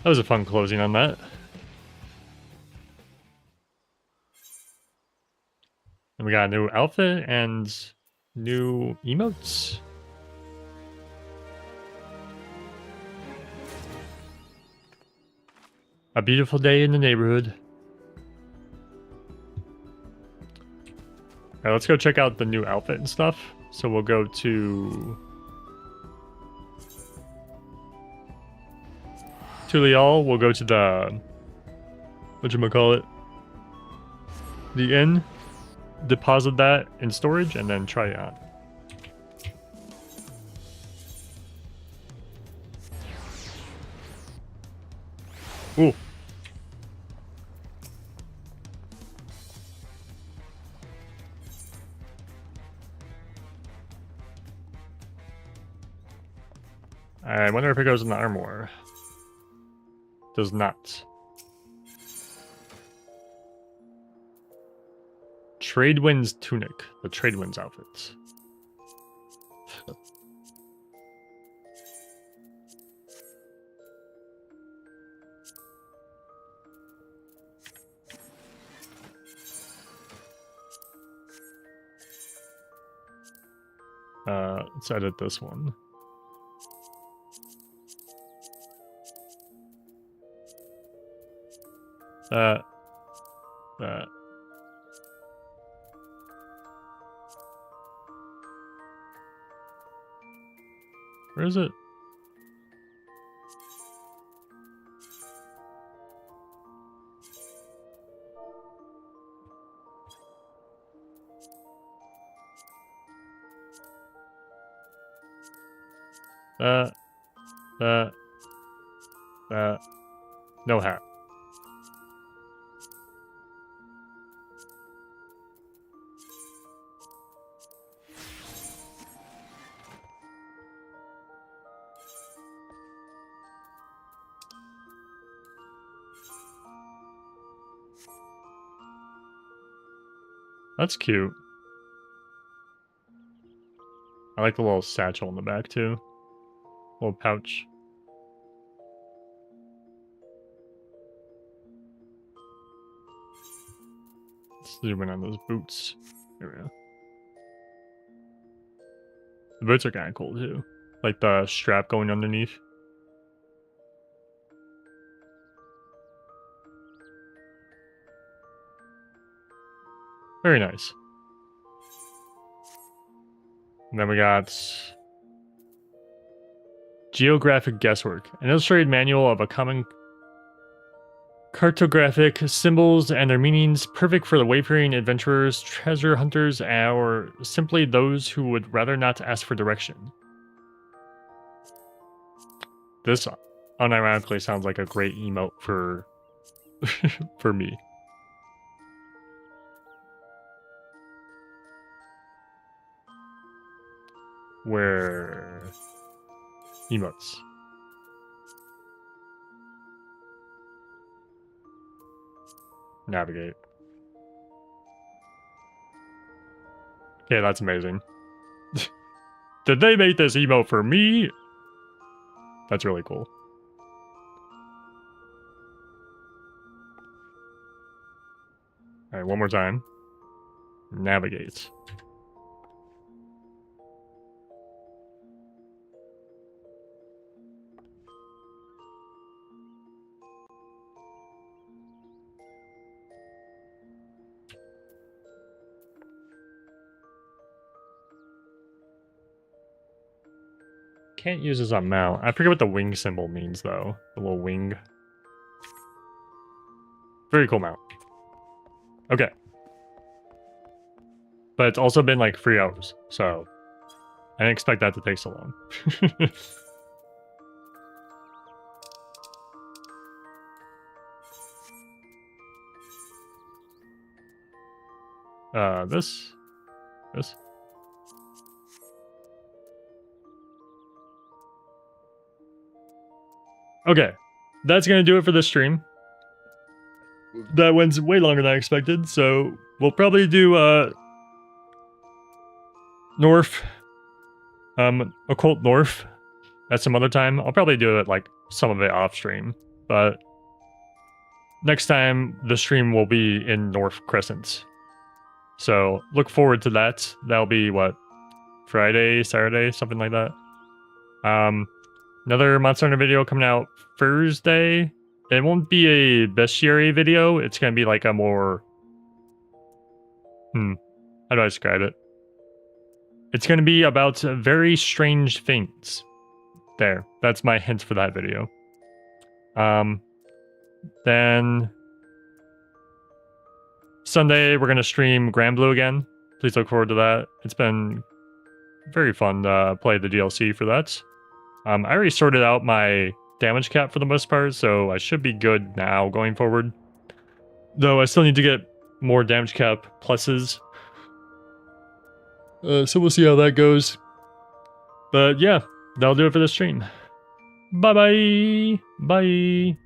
That was a fun closing on that. And we got a new outfit and new emotes. A beautiful day in the neighborhood. Alright, let's go check out the new outfit and stuff. So we'll go to Tural. We'll go to the whatchamacallit? The inn. Deposit that in storage and then try it on. Ooh. I wonder if it goes in the armor. Does not. Tradewinds tunic. The Tradewinds outfits. Let's edit this one. That. Where is it? No hat. That's cute. I like the little satchel in the back too. Little pouch. Let's zoom in on those boots. There we go. The boots are kind of cool too. Like the strap going underneath. Very nice. And then we got Geographic Guesswork, an illustrated manual of a common cartographic symbols and their meanings, perfect for the wayfaring adventurers, treasure hunters, or simply those who would rather not ask for direction. This unironically sounds like a great emote for for me. Where emotes. Navigate. Okay, that's amazing. Did they make this emote for me? That's really cool. Alright, one more time. Navigate. Can't use this on mount. I forget what the wing symbol means though. The little wing. Very cool mount. Okay. But it's also been like 3 hours, so I didn't expect that to take so long. This. Okay, that's gonna do it for this stream. That went way longer than I expected, so we'll probably do North, Occult North at some other time. I'll probably do it like some of it off stream, but next time the stream will be in North Crescent. So look forward to that. That'll be what, Friday, Saturday, something like that. Another Monster Hunter video coming out Thursday. It won't be a bestiary video. It's gonna be like a more how do I describe it? It's gonna be about very strange things. There. That's my hint for that video. Then Sunday we're gonna stream Grand Blue again. Please look forward to that. It's been very fun to play the DLC for that. I already sorted out my damage cap for the most part, so I should be good now going forward. Though I still need to get more damage cap pluses. So we'll see how that goes. But yeah, that'll do it for this stream. Bye-bye. Bye.